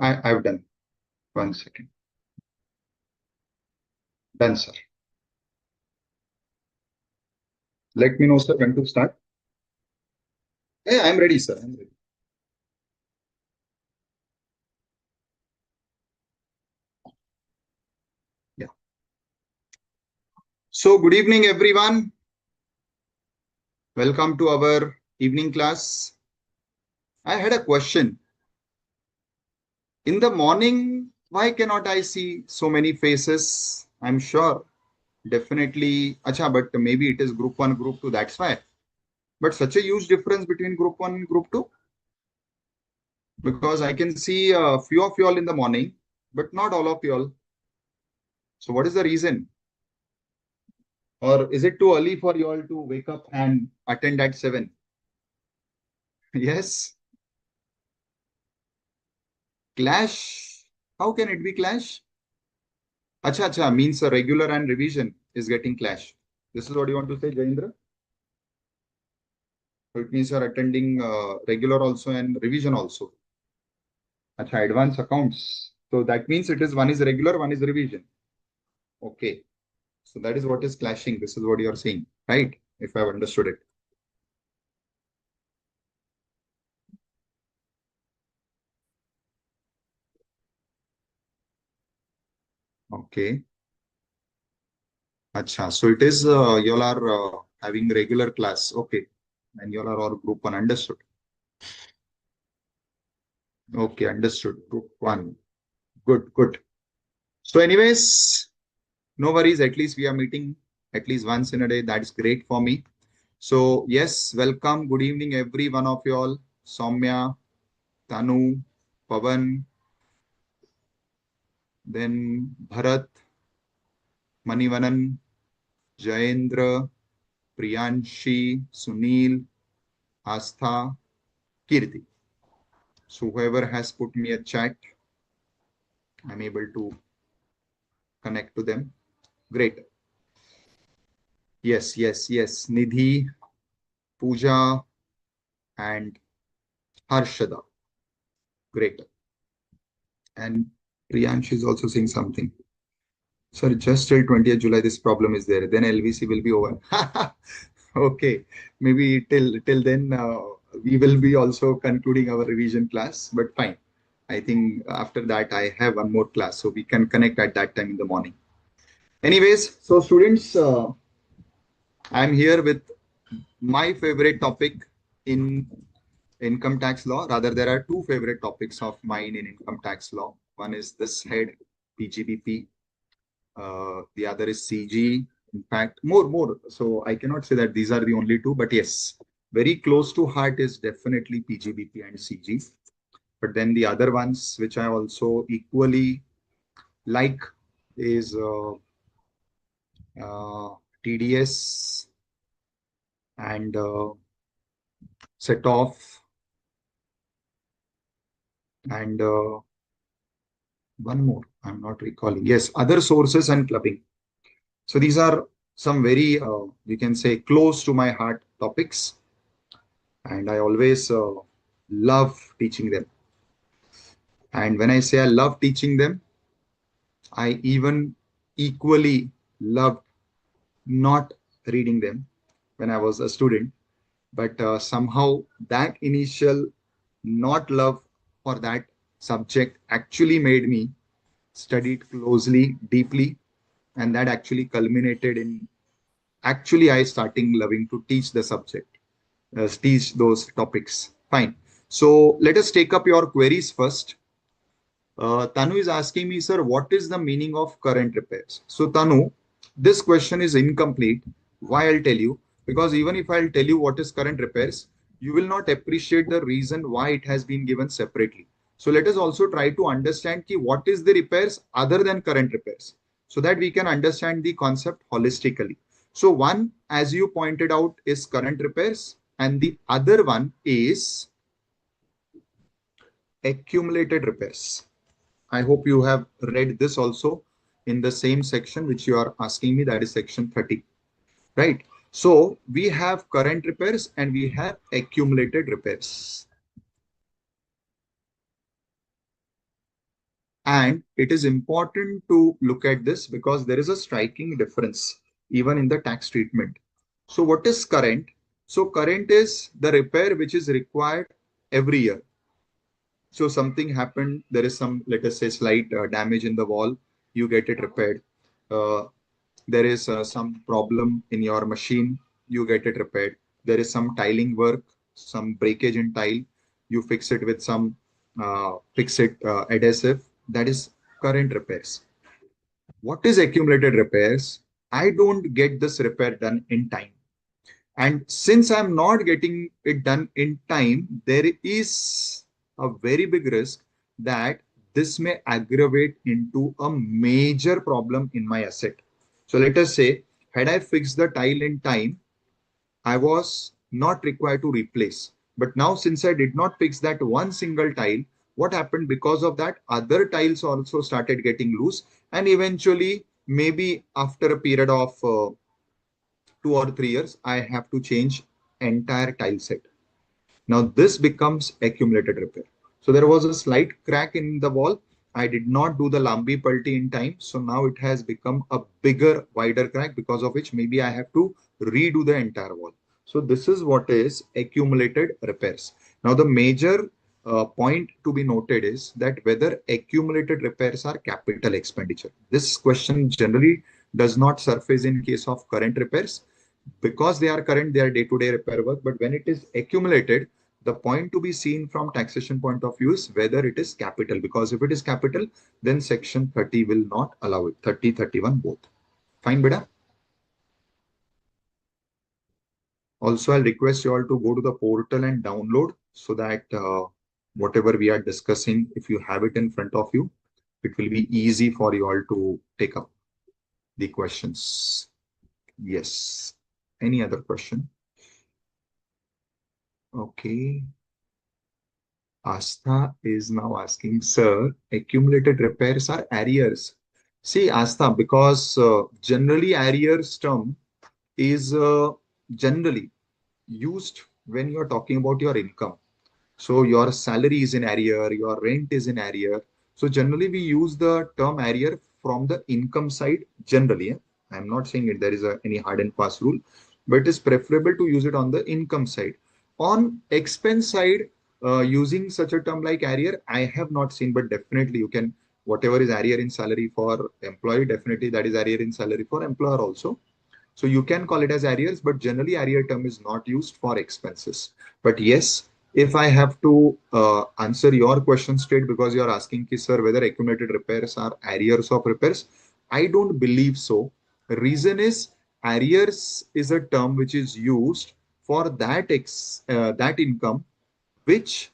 I've done. 1 second. Done, sir. Let me know, sir, when to start. Yeah, I'm ready, sir. I'm ready. Yeah. So, good evening, everyone. Welcome to our evening class. I had a question. In the morning, why cannot I see so many faces? I'm sure, definitely. Acha, but maybe it is group 1, group 2. That's why. But such a huge difference between group 1 and group 2? Because I can see a few of y'all in the morning, but not all of y'all. So, what is the reason? Or is it too early for you all to wake up and attend at 7? Yes. Clash. How can it be clash? Acha, acha, means a regular and revision is getting clash. This is what you want to say, Jaindra? So it means you're attending regular also and revision also. Acha, advanced accounts. So that means it is one is regular, one is revision. Okay. So that is what is clashing. This is what you are saying, right? If I've understood it. Okay. Acha. So it is you all are having regular class. Okay. And you all are all group one. Understood. Okay. Understood. Group one. Good. Good. So anyways, no worries. At least we are meeting at least once in a day. That's great for me. So yes, welcome. Good evening, every one of you all. Soumya, Tanu, Pavan, then Bharat, Manivanan, Jayendra, Priyanshi, Sunil, Astha, Kirti. So whoever has put me a chat, I'm able to connect to them. Great. Yes, yes, yes. Nidhi, Pooja, and Harshada. Great. And Priyanshi is also saying something. Sir, just till 20th July, this problem is there. Then LVC will be over. Okay, maybe till then we will be also concluding our revision class. But fine, I think after that I have one more class, so we can connect at that time in the morning. Anyways, so students, I'm here with my favorite topic in income tax law. Rather, there are two favorite topics of mine in income tax law. One is this head, PGBP. The other is CG. In fact, more. So I cannot say that these are the only two, but yes, very close to heart is definitely PGBP and CG. But then the other ones, which I also equally like, is TDS and set off and one more. I'm not recalling. Yes, other sources and clubbing. So these are some very, you can say, close to my heart topics. And I always love teaching them. And when I say I love teaching them, I even equally loved not reading them when I was a student. But somehow that initial not love for that subject actually made me study it closely, deeply, and that actually culminated in actually I starting loving to teach the subject, teach those topics. Fine. So let us take up your queries first. Tanu is asking me, sir, what is the meaning of current repairs? So, Tanu, this question is incomplete. Why I'll tell you? Because even if I'll tell you what is current repairs, you will not appreciate the reason why it has been given separately. So, let us also try to understand what is the repairs other than current repairs so that we can understand the concept holistically. So, one, as you pointed out, is current repairs, and the other one is accumulated repairs. I hope you have read this also in the same section which you are asking me, that is section 30, right? So we have current repairs and we have accumulated repairs. And it is important to look at this because there is a striking difference even in the tax treatment. So what is current? So current is the repair which is required every year. So something happened, there is some, let us say, slight damage in the wall, you get it repaired. Uh, there is some problem in your machine, you get it repaired. There is some tiling work, some breakage in tile, you fix it with some fix it adhesive. That is current repairs. What is accumulated repairs? I don't get this repair done in time. And since I'm not getting it done in time, there is a very big risk that this may aggravate into a major problem in my asset. So let us say, had I fixed the tile in time, I was not required to replace. But now, since I did not fix that one single tile, what happened because of that? Other tiles also started getting loose, and eventually, maybe after a period of 2 or 3 years, I have to change entire tile set. Now this becomes accumulated repair. So there was a slight crack in the wall. I did not do the lambi pulti in time. So now it has become a bigger, wider crack, because of which maybe I have to redo the entire wall. So this is what is accumulated repairs. Now the major point to be noted is that whether accumulated repairs are capital expenditure. This question generally does not surface in case of current repairs. Because they are current, they are day-to-day repair work. But when it is accumulated, the point to be seen from taxation point of view is whether it is capital. Because if it is capital, then section 30 will not allow it. 30, 31 both. Fine, beta. Also, I'll request you all to go to the portal and download so that whatever we are discussing, if you have it in front of you, it will be easy for you all to take up the questions. Yes. Any other question? Okay. Astha is now asking, sir, accumulated repairs are arrears. See, Astha, because generally arrears term is generally used when you are talking about your income. So your salary is in arrear, your rent is in arrear. So generally we use the term arrear from the income side generally. I'm not saying it there is any hard and fast rule, but it is preferable to use it on the income side. On expense side, using such a term like arrear, I have not seen, but definitely you can, whatever is arrear in salary for employee, definitely that is arrear in salary for employer also. So you can call it as arrears, but generally arrear term is not used for expenses. But yes, if I have to answer your question straight, because you are asking, sir, whether accumulated repairs are arrears of repairs, I don't believe so. Reason is arrears is a term which is used for that income which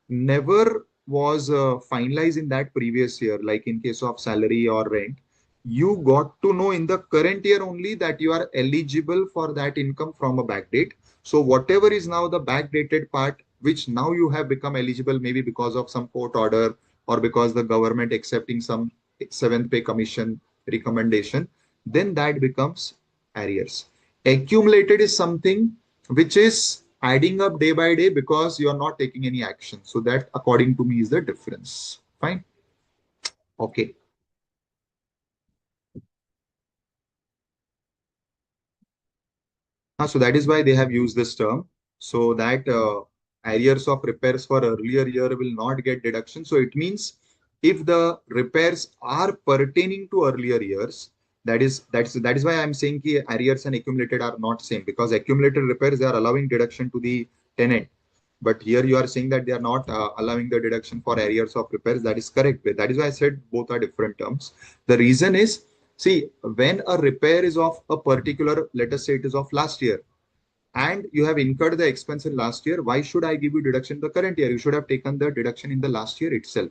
never was finalized in that previous year, like in case of salary or rent. You got to know in the current year only that you are eligible for that income from a back date. So whatever is now the backdated part, which now you have become eligible, maybe because of some court order or because the government accepting some seventh pay commission recommendation, then that becomes arrears. Accumulated is something which is adding up day by day because you are not taking any action. So that, according to me, is the difference. Fine. Okay. So that is why they have used this term, so that arrears of repairs for earlier year will not get deduction. So it means if the repairs are pertaining to earlier years, that is why I'm saying ki arrears and accumulated are not same, because accumulated repairs, they are allowing deduction to the tenant. But here you are saying that they are not allowing the deduction for arrears of repairs. That is correct. That is why I said both are different terms. The reason is, see, when a repair is of a particular, let us say it is of last year, and you have incurred the expense in last year, why should I give you deduction in the current year? You should have taken the deduction in the last year itself.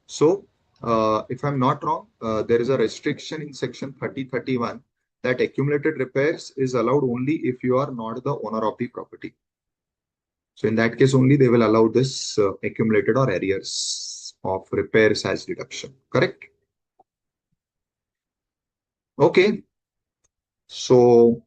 So, if I'm not wrong, there is a restriction in section 3031 that accumulated repairs is allowed only if you are not the owner of the property. So in that case only they will allow this accumulated or arrears of repairs as deduction. Correct? Okay. So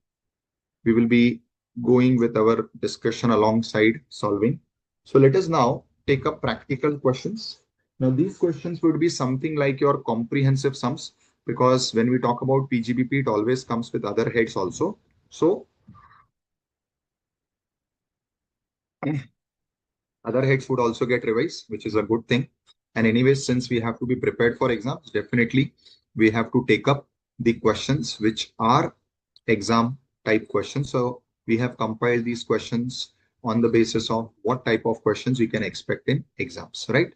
we will be going with our discussion alongside solving. So let us now take up practical questions. Now, these questions would be something like your comprehensive sums, because when we talk about PGBP, it always comes with other heads also. So other heads would also get revised, which is a good thing. And anyways, since we have to be prepared for exams, definitely we have to take up the questions which are exam type questions. So we have compiled these questions on the basis of what type of questions you can expect in exams, right?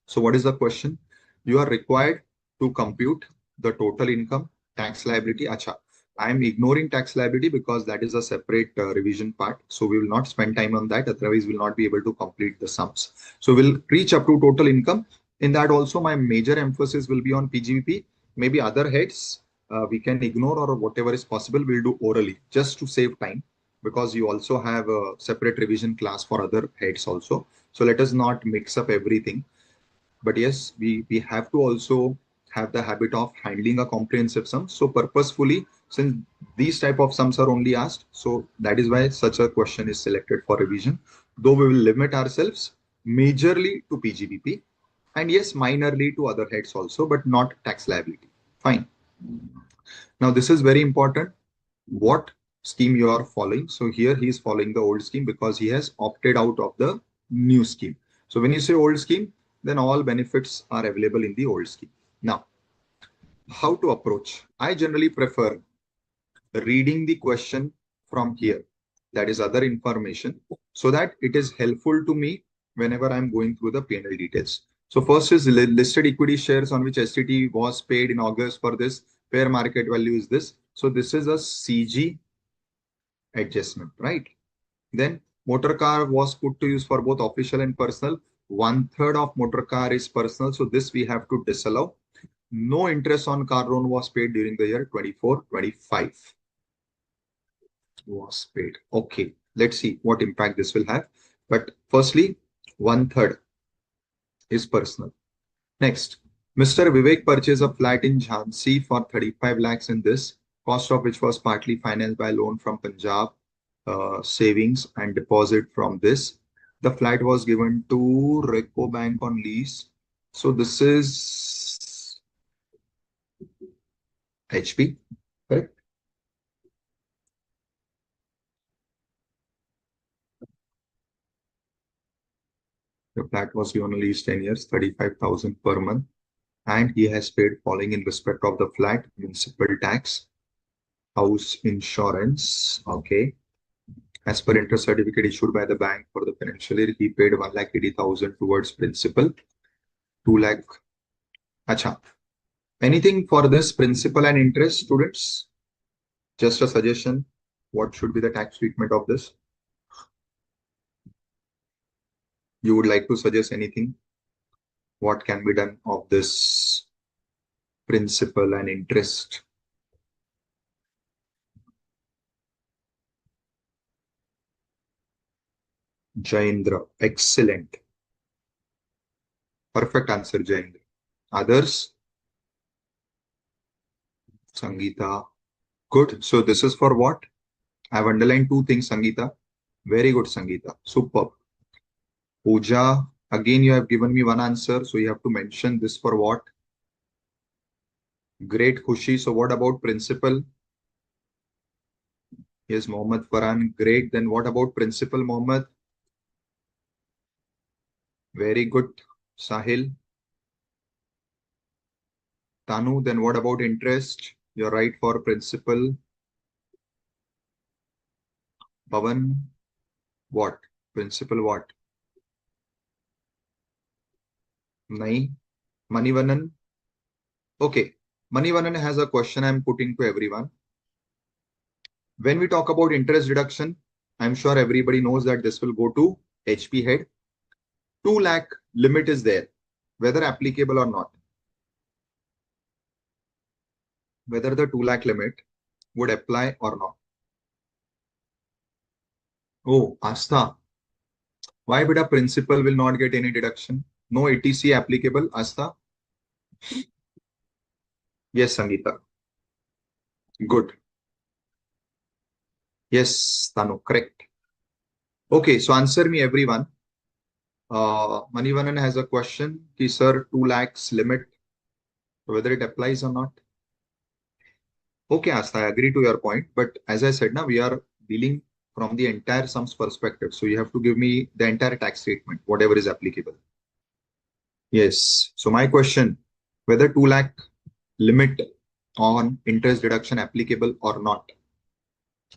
So what is the question? You are required to compute the total income, tax liability. Acha, I am ignoring tax liability because that is a separate revision part. So we will not spend time on that. Otherwise, we'll not be able to complete the sums. So we'll reach up to total income. In that also, my major emphasis will be on PGBP. Maybe other heads we can ignore, or whatever is possible, we'll do orally just to save time, because you also have a separate revision class for other heads also. So let us not mix up everything. But yes, we have to also have the habit of handling a comprehensive sum. So purposefully, since these type of sums are only asked, so that is why such a question is selected for revision. Though we will limit ourselves majorly to PGBP, and yes, minorly to other heads also, but not tax liability. Fine. Now this is very important. What scheme you are following? So here he is following the old scheme because he has opted out of the new scheme. So when you say old scheme, then all benefits are available in the old scheme. Now, how to approach? I generally prefer reading the question from here, that is other information, so that it is helpful to me whenever I'm going through the P&L details. So first is listed equity shares on which STT was paid in August for this. Fair market value is this. So this is a CG adjustment, right? Then motor car was put to use for both official and personal. 1/3 of motor car is personal. So this we have to disallow. No interest on car loan was paid during the year 24-25 was paid. Okay, let's see what impact this will have. But firstly, 1/3 is personal. Next, Mr. Vivek purchased a flat in Jhansi for 35 lakhs in this, cost of which was partly financed by loan from Punjab savings and deposit from this. The flat was given to Reco Bank on lease. So this is HP, correct? The flat was given on lease 10 years, 35,000 per month. And he has paid following in respect of the flat: municipal tax, house insurance. Okay. As per interest certificate issued by the bank for the financial year, he paid 1,80,000 towards principal, 2 lakh. Acha. Anything for this principal and interest, students? Just a suggestion. What should be the tax treatment of this? You would like to suggest anything? What can be done of this principal and interest? Jaindra. Excellent. Perfect answer, Jaindra. Others? Sangeeta. Good. So this is for what? I've underlined two things, Sangeeta. Very good, Sangeeta. Superb. Pooja, again, you have given me one answer. So you have to mention this for what? Great, Khushi. So what about principal? Yes, Mohammed Farhan. Great. Then what about principal, Mohammed? Very good. Sahil. Tanu. Then what about interest? You're right for principal. Pavan. What? Principal what? Nahi. Manivanan. Okay. Manivanan has a question I'm putting to everyone. When we talk about interest deduction, I'm sure everybody knows that this will go to HP head. 2 lakh limit is there, whether applicable or not. Whether the 2 lakh limit would apply or not. Oh, Asta, why would a principal will not get any deduction? No ATC applicable, Asta? Yes, Sangeeta. Good. Yes, Tanu, correct. Okay, so answer me everyone. Manivanan has a question. Ki, sir, 2 lakhs limit, whether it applies or not. Okay, Asta, I agree to your point. But as I said, now we are dealing from the entire sums perspective. So you have to give me the entire tax statement, whatever is applicable. Yes. So my question, whether 2 lakh limit on interest deduction applicable or not.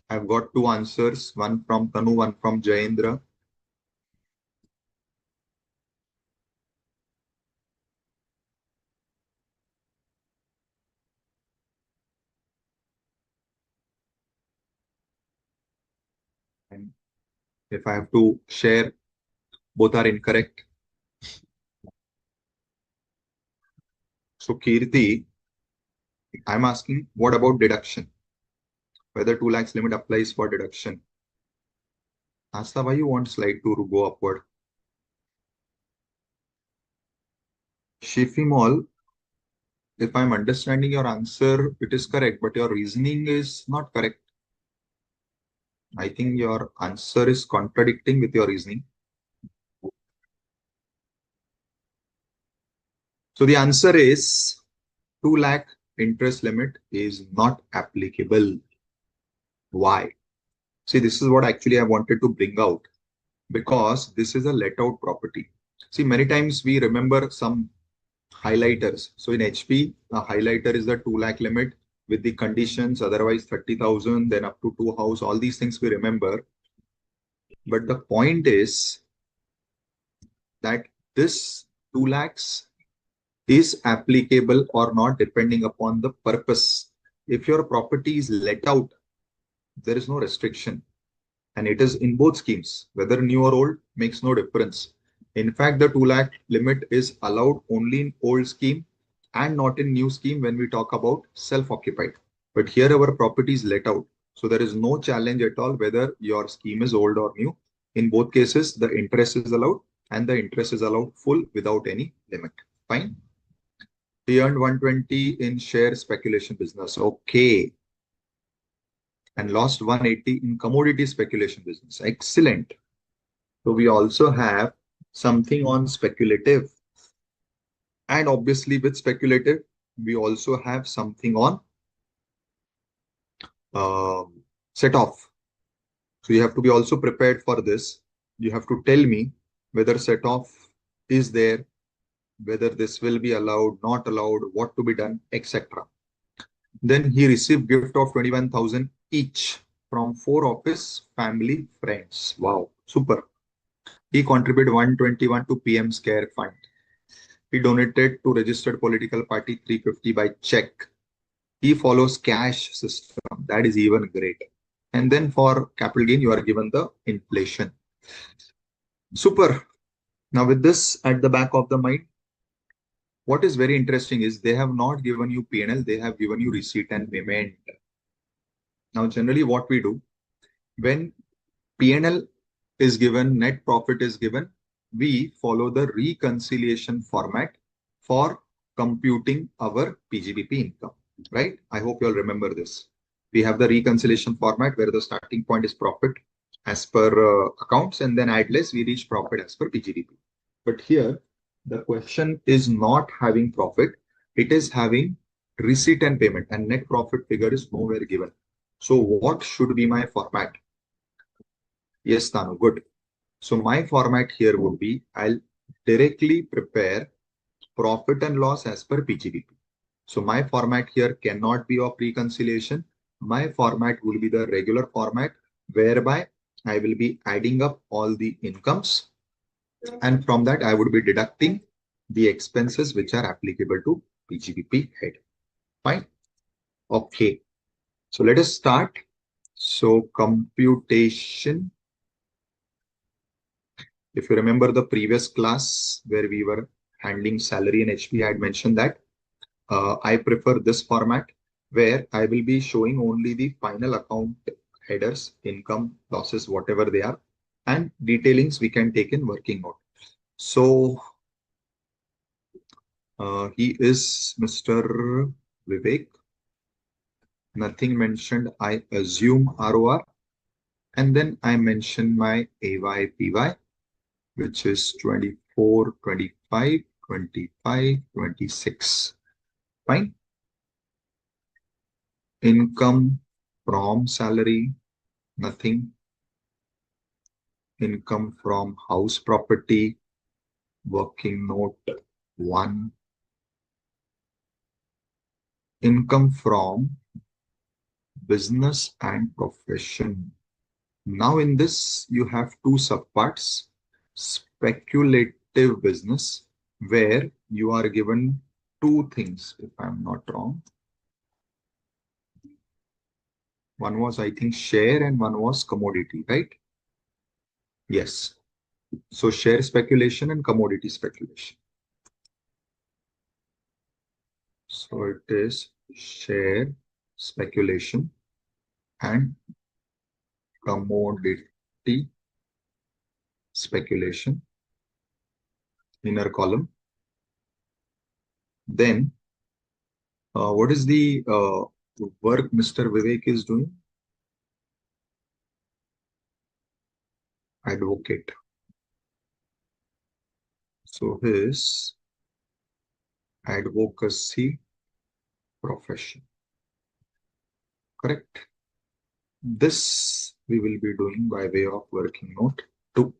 I've got two answers, one from Tanu, one from Jayendra. And if I have to share, both are incorrect. So Kirti, I'm asking, what about deduction? Whether 2 lakhs limit applies for deduction. Asta, why you want slide to go upward? Shifimol, if I'm understanding your answer, it is correct, but your reasoning is not correct. I think your answer is contradicting with your reasoning. So the answer is 2 lakh interest limit is not applicable. Why? See, this is what actually I wanted to bring out, because this is a let out property. See, many times we remember some highlighters. So in HP, a highlighter is the 2 lakh limit with the conditions, otherwise 30,000, then up to 2 house, all these things we remember. But the point is that this 2 lakhs is applicable or not depending upon the purpose. If your property is let out, there is no restriction. And it is in both schemes, whether new or old makes no difference. In fact, the 2 lakh limit is allowed only in old scheme and not in new scheme when we talk about self-occupied. But here our property is let out. So there is no challenge at all whether your scheme is old or new. In both cases, the interest is allowed and the interest is allowed full without any limit. Fine. He earned 120 in share speculation business. Okay. And lost 180 in commodity speculation business. Excellent. So we also have something on speculative. And obviously with speculative, we also have something on set off. So you have to be also prepared for this. You have to tell me whether set off is there, whether this will be allowed, not allowed, what to be done, etc. Then he received gift of 21,000 each from 4 of his family friends. Wow, super. He contributed 121 to PM's Care Fund. He donated to registered political party 350 by check. He follows cash system. That is even great. And then for capital gain, you are given the inflation. Super. Now with this at the back of the mind, what is very interesting is they have not given you P&L, they have given you receipt and payment. Now generally what we do, when P&L is given, net profit is given, we follow the reconciliation format for computing our PGBP income, right? I hope you all remember this. We have the reconciliation format where the starting point is profit as per accounts, and then at less we reach profit as per PGBP. But here, the question is not having profit. It is having receipt and payment, and net profit figure is nowhere given. So what should be my format? Yes, Tanu, good. So my format here would be, I'll directly prepare profit and loss as per PGBP. So my format here cannot be of reconciliation. My format will be the regular format whereby I will be adding up all the incomes, and from that I would be deducting the expenses which are applicable to PGBP head. Fine. Okay. So let us start. So computation. If you remember the previous class where we were handling salary and HP, I had mentioned that I prefer this format where I will be showing only the final account headers, income, losses, whatever they are, and detailings we can take in working mode. So he is Mr. Vivek. Nothing mentioned. I assume ROR. And then I mention my AYPY. which is 24, 25, 25, 26. Fine. Income from salary, nothing. Income from house property, working note 1. Income from business and profession. Now in this, you have two subparts. Speculative business, where you are given two things, if I'm not wrong. One was, I think, share and one was commodity, right? Yes. So share speculation and commodity speculation. So it is share speculation and commodity speculation, inner column. Then what is the work Mr. Vivek is doing? Advocate. So his advocacy profession. Correct. This we will be doing by way of working note 2.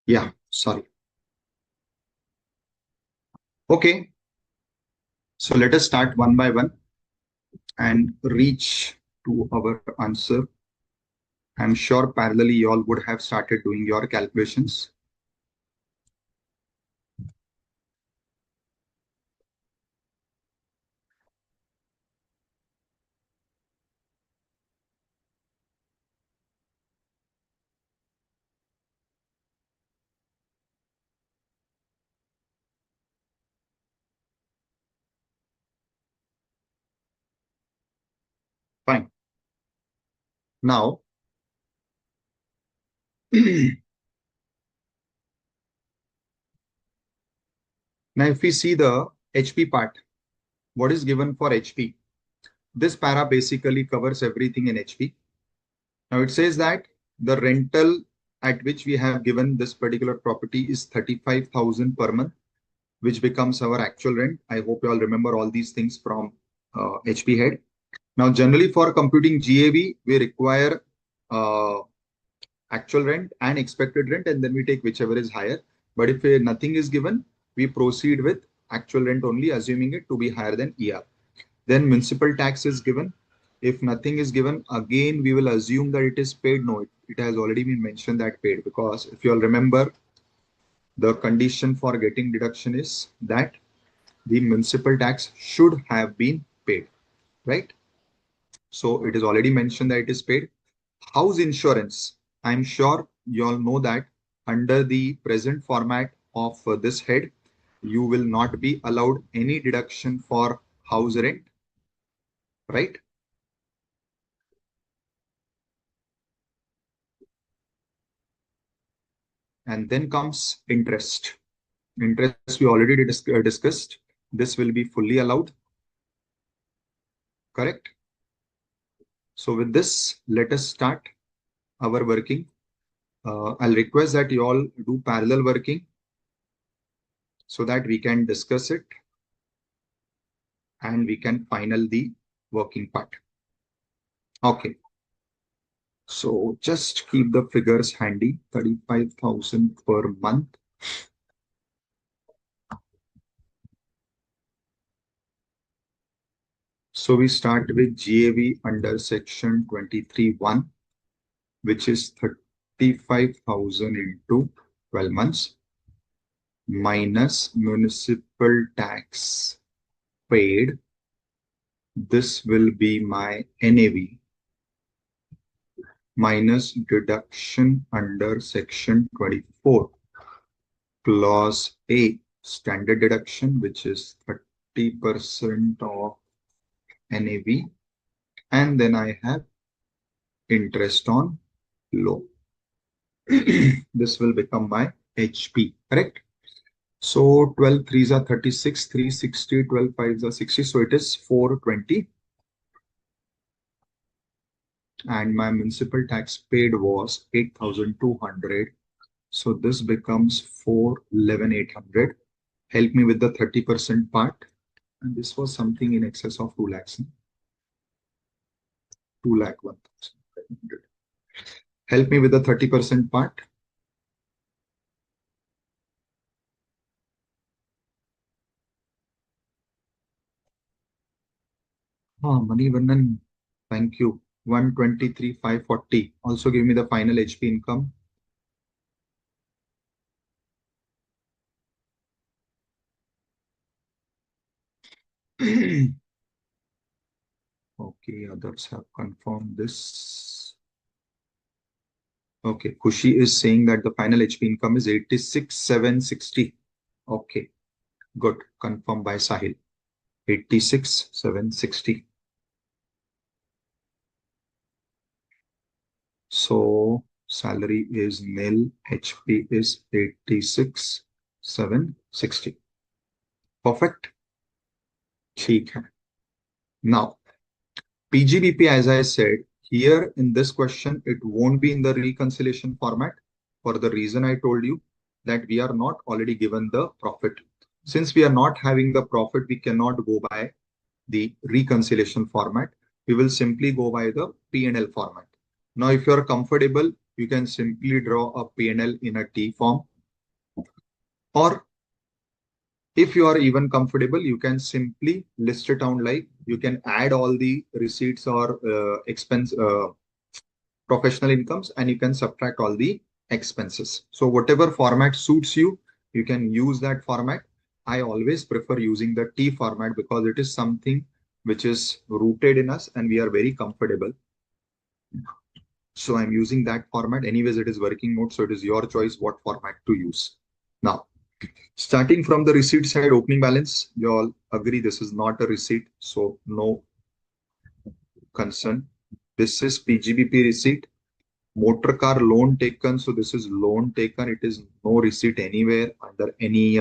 Yeah, sorry. Okay. So let us start one by one and reach to our answer. I'm sure parallelly you all would have started doing your calculations. Fine. Now, now if we see the HP part, what is given for HP? This para basically covers everything in HP. Now it says that the rental at which we have given this particular property is 35,000 per month, which becomes our actual rent. I hope you all remember all these things from HP head. Now, generally for computing GAV, we require actual rent and expected rent, and then we take whichever is higher. But if nothing is given, we proceed with actual rent only, assuming it to be higher than ER. Then municipal tax is given. If nothing is given, again, we will assume that it is paid. No, it has already been mentioned that paid, because if you all remember, the condition for getting deduction is that the municipal tax should have been paid, right? So it is already mentioned that it is paid. House insurance, I'm sure you all know that under the present format of this head, you will not be allowed any deduction for house rent, right? And then comes interest. Interest we already discussed. This will be fully allowed, correct? So with this, let us start our working. I'll request that you all do parallel working so that we can discuss it and we can final the working part. Okay. So just keep the figures handy. 35,000 per month. So we start with GAV under section 23(1), which is 35,000 into 12 months minus municipal tax paid. This will be my NAV minus deduction under section 24, clause A, standard deduction, which is 30% of NAV, and then I have interest on loan. This will become my HP, correct? So 12 threes are 36, 360, 12 fives are 60, so it is 420. And my municipal tax paid was 8,200. So this becomes 411,800. Help me with the 30% part. And this was something in excess of 2 lakhs. 2 lakh 1,500. Help me with the 30% part. Money Vannan, thank you. 123,540. Also give me the final HP income. Okay, others have confirmed this. Okay, Kushi is saying that the final HP income is 86,760. Okay, good. Confirmed by Sahil. 86,760. So salary is nil. HP is 86,760. Perfect. ठीक है. Now, PGBP, as I said, here in this question, it won't be in the reconciliation format for the reason I told you that we are not already given the profit. Since we are not having the profit, we cannot go by the reconciliation format. We will simply go by the P&L format. Now, if you are comfortable, you can simply draw a P&L in a T form. Or if you are even comfortable, you can simply list it down, like you can add all the receipts or expense professional incomes, and you can subtract all the expenses. So whatever format suits you, you can use that format. I always prefer using the T format because it is something which is rooted in us and we are very comfortable. So I'm using that format. Anyways, it is working mode, so it is your choice what format to use. Now, starting from the receipt side, opening balance, you all agree this is not a receipt, so no concern. This is PGBP receipt. Motor car loan taken, so this is loan taken. It is no receipt anywhere under any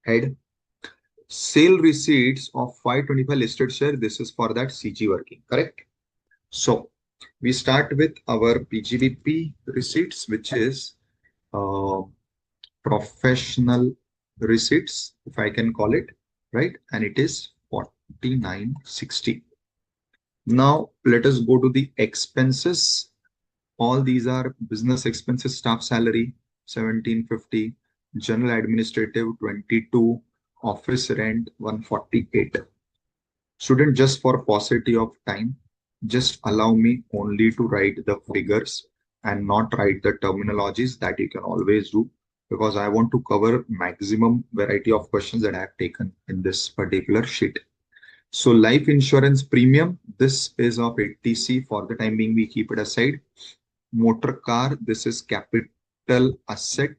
head. Sale receipts of 525 listed share. This is for that CG working, correct? So We start with our PGBP receipts, which is uh, professional receipts, if I can call it, right? And it is 4960. Now let us go to the expenses. All these are business expenses, staff salary 1750, general administrative 22, office rent 148. Student, just for paucity of time, just allow me only to write the figures and not write the terminologies. That you can always do, because I want to cover maximum variety of questions that I have taken in this particular sheet. So life insurance premium, this is of 80C. For the time being, we keep it aside. Motor car, this is capital asset.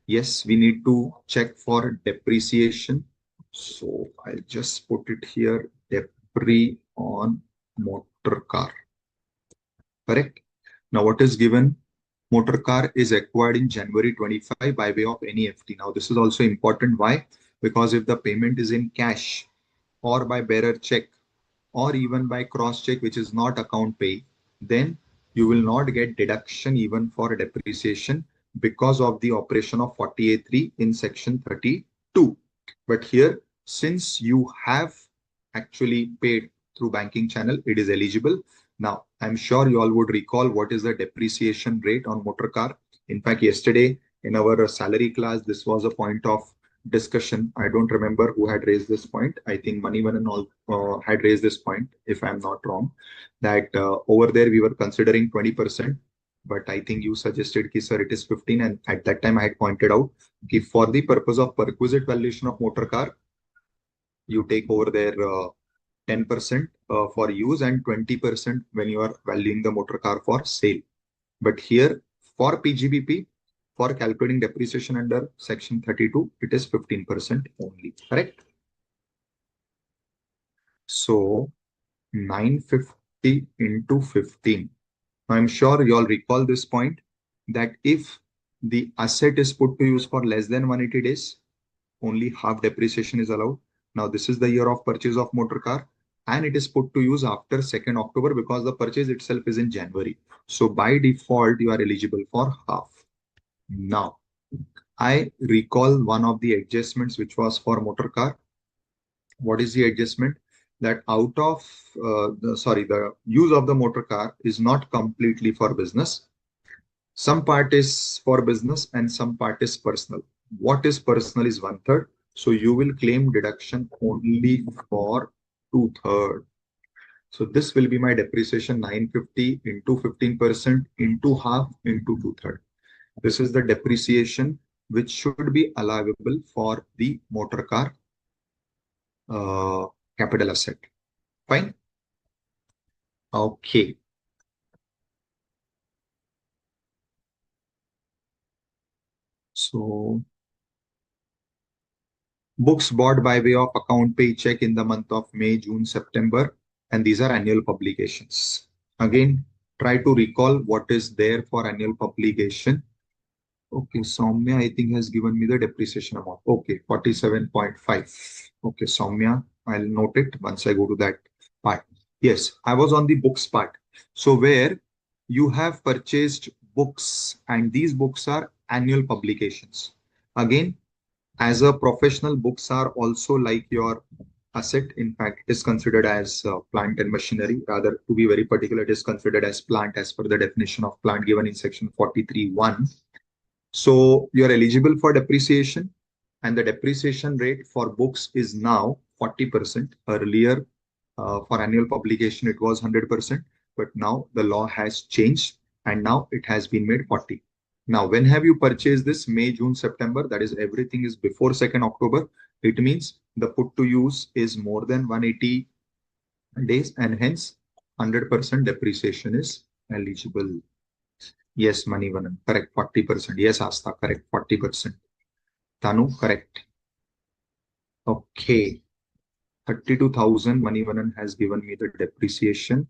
Yes, we need to check for depreciation. So I'll just put it here, depre on motor car. Correct. Now what is given? Motor car is acquired in January 25 by way of NEFT. Now this is also important. Why? Because if the payment is in cash or by bearer check or even by cross check, which is not account pay, then you will not get deduction even for depreciation because of the operation of 40A3 in section 32. But here, since you have actually paid through banking channel, it is eligible. Now, I'm sure you all would recall what is the depreciation rate on motor car. In fact, yesterday in our salary class, this was a point of discussion. I don't remember who had raised this point. I think Manivan and all had raised this point, if I'm not wrong, that over there we were considering 20%, but I think you suggested, ki, sir, it is 15. And at that time, I had pointed out, ki, for the purpose of perquisite valuation of motor car, you take over there 10% for use and 20% when you are valuing the motor car for sale. But here for PGBP, for calculating depreciation under section 32, it is 15% only, correct? So 950 into 15. I'm sure you all recall this point, that if the asset is put to use for less than 180 days, only half depreciation is allowed. Now, this is the year of purchase of motor car and it is put to use after 2nd October because the purchase itself is in January. So by default, you are eligible for half. Now, I recall one of the adjustments which was for motor car. What is the adjustment? That out of the use of the motor car is not completely for business. Some part is for business and some part is personal. What is personal is 1/3. So you will claim deduction only for 2/3. So this will be my depreciation, 950 into 15% into half into 2/3. This is the depreciation which should be allowable for the motor car capital asset. Fine. Okay. So books bought by way of account pay check in the month of May, June, September, and these are annual publications. Again, try to recall what is there for annual publication. Okay, Soumya, I think, has given me the depreciation amount. Okay, 47.5. Okay, Soumya, I'll note it once I go to that part. Yes, I was on the books part. So where you have purchased books and these books are annual publications. Again, as a professional, books are also like your asset. In fact, it is considered as plant and machinery. Rather, to be very particular, it is considered as plant as per the definition of plant given in section 43(1). So you are eligible for depreciation, and the depreciation rate for books is now 40%. Earlier, for annual publication, it was 100%, but now the law has changed and now it has been made 40. Now, when have you purchased this? May, June, September. That is, everything is before 2nd October. It means the put to use is more than 180 days and hence 100% depreciation is eligible. Yes, Manivanan, correct, 40%. Yes, Asta, correct, 40%. Tanu, correct. Okay, 32,000 Manivanan has given me the depreciation.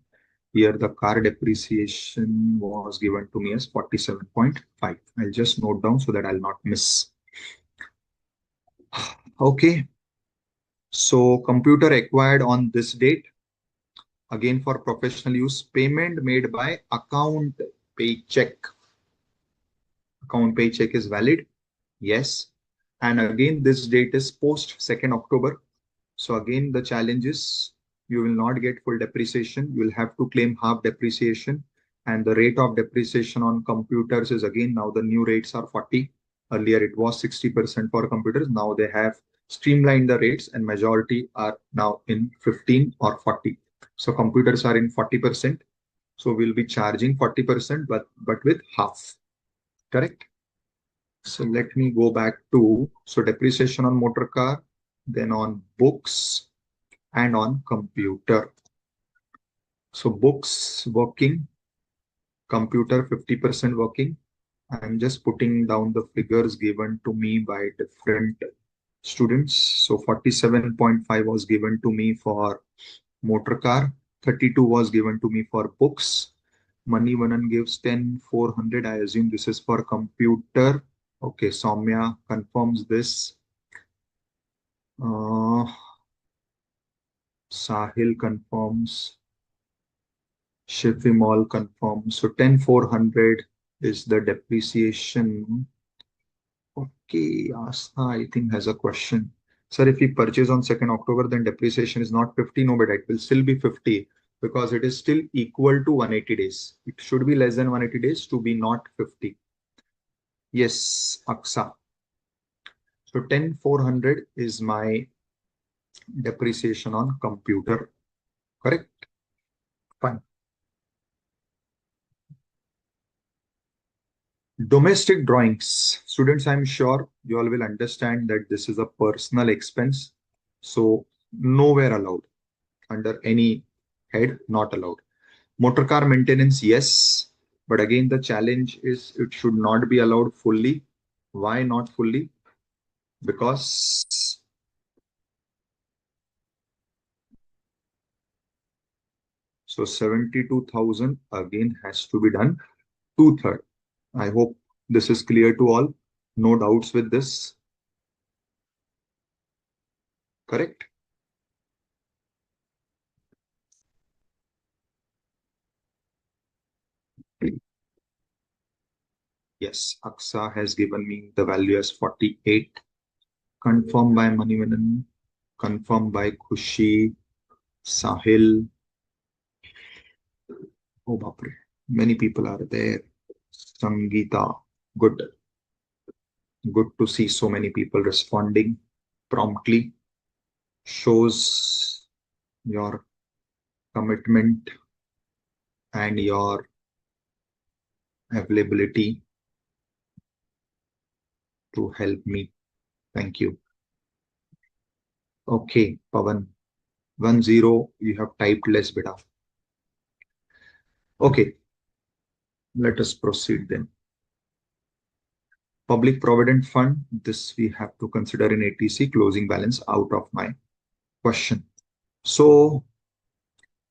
Here the car depreciation was given to me as 47.5. I'll just note down so that I'll not miss. Okay, so computer acquired on this date. Again, for professional use, payment made by account paycheck. Account paycheck is valid. Yes. And again, this date is post 2nd October. So again, the challenge is you will not get full depreciation. You will have to claim half depreciation. And the rate of depreciation on computers is again, now the new rates are 40. Earlier it was 60% for computers. Now they have streamlined the rates and majority are now in 15 or 40. So computers are in 40%. So we'll be charging 40%, but with half. Correct? So let me go back to, so depreciation on motor car, then on books and on computer. So books working, computer 50% working. I'm just putting down the figures given to me by different students. So 47.5 was given to me for motor car, 32 was given to me for books. Manivanan gives 10,400. I assume this is for computer. Okay, Soumya confirms this. Sahil confirms. Shifimol confirms. So 10,400 is the depreciation. Okay, Asta, I think has a question. Sir, if we purchase on 2nd October, then depreciation is not 50. No, but it will still be 50 because it is still equal to 180 days. It should be less than 180 days to be not 50. Yes, Aksa. So 10,400 is my depreciation on computer. Correct? Fine. Domestic drawings. Students, I'm sure you all will understand that this is a personal expense. So nowhere allowed. Under any head, not allowed. Motor car maintenance, yes. But again, the challenge is it should not be allowed fully. Why not fully? Because so 72,000 again has to be done 2/3. I hope this is clear to all. No doubts with this. Correct? Yes, Aksa has given me the value as 48. Confirmed by Manivanan. Confirmed by Khushi. Sahil. Oh, Bapre. Many people are there. Sangeeta. Good. Good to see so many people responding promptly. Shows your commitment and your availability to help me. Thank you. Okay, Pavan. 10, you have typed less beta. Okay, let us proceed then. Public Provident Fund, this we have to consider in ATC closing balance out of my question. So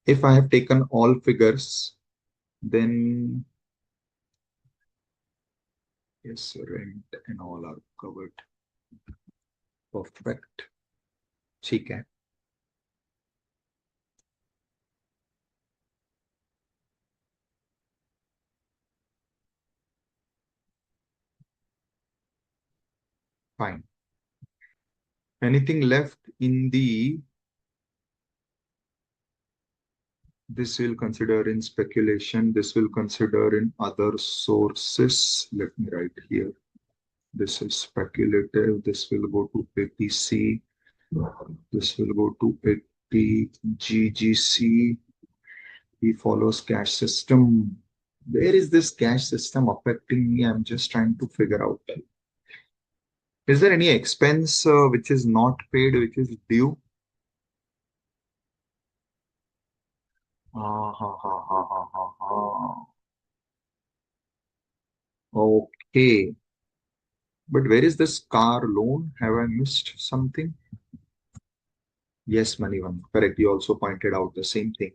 if I have taken all figures, then yes, rent and all are covered. Perfect. ठीक है. Fine. Anything left in the, this will consider in speculation, this will consider in other sources. Let me write here. This is speculative. This will go to ATC. This will go to GGC. He follows cash system. Where is this cash system affecting me? I'm just trying to figure out. Is there any expense which is not paid, which is due? Ah, ha, ha, ha, ha, ha, ha. Okay. But where is this car loan? Have I missed something? Yes, Manivan. Correct. You also pointed out the same thing.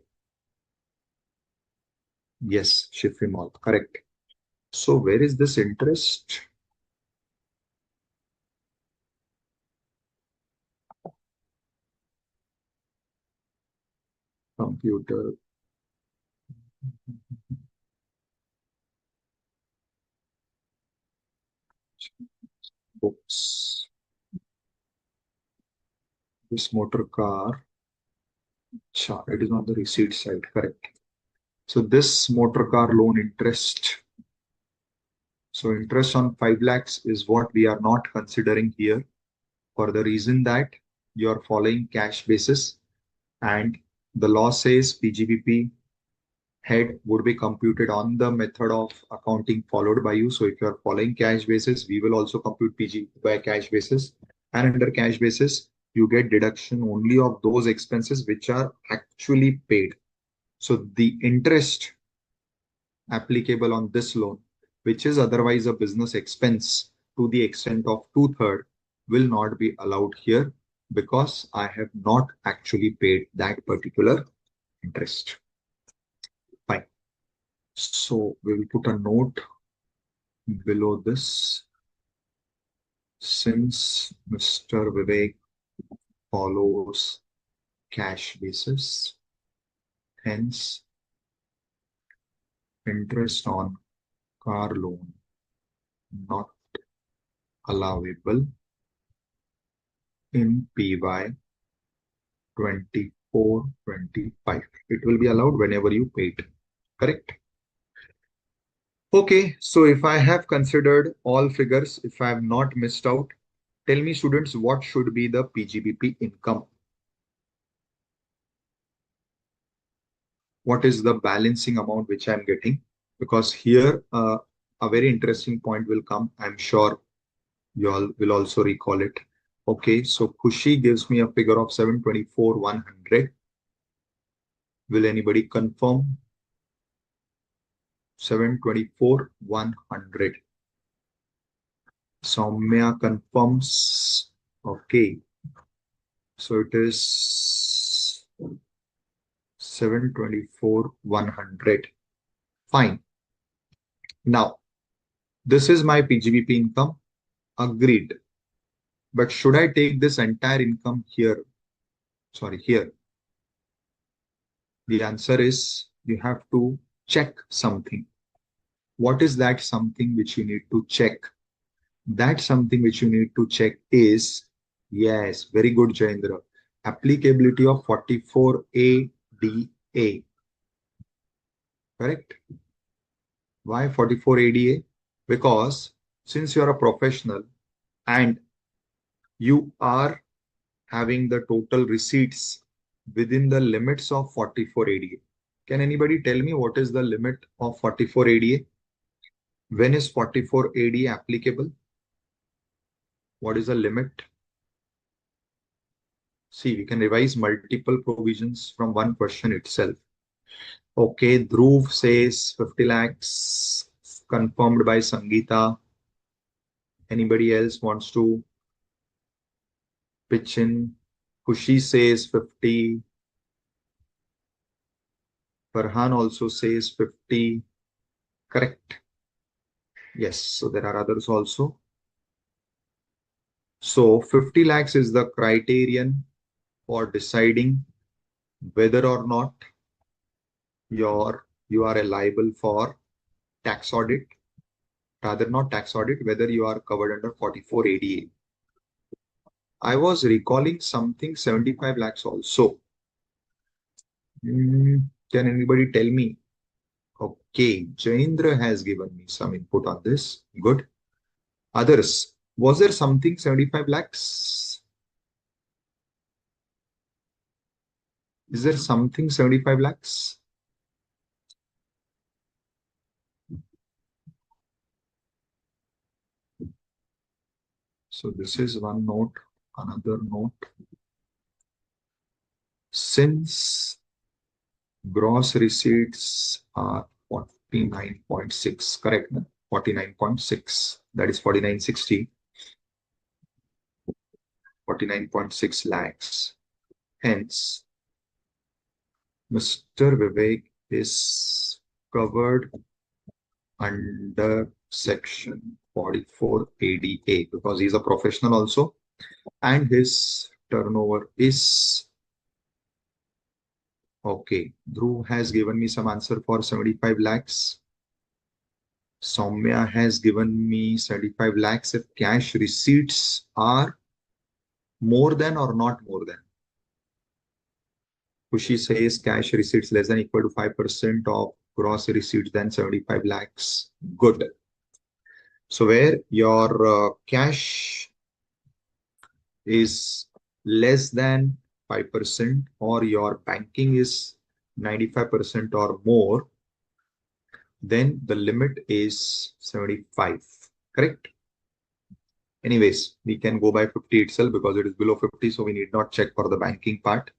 Yes, Shifri Mall. Correct. So where is this interest? computer books. This motor car, it is on the receipt side, correct. So this motor car loan interest. So interest on 5 lakhs is what we are not considering here for the reason that you are following cash basis and the law says PGBP head would be computed on the method of accounting followed by you. So if you are following cash basis, we will also compute PG by cash basis. And under cash basis, you get deduction only of those expenses which are actually paid. So the interest applicable on this loan, which is otherwise a business expense to the extent of 2/3, will not be allowed here because I have not actually paid that particular interest. Fine. So we will put a note below this. Since Mr. Vivek follows cash basis, hence interest on car loan not allowable in PY 24-25. It will be allowed whenever you pay it. Correct? Okay, so if I have considered all figures, if I have not missed out, tell me students, what should be the PGBP income? What is the balancing amount which I'm getting? Because here a very interesting point will come. I'm sure you all will also recall it. Okay, so Kushi gives me a figure of 724,100. Will anybody confirm? 724,100. Soumya confirms. Okay, so it is 724,100. Fine. Now, this is my PGBP income. Agreed. But should I take this entire income here? Sorry, here. The answer is you have to check something. What is that something which you need to check? That something which you need to check is, yes, very good, Jayendra, applicability of 44A DA. Correct? Why 44 ADA? Because since you are a professional and you are having the total receipts within the limits of 44 ADA. Can anybody tell me what is the limit of 44 ADA? When is 44 ADA applicable? What is the limit? See, we can revise multiple provisions from one question itself. Okay, Dhruv says 50 lakhs, confirmed by Sangeeta. Anybody else wants to pitch in? Kushi says 50. Farhan also says 50. Correct. Yes, so there are others also. So 50 lakhs is the criterion for deciding whether or not you are liable for tax audit, rather not tax audit, whether you are covered under 44 ADA. I was recalling something 75 lakhs also. Can anybody tell me? Okay, Jaindra has given me some input on this. Good. Others, was there something 75 lakhs? Is there something 75 lakhs? So this is one note, another note. Since gross receipts are 49.6, correct? 49.6, that is 4960, 49.6 lakhs. Hence, Mr. Vivek is covered under section 44 ADA because he's a professional also and his turnover is Okay, Dhruv has given me some answer for 75 lakhs. Soumya has given me 75 lakhs if cash receipts are more than or not more than. Kushi says cash receipts less than equal to 5% of gross receipts than 75 lakhs. Good. So where your cash is less than 5% or your banking is 95% or more, then the limit is 75. Correct? Anyways, we can go by 50 itself because it is below 50, so we need not check for the banking part.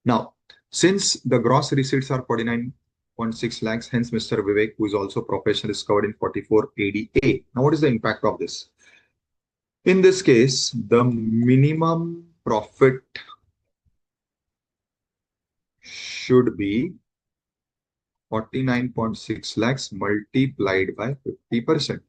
Now, since the gross receipts are 49.6 lakhs, hence Mr. Vivek, who is also professional, is covered in 44ADA. Now, what is the impact of this? In this case, the minimum profit should be 49.6 lakhs multiplied by 50%.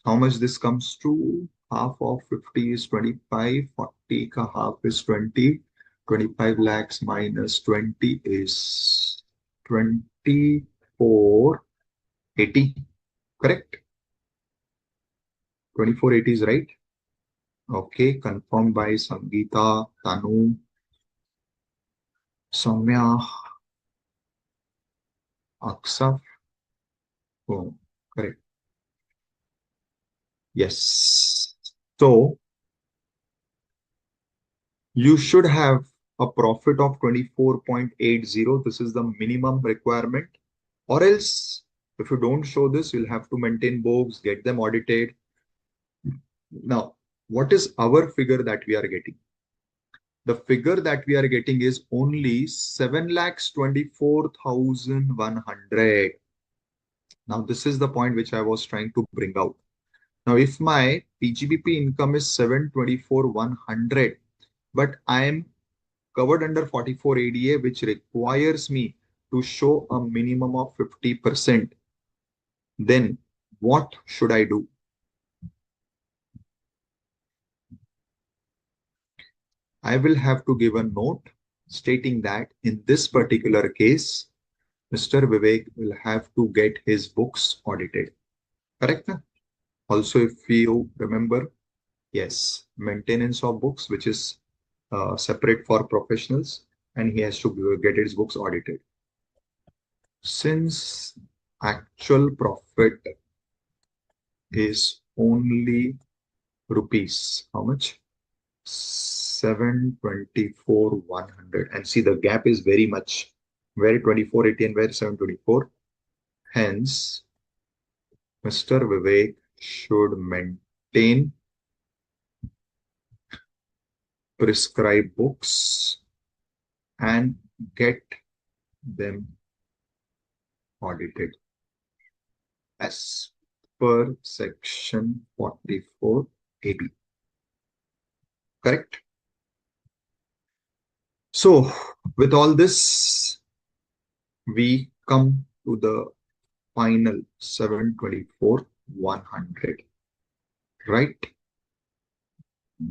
How much this comes to? Half of 50 is 25, 40 ka half is 20, 25 lakhs minus 20 is 2480. Correct? 2480 is right. Okay, confirmed by Sangeeta, Tanu, Soumya, Aksaf. Oh, correct. Yes. So you should have a profit of 24.80. This is the minimum requirement. Or else, if you don't show this, you'll have to maintain books, get them audited. Now, what is our figure that we are getting? The figure that we are getting is only 7,24,100. Now, this is the point which I was trying to bring out. Now, if my PGBP income is 724,100, but I am covered under 44 ADA, which requires me to show a minimum of 50%, then what should I do? I will have to give a note stating that in this particular case, Mr. Vivek will have to get his books audited. Correct? Also, if you remember, yes, maintenance of books, which is separate for professionals, and he has to get his books audited. Since actual profit is only rupees, how much? 724,100. And see, the gap is very much. Where 2480 and where 724. Hence, Mr. Vivek should maintain prescribed books and get them audited as per section 44 AB. Correct? So, with all this, we come to the final 724,100. Right?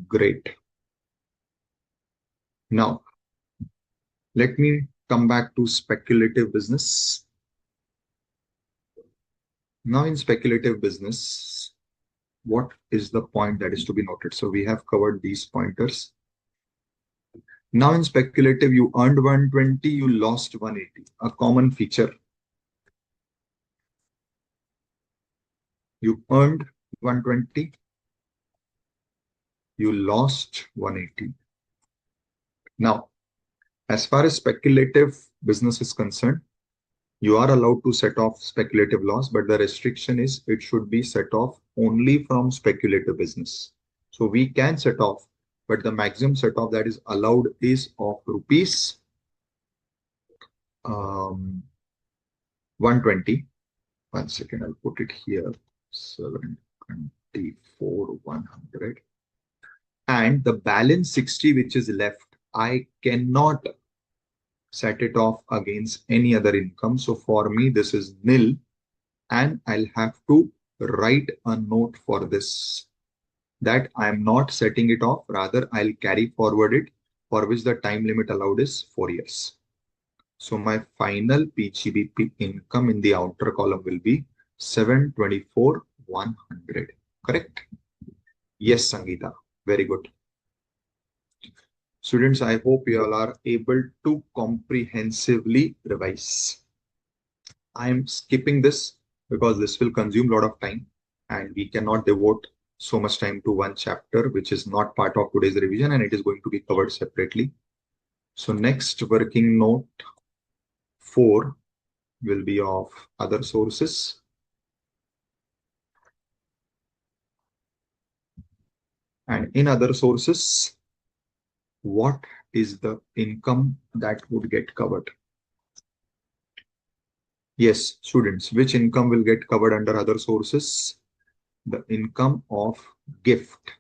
Great. Now, let me come back to speculative business. Now, in speculative business, what is the point that is to be noted? So we have covered these pointers. Now in speculative, you earned 120, you lost 180. A common feature. You earned 120, you lost 180. Now, as far as speculative business is concerned, you are allowed to set off speculative loss, but the restriction is it should be set off only from speculative business. So we can set off, but the maximum set off that is allowed is of rupees 120. 1 second, I'll put it here. 724,100. And the balance 60 which is left, I cannot set it off against any other income. So for me, this is nil, and I'll have to write a note for this, that I am not setting it off, rather I'll carry forward it, for which the time limit allowed is 4 years. So my final PGBP income in the outer column will be 724,100. Correct? Yes, Sangeeta. Very good. Students, I hope you all are able to comprehensively revise. I am skipping this because this will consume a lot of time and we cannot devote so much time to one chapter, which is not part of today's revision, and it is going to be covered separately. So next working note 4 will be of other sources. And in other sources, what is the income that would get covered? Yes, students, which income will get covered under other sources? The income of gift.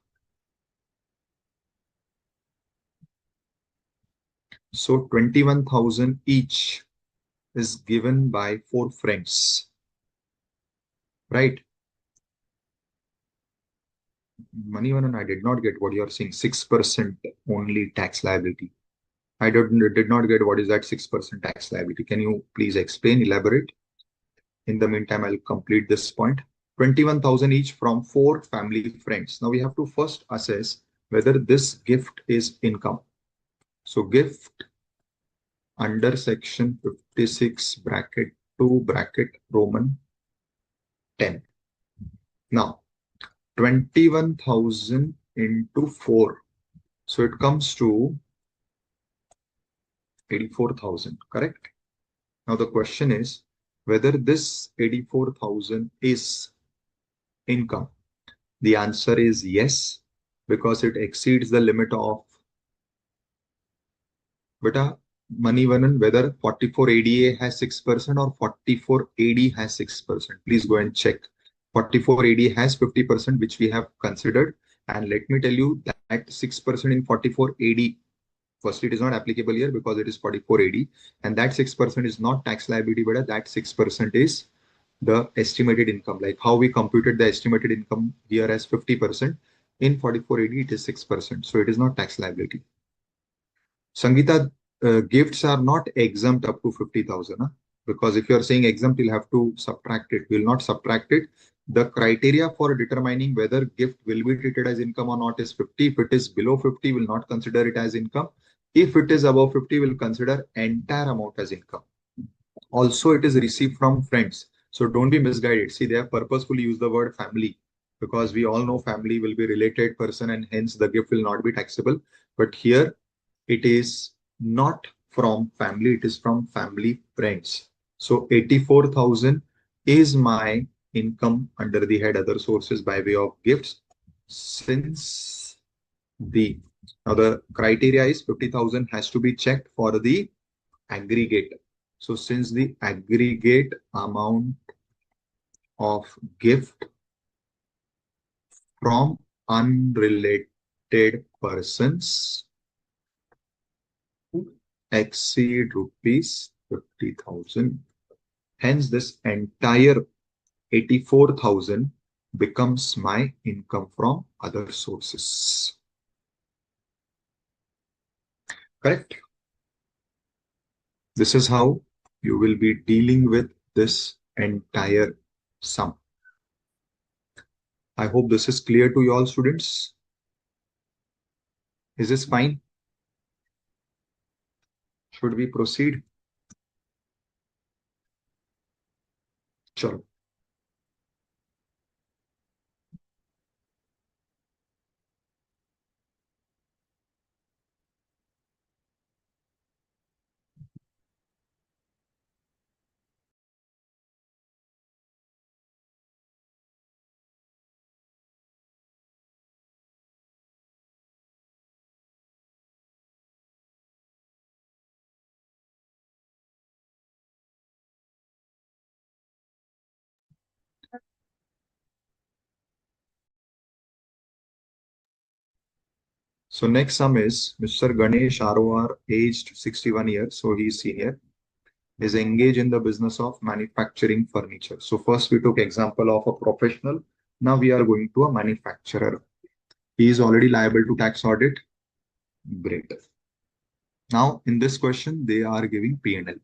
So 21,000 each is given by 4 friends, right? Manivan, I did not get what you are saying. 6% only tax liability. I did not get what is that 6% tax liability. Can you please explain, elaborate? In the meantime, I'll complete this point. 21,000 each from 4 family friends. Now we have to first assess whether this gift is income. So gift under section 56 bracket 2 bracket Roman 10. Now 21,000 into 4. So it comes to 84,000, correct? Now the question is whether this 84,000 is income. The answer is yes, because it exceeds the limit of beta Manivanan, whether 44 ADA has 6% or 44 AD has 6%. Please go and check. 44 AD has 50%, which we have considered. And let me tell you that 6% in 44 AD, firstly, it is not applicable here because it is 44 AD. And that 6% is not tax liability, but that 6% is the estimated income, like how we computed the estimated income here as 50%. In 44 AD, it is 6%. So it is not tax liability. Sangeeta, gifts are not exempt up to 50,000. Huh? Because if you are saying exempt, you'll have to subtract it. We'll not subtract it. The criteria for determining whether gift will be treated as income or not is 50. If it is below 50, we'll not consider it as income. If it is above 50, we'll consider entire amount as income. Also, it is received from friends. So don't be misguided. See, they have purposefully used the word family because we all know family will be related person and hence the gift will not be taxable. But here it is not from family, it is from family friends. So 84,000 is my income under the head other sources by way of gifts. Since now the criteria is 50,000 has to be checked for the aggregate. So since the aggregate amount of gift from unrelated persons exceed rupees 50,000, hence this entire 84,000 becomes my income from other sources. Correct? This is how you will be dealing with this entire sum. I hope this is clear to you all, students. Is this fine? Should we proceed? Sure. So next sum is Mr. Ganesh ROR aged 61 years. So he is senior. is engaged in the business of manufacturing furniture. So first we took example of a professional. Now we are going to a manufacturer. He is already liable to tax audit. Great. Now in this question, they are giving P&L.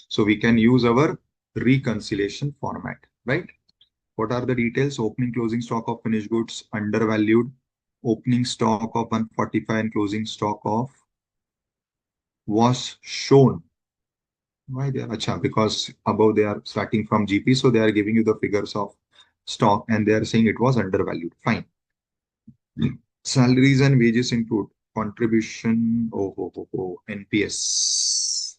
So we can use our reconciliation format, right? What are the details? Opening closing stock of finished goods undervalued. Opening stock of 145 and closing stock of was shown. Why they are? Achha, because above they are starting from GP, so they are giving you the figures of stock and they are saying it was undervalued. Fine. Salaries and wages include contribution. NPS.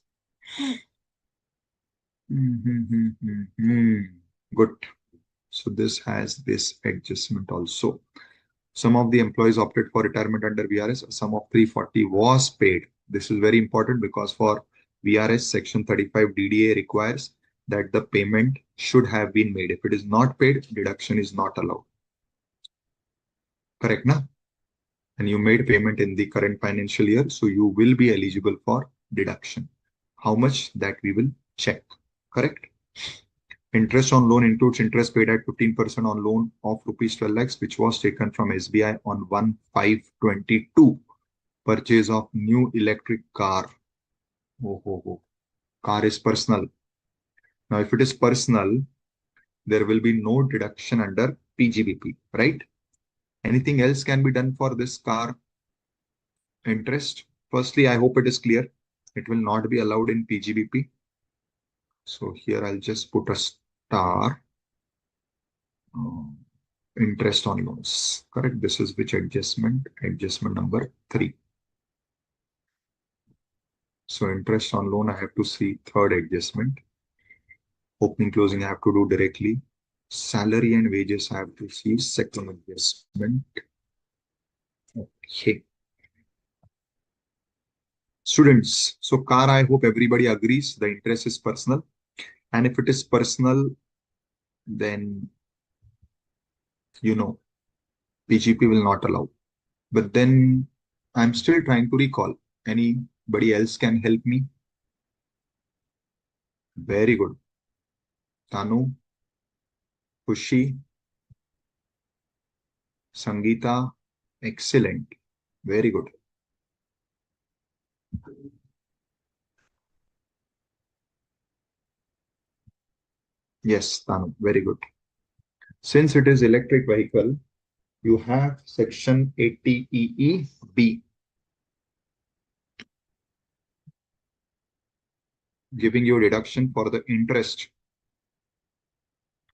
Good. So this has this adjustment also. Some of the employees opted for retirement under VRS. A sum of 340 was paid. This is very important because for VRS section 35 DDA requires that the payment should have been made. If it is not paid, deduction is not allowed. Correct, na? And you made payment in the current financial year, so you will be eligible for deduction. How much, that we will check. Correct? Interest on loan includes interest paid at 15% on loan of rupees 12 lakhs, which was taken from SBI on 1/5/22. Purchase of new electric car. Car is personal. Now, if it is personal, there will be no deduction under PGBP, right? Anything else can be done for this car interest? Firstly, I hope it is clear. It will not be allowed in PGBP. So here I'll just put a star. Interest on loans. Correct. This is which adjustment? Adjustment number 3. So interest on loan, I have to see third adjustment. Opening closing, I have to do directly. Salary and wages, I have to see second adjustment. Okay. Students, so car, I hope everybody agrees the interest is personal. And if it is personal, then, you know, PGP will not allow. But then I'm still trying to recall. Anybody else can help me? Very good. Tanu, Kushi, Sangeeta, excellent. Very good. Yes, Tanu, very good. Since it is electric vehicle, you have section 80EEB giving you deduction for the interest.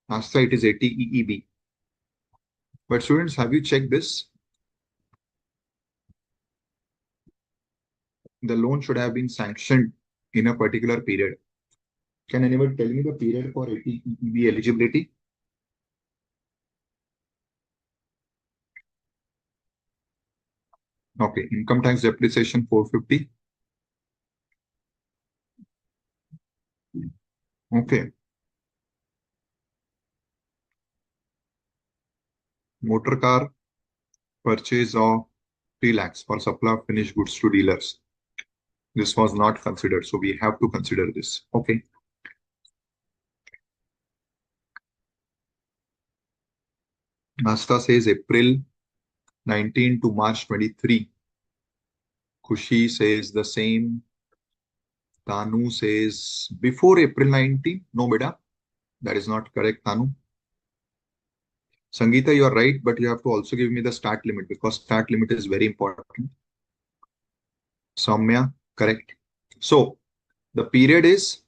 Asta, it is 80EEB. But students, have you checked this? The loan should have been sanctioned in a particular period. Can anyone tell me the period for 80EEB eligibility? Okay, income tax depreciation 450. Okay. Motor car purchase of 3 lakhs for supply of finished goods to dealers. This was not considered, so we have to consider this. Okay. Nasta says April 19 to March 23. Kushi says the same. Tanu says before April 19. No, beta. That is not correct, Tanu. Sangeeta, you are right, but you have to also give me the start limit because start limit is very important. Soumya, correct. So the period is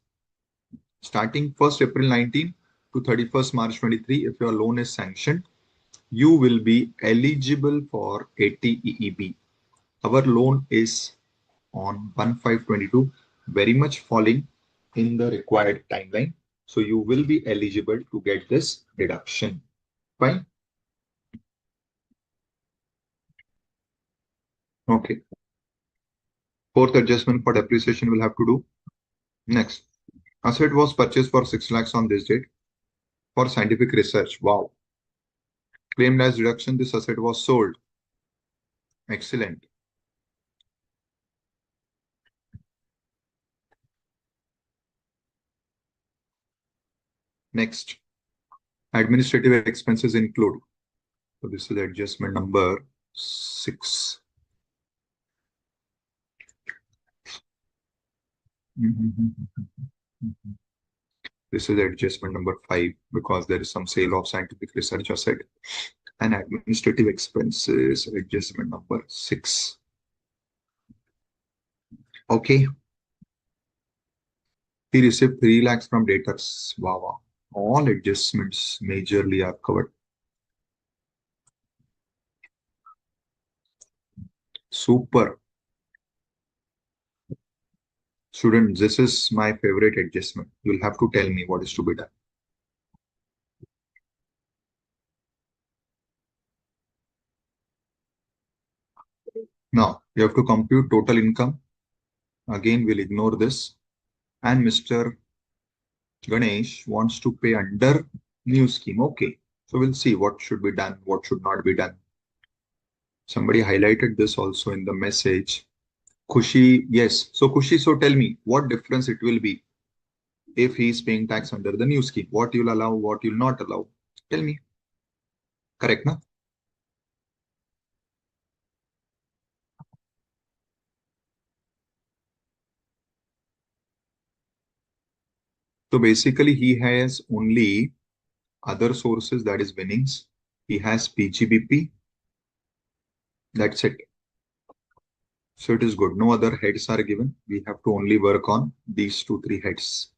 starting 1st April 19 to 31st March 23. If your loan is sanctioned, you will be eligible for 80 EEB. Our loan is on 1/5/22, very much falling in the required timeline. So you will be eligible to get this deduction. Fine. Okay. Fourth adjustment for depreciation we'll have to do. Next. Asset was purchased for 6 lakhs on this date for scientific research. Wow. Claimed as deduction, this asset was sold. Excellent. Next, administrative expenses include. So this is adjustment number 6. This is adjustment number 5 because there is some sale of scientific research asset, and administrative expenses adjustment number 6. Okay. He received 3 lakhs from debtors. Wow, wow. All adjustments majorly are covered. Super. Students, this is my favorite adjustment. You'll have to tell me what is to be done. Now, you have to compute total income. Again, we'll ignore this. And Mr. Ganesh wants to pay under new scheme. Okay. So we'll see what should be done, what should not be done. Somebody highlighted this also in the message. Khushi, yes. So Khushi, so tell me what difference it will be if he is paying tax under the new scheme. What you'll allow, what you'll not allow. Tell me. Correct, na? So basically he has only other sources, that is winnings. He has PGBP. That's it. So it is good. No other heads are given. We have to only work on these 2, 3 heads.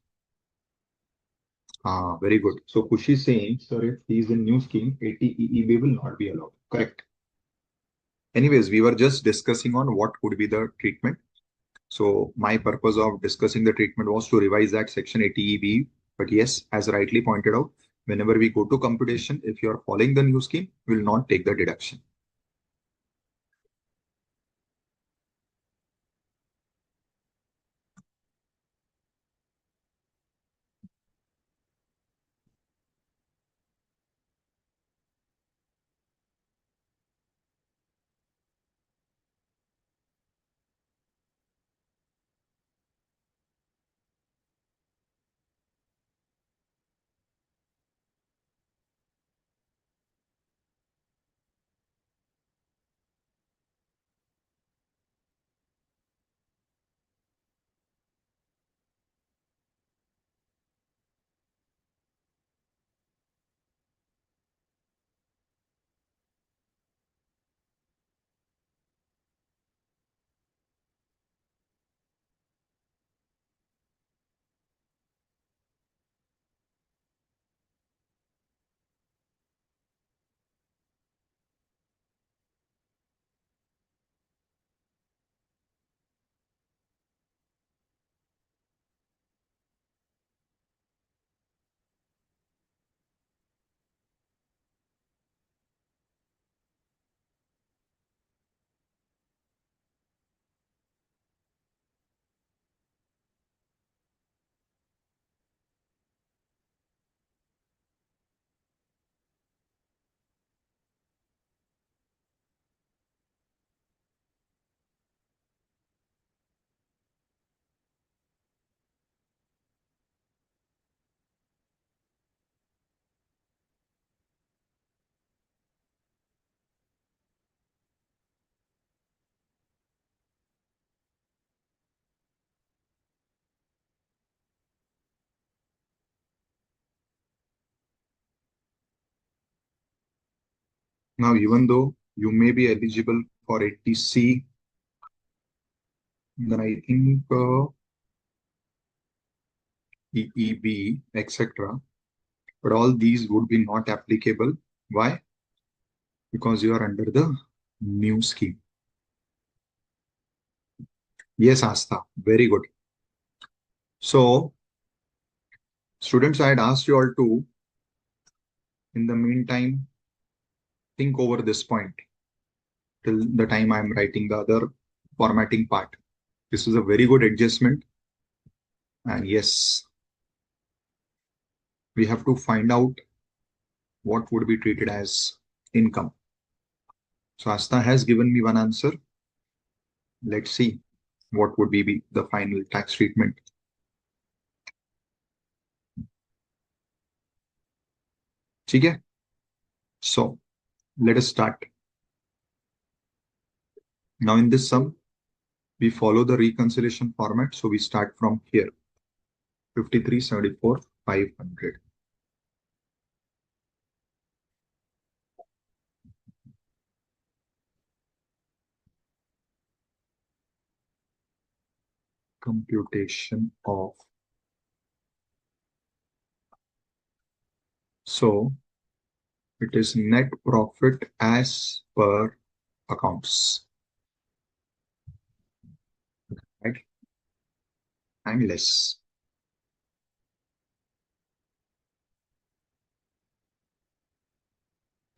Very good. So Kushi is saying, sir, if he is in new scheme, ATEEB will not be allowed. Correct. Anyways, we were just discussing on what could be the treatment. So my purpose of discussing the treatment was to revise that section ATEB. But yes, as rightly pointed out, whenever we go to computation, if you are following the new scheme, we will not take the deduction. Now, even though you may be eligible for 80C, then I think EEB, etc. But all these would be not applicable. Why? Because you are under the new scheme. Yes, Asta, very good. So, students, I had asked you all to, in the meantime, think over this point till the time I'm writing the other formatting part. This is a very good adjustment. And yes, we have to find out what would be treated as income. So Asta has given me one answer. Let's see what would be the final tax treatment. ठीक है? So let us start. Now in this sum, we follow the reconciliation format. So we start from here, 53, 74, 500. Computation of. So it is net profit as per accounts, right? And less.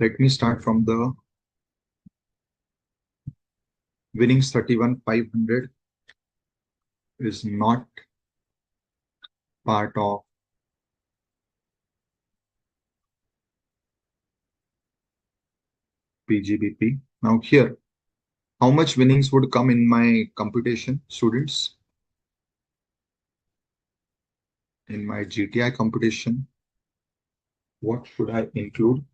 Let me start from the winnings 31,500 is not part of PGBP. Now here, how much winnings would come in my computation, students? In my GTI computation, what should I include?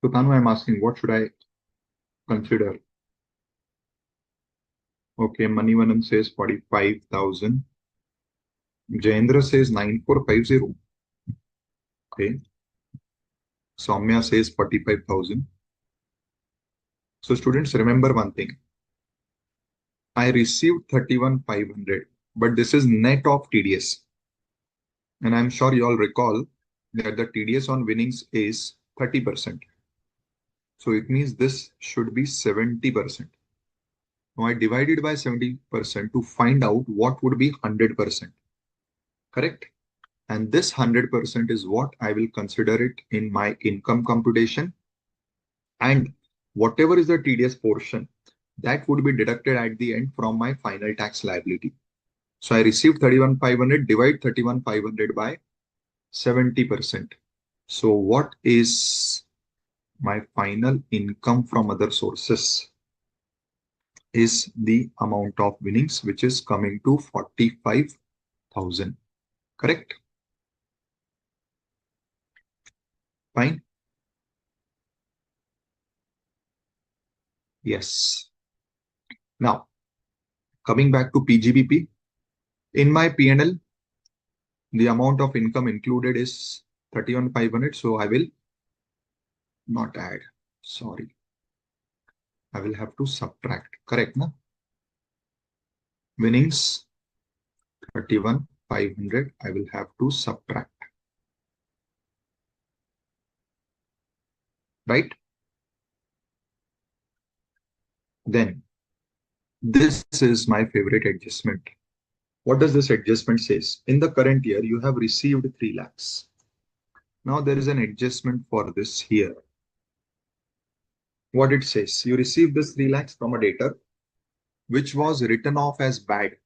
So Tanu, I'm asking, what should I consider? Okay, Manivanam says 45,000. Jayendra says 9450. Okay. Soumya says 45,000. So students, remember one thing. I received 31,500, but this is net of TDS. And I'm sure you all recall that the TDS on winnings is 30%. So it means this should be 70%. Now I divided by 70% to find out what would be 100%. Correct? And this 100% is what I will consider it in my income computation. And whatever is the TDS portion, that would be deducted at the end from my final tax liability. So I received 31,500, divide 31,500 by 70%. So what is my final income from other sources? Is the amount of winnings, which is coming to 45,000. Correct? Fine. Yes. Now, coming back to PGBP, in my P&L, the amount of income included is 31,500. So I will not add. Sorry. I will have to subtract. Correct, no? Winnings 31,500. I will have to subtract. Right? Then this is my favorite adjustment. What does this adjustment says? In the current year, you have received 3 lakhs. Now there is an adjustment for this here. What it says, you received this 3 lakhs from a debtor, which was written off as bad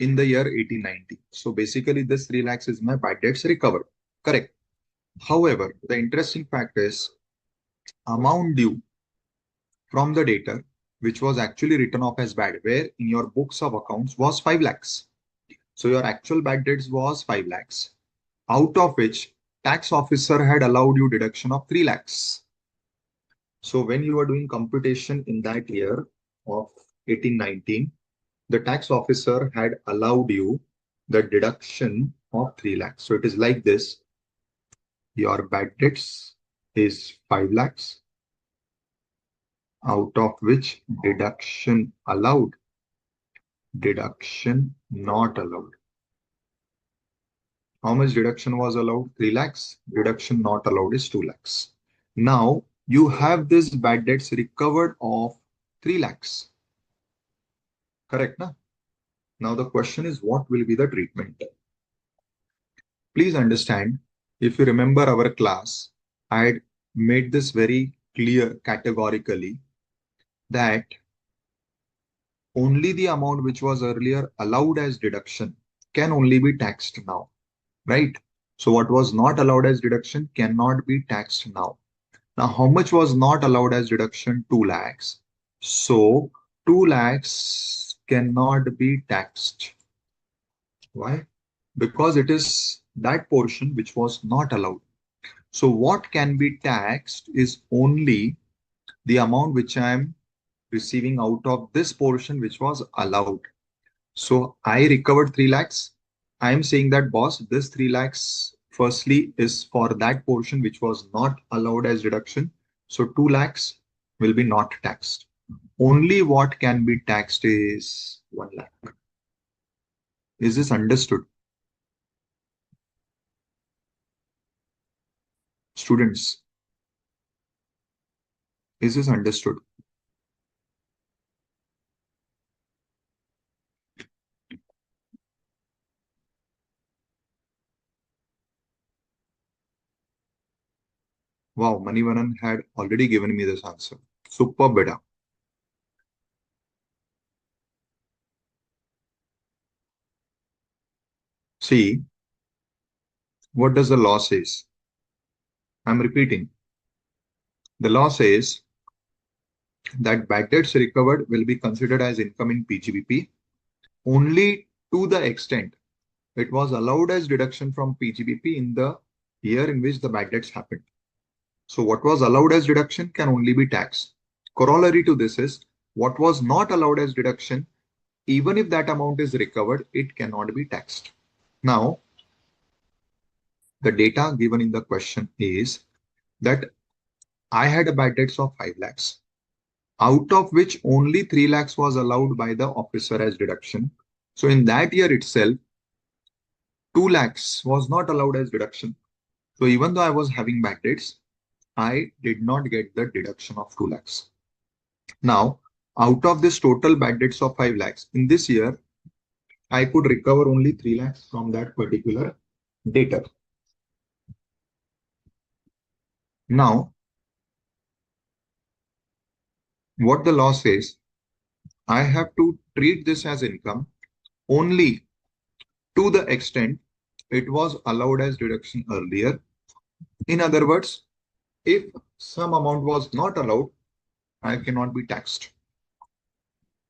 in the year 1890. So basically this 3 lakhs is my bad debts recovered. Correct. However, the interesting fact is amount due from the debtor, which was actually written off as bad, where in your books of accounts was 5 lakhs. So your actual bad debts was 5 lakhs, out of which tax officer had allowed you deduction of 3 lakhs. So when you are doing computation in that year of 1819, the tax officer had allowed you the deduction of 3 lakhs. So it is like this. Your bad debts is 5 lakhs, out of which deduction allowed, deduction not allowed. How much deduction was allowed? 3 lakhs. Deduction not allowed is 2 lakhs. Now you have this bad debts recovered of 3 lakhs. Correct, na? Now the question is, what will be the treatment? Please understand, if you remember our class, I had made this very clear categorically that only the amount which was earlier allowed as deduction can only be taxed now, right? So what was not allowed as deduction cannot be taxed now. Now, how much was not allowed as deduction? 2 lakhs. So 2 lakhs cannot be taxed. Why? Because it is that portion which was not allowed. So what can be taxed is only the amount which I am receiving out of this portion which was allowed. So I recovered 3 lakhs. I am saying that, boss, this 3 lakhs firstly is for that portion which was not allowed as deduction. So 2 lakhs will be not taxed. Only what can be taxed is 1 lakh. Is this understood? Students, is this understood? Wow, Manivanan had already given me this answer. Super beta. See, what does the law says? I'm repeating. The law says that bad debts recovered will be considered as income in PGBP only to the extent it was allowed as deduction from PGBP in the year in which the bad debts happened. So what was allowed as deduction can only be taxed. Corollary to this is what was not allowed as deduction, even if that amount is recovered, it cannot be taxed. Now, the data given in the question is that I had a bad debts of 5 lakhs, out of which only 3 lakhs was allowed by the officer as deduction. So in that year itself, 2 lakhs was not allowed as deduction. So even though I was having bad debts, I did not get the deduction of 2 lakhs. Now, out of this total bad debts of 5 lakhs, in this year, I could recover only 3 lakhs from that particular debtor. Now, what the law says, I have to treat this as income only to the extent it was allowed as deduction earlier. In other words, if some amount was not allowed, I cannot be taxed.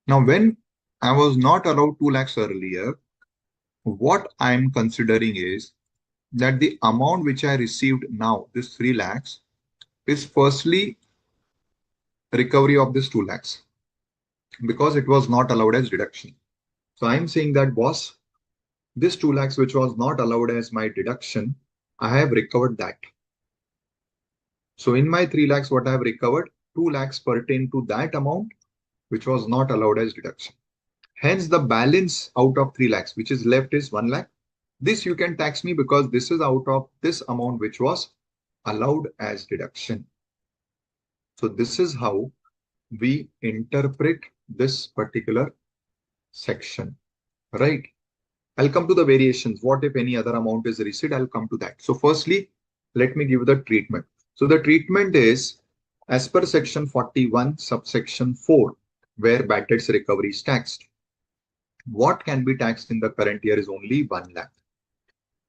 Now, when I was not allowed 2 lakhs earlier, what I am considering is that the amount which I received now, this 3 lakhs, is firstly recovery of this 2 lakhs because it was not allowed as deduction. So I'm saying that, boss, this 2 lakhs which was not allowed as my deduction, I have recovered that. So in my 3 lakhs, what I have recovered, 2 lakhs pertain to that amount which was not allowed as deduction. Hence, the balance out of 3 lakhs, which is left, is 1 lakh. This you can tax me because this is out of this amount which was allowed as deduction. So this is how we interpret this particular section, right? I'll come to the variations. What if any other amount is received? I'll come to that. So firstly, let me give the treatment. So the treatment is as per section 41, subsection 4, where bad debts recovery is taxed. What can be taxed in the current year is only 1 lakh.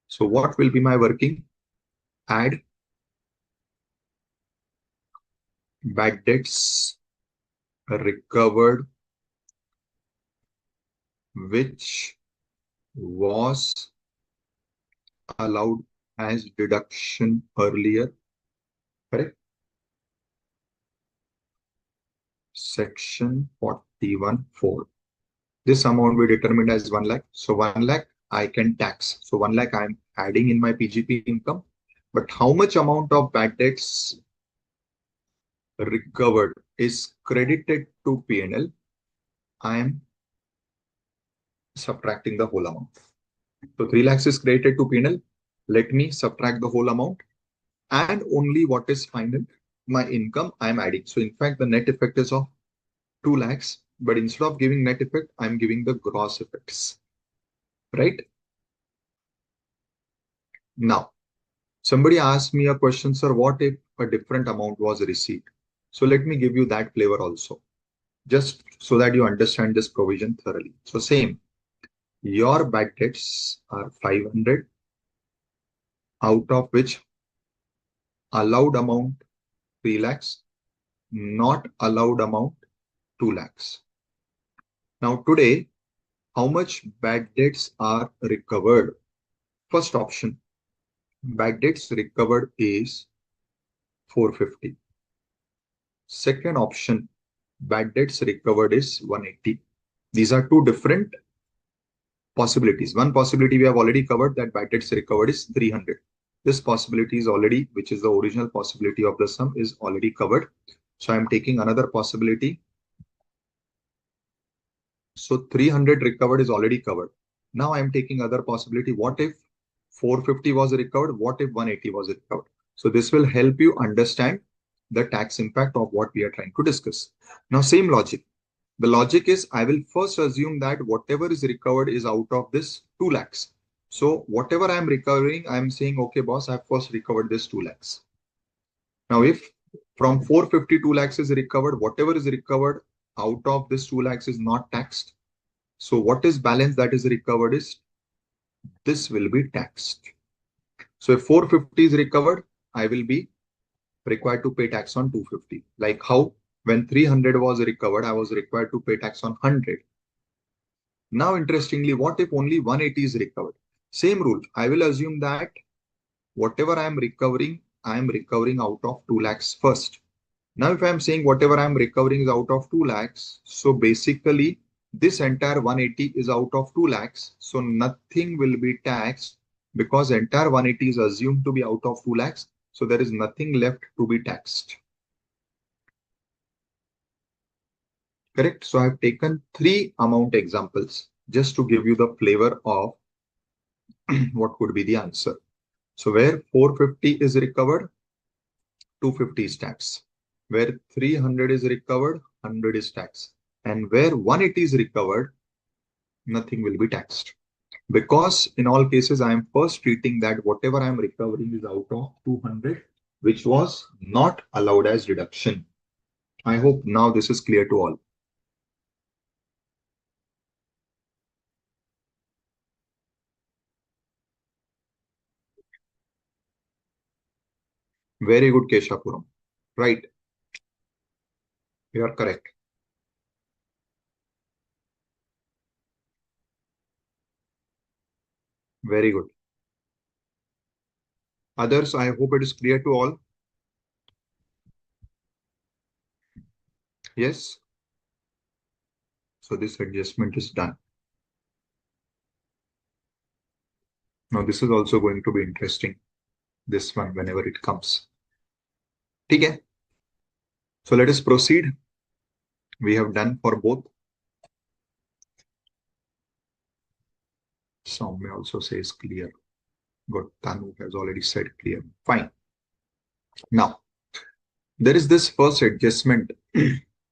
So what will be my working? Add bad debts recovered which was allowed as deduction earlier, correct? Section 41(4). This amount we determined as 1 lakh. So 1 lakh I can tax. So 1 lakh I am adding in my PGP income. But how much amount of bad debts recovered is credited to P&L? I am subtracting the whole amount. So 3 lakhs is credited to P&L. Let me subtract the whole amount. And only what is final, my income, I am adding. So in fact, the net effect is of 2 lakhs. But instead of giving net effect, I'm giving the gross effects, right? Now, somebody asked me a question, sir, what if a different amount was received? So let me give you that flavor also, just so that you understand this provision thoroughly. So same, your bad debts are 500. out of which allowed amount 3 lakhs, not allowed amount 2 lakhs. Now today, how much bad debts are recovered? First option, bad debts recovered is 450. Second option, bad debts recovered is 180. These are two different possibilities. One possibility we have already covered, that bad debts recovered is 300. This possibility is already, which is the original possibility of the sum, is already covered. So I'm taking another possibility. So 300 recovered is already covered. Now I'm taking other possibility. What if 450 was recovered? What if 180 was recovered? So this will help you understand the tax impact of what we are trying to discuss. Now, same logic. The logic is I will first assume that whatever is recovered is out of this 2 lakhs. So whatever I am recovering, I am saying, okay, boss, I have first recovered this 2 lakhs. Now, if from 452 lakhs is recovered, whatever is recovered out of this 2 lakhs is not taxed. So what is balance that is recovered is this will be taxed. So if 450 is recovered, I will be required to pay tax on 250. Like how when 300 was recovered, I was required to pay tax on 100. Now, interestingly, what if only 180 is recovered? Same rule. I will assume that whatever I am recovering out of 2 lakhs first. Now, if I am saying whatever I am recovering is out of 2 lakhs, so basically this entire 180 is out of 2 lakhs. So nothing will be taxed because entire 180 is assumed to be out of 2 lakhs. So there is nothing left to be taxed. Correct. So I have taken 3 amount examples just to give you the flavor of what could be the answer. So where 450 is recovered, 250 is tax. Where 300 is recovered, 100 is tax. And where 180 is recovered, nothing will be taxed. Because in all cases, I am first treating that whatever I am recovering is out of 200, which was not allowed as deduction. I hope now this is clear to all. Very good, Keshapuram. Right. You are correct. Very good. Others, I hope it is clear to all. Yes. So this adjustment is done. Now this is also going to be interesting. This one, whenever it comes. Okay. So let us proceed. We have done for both. Some may also says clear. Good. Tanu has already said clear. Fine. Now, there is this first adjustment.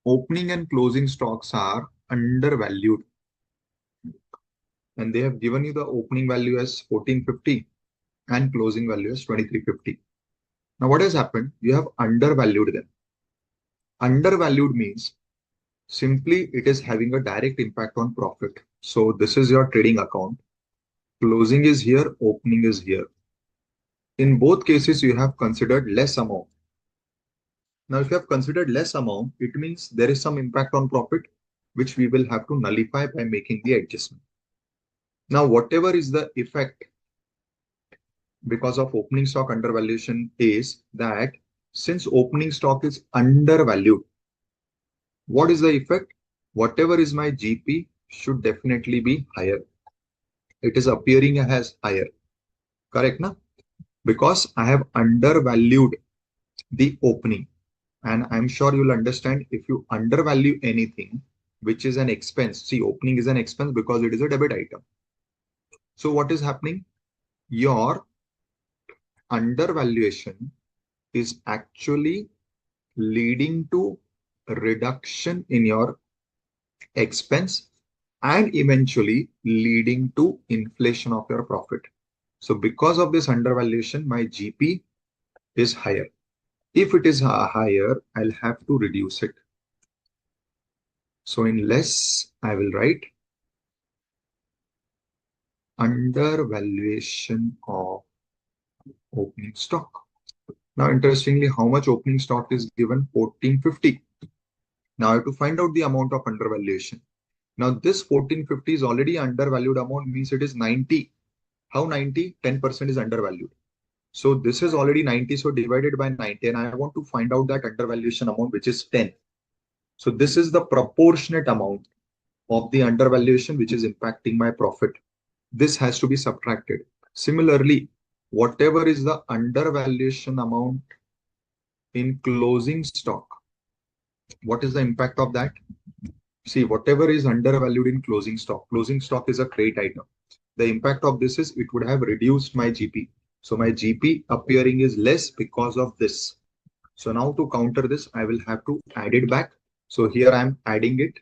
Opening and closing stocks are undervalued. And they have given you the opening value as 1450 and closing value as 2350. Now, what has happened? You have undervalued them. Undervalued means simply it is having a direct impact on profit. So this is your trading account. Closing is here, opening is here. In both cases, you have considered less amount. Now, if you have considered less amount, it means there is some impact on profit, which we will have to nullify by making the adjustment. Now, whatever is the effect because of opening stock undervaluation is that since opening stock is undervalued, what is the effect? Whatever is my GP should definitely be higher. It is appearing as higher. Correct, na? Because I have undervalued the opening. And I'm sure you'll understand if you undervalue anything, which is an expense. See, opening is an expense because it is a debit item. So what is happening? Your undervaluation is actually leading to reduction in your expense and eventually leading to inflation of your profit. So because of this undervaluation, my GP is higher. If it is higher, I'll have to reduce it. So in less, I will write undervaluation of opening stock. Now, interestingly, how much opening stock is given? 1450. Now, I have to find out the amount of undervaluation. Now, this 1450 is already undervalued amount, means it is 90. How 90? 10% is undervalued. So this is already 90, so divided by 90, and I want to find out that undervaluation amount, which is 10. So this is the proportionate amount of the undervaluation which is impacting my profit. This has to be subtracted. Similarly, whatever is the undervaluation amount in closing stock, what is the impact of that? See, whatever is undervalued in closing stock is a credit item. The impact of this is it would have reduced my GP. So my GP appearing is less because of this. So now to counter this, I will have to add it back. So here I am adding it.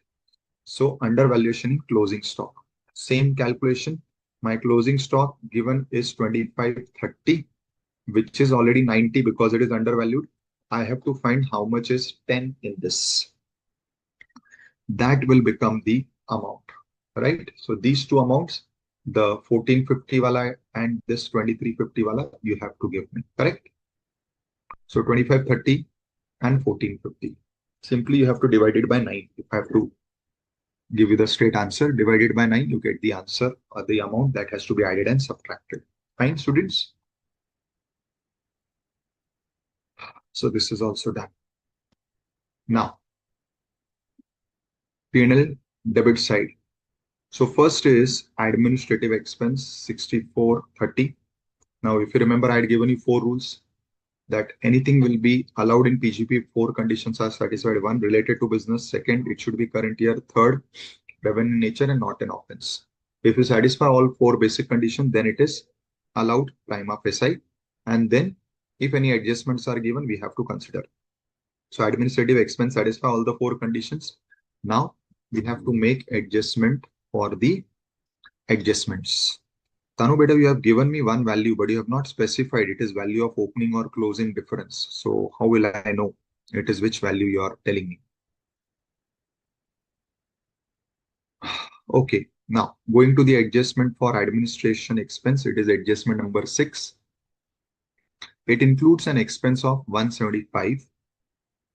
So undervaluation in closing stock. Same calculation. My closing stock given is 2530, which is already 90 because it is undervalued. I have to find how much is 10 in this. That will become the amount, right? So these two amounts, the 1450 wala and this 2350 wala, you have to give me, correct? So 2530 and 1450. Simply you have to divide it by 9. If I have to give you the straight answer, divided by 9, you get the answer or the amount that has to be added and subtracted. Fine, students? So this is also done. Now, P&L debit side. So first is administrative expense 6430. Now, if you remember, I had given you 4 rules that anything will be allowed in PGP. 4 conditions are satisfied. 1, related to business. 2nd, it should be current year. 3rd, revenue nature and not an offense. If you satisfy all 4 basic conditions, then it is allowed prima facie. And then if any adjustments are given, we have to consider. So administrative expense satisfy all the 4 conditions. Now we have to make adjustment for the adjustments. Tanu beta, you have given me one value, but you have not specified it is value of opening or closing difference. So how will I know it is which value you are telling me? Okay, now going to the adjustment for administration expense, it is adjustment number 6. It includes an expense of 175,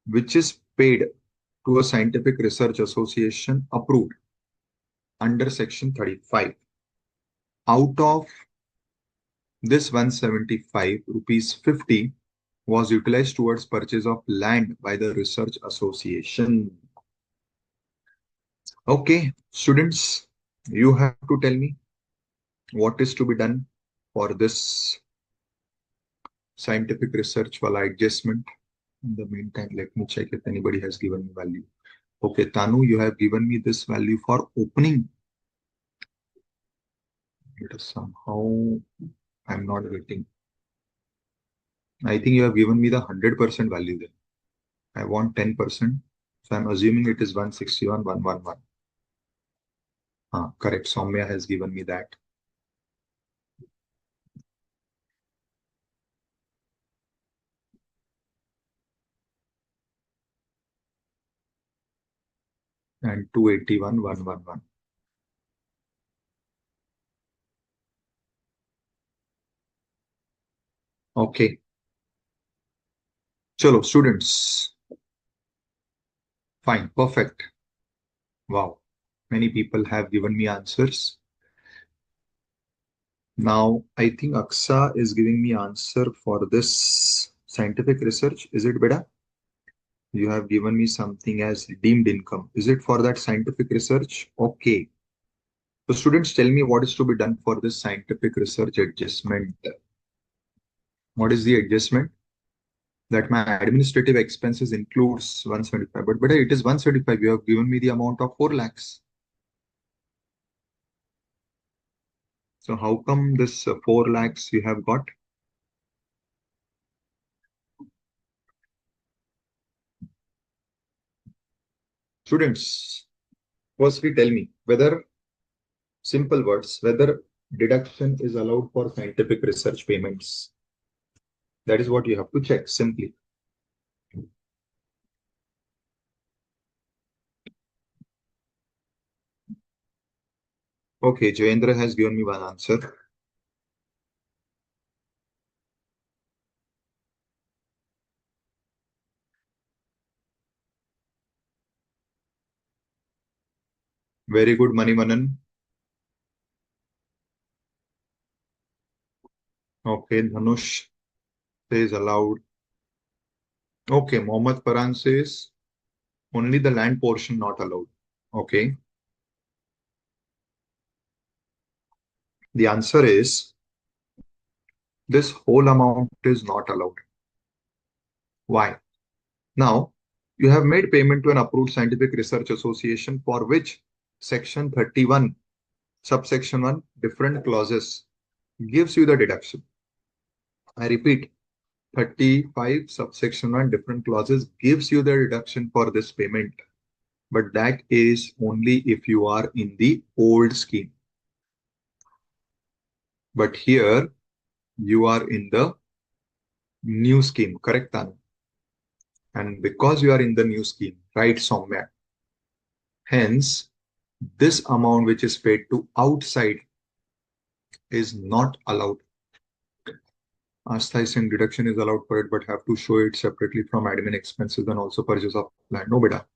which is paid to a scientific research association approved under section 35. Out of this 175, rupees 50 was utilized towards purchase of land by the research association. Okay, students, you have to tell me what is to be done for this scientific research wala adjustment. In the meantime, let me check if anybody has given me value. Okay, Tanu, you have given me this value for opening. It is somehow I'm not getting. I think you have given me the 100% value then. I want 10%. So I'm assuming it is 161,111. Correct. Soumya has given me that. And 281,111. Okay. Chalo, students. Fine. Perfect. Wow. Many people have given me answers. Now, I think Aksa is giving me answer for this scientific research. Is it better? You have given me something as deemed income. Is it for that scientific research? Okay. So students, tell me what is to be done for this scientific research adjustment. What is the adjustment? That my administrative expenses includes 175. But it is 175. You have given me the amount of 4 lakhs. So how come this 4 lakhs you have got? Students, firstly tell me whether, simple words, whether deduction is allowed for scientific research payments. That is what you have to check simply. Okay, Jayendra has given me one answer. Very good, Manimanan. Okay, Dhanush says allowed. Okay, Mohammed Paran says only the land portion not allowed. Okay, the answer is this whole amount is not allowed. Why? Now, you have made payment to an approved scientific research association for which Section 31, subsection 1, different clauses gives you the deduction. I repeat, 35, subsection 1, different clauses gives you the deduction for this payment. But that is only if you are in the old scheme. But here, you are in the new scheme, correct, Tanu? And because you are in the new scheme, right, somewhere. Hence, this amount which is paid to outside is not allowed. Astha is saying deduction is allowed for it, but have to show it separately from admin expenses and also purchase of land. No, beta.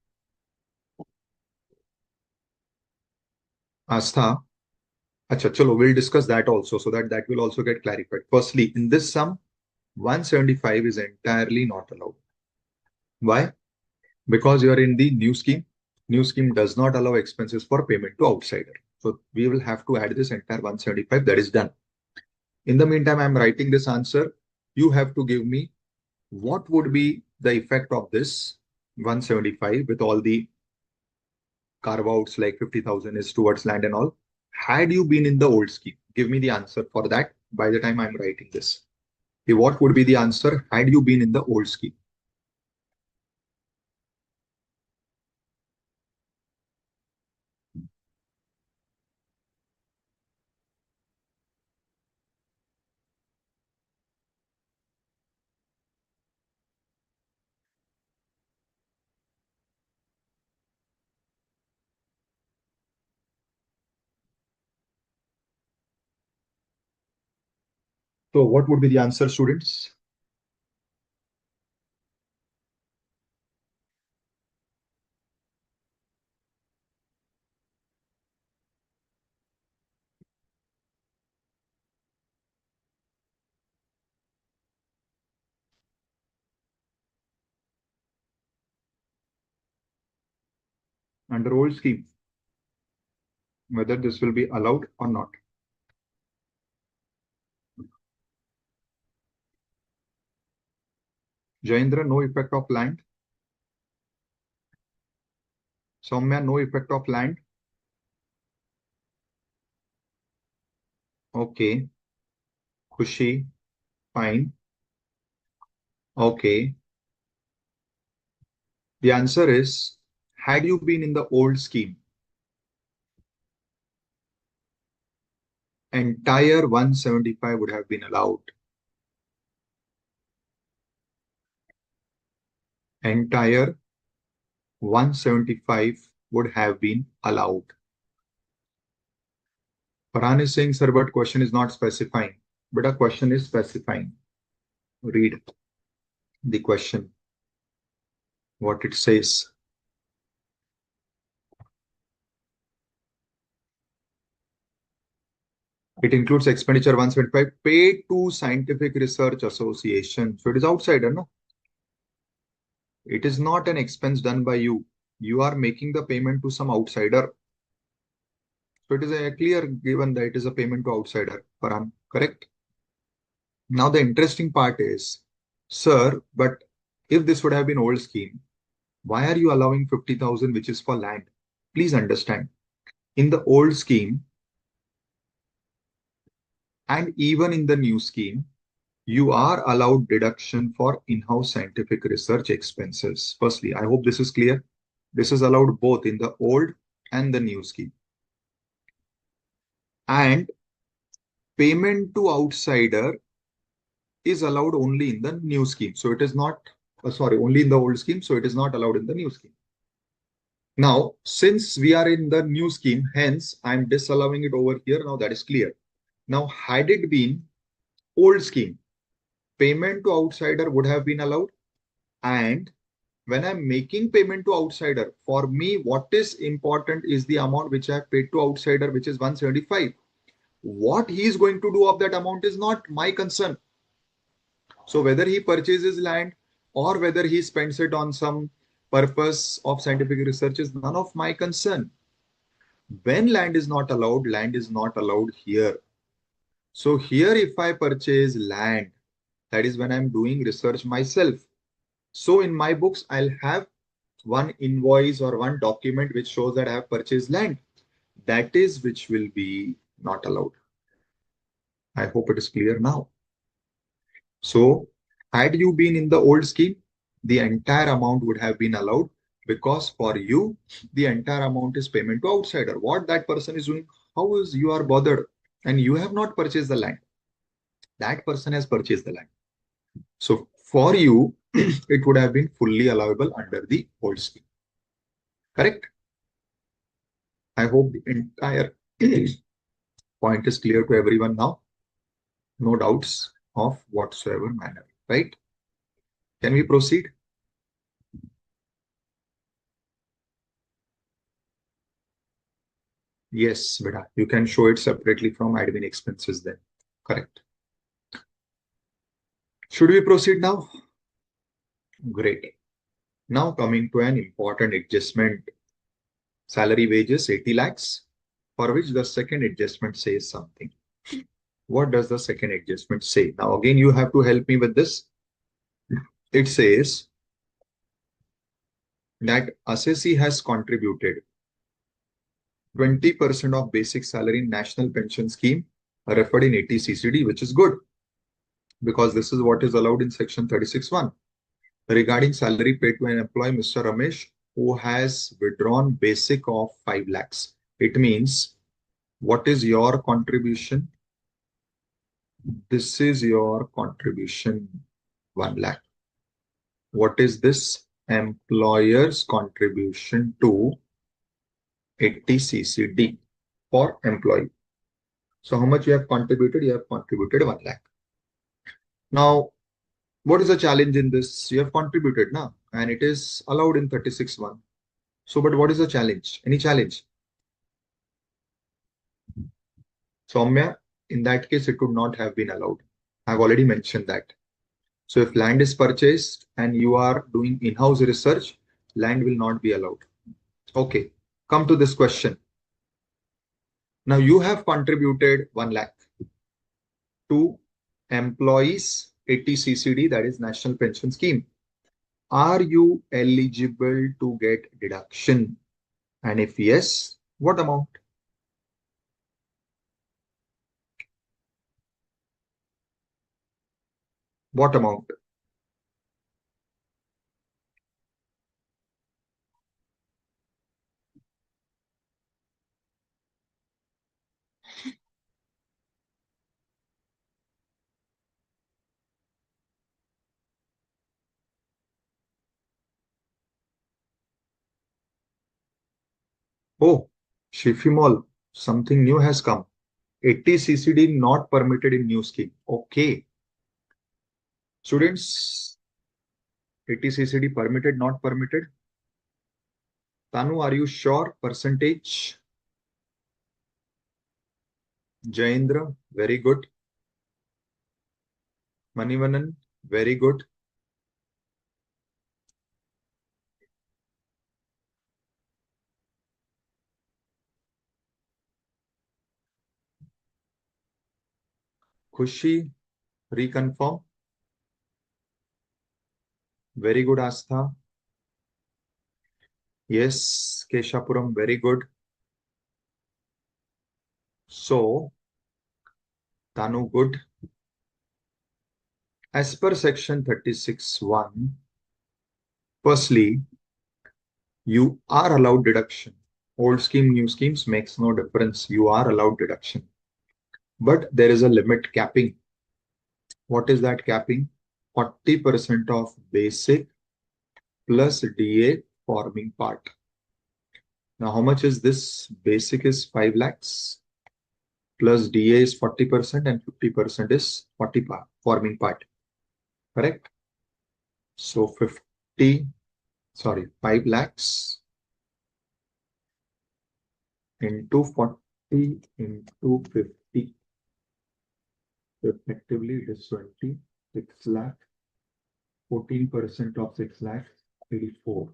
Astha, acha, chalo, we'll discuss that also so that that will also get clarified. Firstly, in this sum, 175 is entirely not allowed. Why? Because you are in the new scheme. New scheme does not allow expenses for payment to outsider. So we will have to add this entire 175. That is done. In the meantime, I'm writing this answer. You have to give me what would be the effect of this 175 with all the carve outs like 50,000 is towards land and all. Had you been in the old scheme, give me the answer for that by the time I'm writing this. Okay, what would be the answer had you been in the old scheme? So what would be the answer, students? Under old scheme, whether this will be allowed or not. Jaindra, no effect of land. Soumya, no effect of land. Okay. Khushi, fine. Okay. The answer is, had you been in the old scheme, entire 175 would have been allowed. Entire 175 would have been allowed. Farhan is saying, sir, but question is not specifying. But a question is specifying. Read the question, what it says. It includes expenditure 175 paid to Scientific Research Association. So it is outsider, no? It is not an expense done by you. You are making the payment to some outsider. So it is a clear given that it is a payment to outsider, Farhan, correct? Now the interesting part is, sir, but if this would have been old scheme, why are you allowing 50,000 which is for land? Please understand, in the old scheme and even in the new scheme, you are allowed deduction for in-house scientific research expenses. Firstly, I hope this is clear. This is allowed both in the old and the new scheme. And payment to outsider is allowed only in the new scheme. So it is not, only in the old scheme. So it is not allowed in the new scheme. Now, since we are in the new scheme, hence I'm disallowing it over here. Now that is clear. Now, had it been old scheme, payment to outsider would have been allowed and when I'm making payment to outsider, for me, what is important is the amount which I have paid to outsider, which is 175. What he is going to do of that amount is not my concern. So whether he purchases land or whether he spends it on some purpose of scientific research is none of my concern. When land is not allowed here. So here, if I purchase land, that is when I'm doing research myself. So in my books, I'll have one invoice or one document which shows that I have purchased land. That is which will be not allowed. I hope it is clear now. So had you been in the old scheme, the entire amount would have been allowed, because for you, the entire amount is payment to outsider. What that person is doing, how is you are bothered, and you have not purchased the land. That person has purchased the land. So for you, it would have been fully allowable under the old scheme. Correct? I hope the entire point is clear to everyone now. No doubts of whatsoever manner, right? Can we proceed? Yes, beta. You can show it separately from admin expenses then. Correct. Should we proceed now? Great. Now coming to an important adjustment. Salary wages 80 lakhs, for which the second adjustment says something. What does the second adjustment say? Now again, you have to help me with this. It says that assessee has contributed 20% of basic salary in national pension scheme referred in 80 CCD, which is good, because this is what is allowed in section 36(1). Regarding salary paid to an employee, Mr. Ramesh, who has withdrawn basic of 5 lakhs. It means, what is your contribution? This is your contribution, 1 lakh. What is this? Employer's contribution to 80 CCD for employee. So how much you have contributed? You have contributed 1 lakh. Now, what is the challenge in this? You have contributed now, and it is allowed in 36(1). So, but what is the challenge? Any challenge? Soumya, in that case, it would not have been allowed. I've already mentioned that. So if land is purchased and you are doing in-house research, land will not be allowed. Okay, come to this question. Now you have contributed 1 lakh to employees 80 CCD, that is National Pension Scheme. Are you eligible to get deduction? And if yes, what amount? What amount? Oh, Shifimol, something new has come. 80 CCD not permitted in new scheme. Okay. Students, 80 CCD permitted, not permitted? Tanu, are you sure? Percentage? Jaindra, very good. Manivanan, very good. Khushi, reconfirm. Very good, Astha. Yes, Keshapuram, very good. So, Tanu, good. As per section 36(1), firstly, you are allowed deduction. Old scheme, new schemes makes no difference. You are allowed deduction. But there is a limit capping. What is that capping? 40% of basic plus DA forming part. Now, how much is this? Basic is 5 lakhs plus DA is 40% and 50% is 40 part, forming part. Correct? So 50 Sorry, 5 lakhs into 40 into 50. Effectively, it is 26 lakh. 14% of 6 lakhs, 84.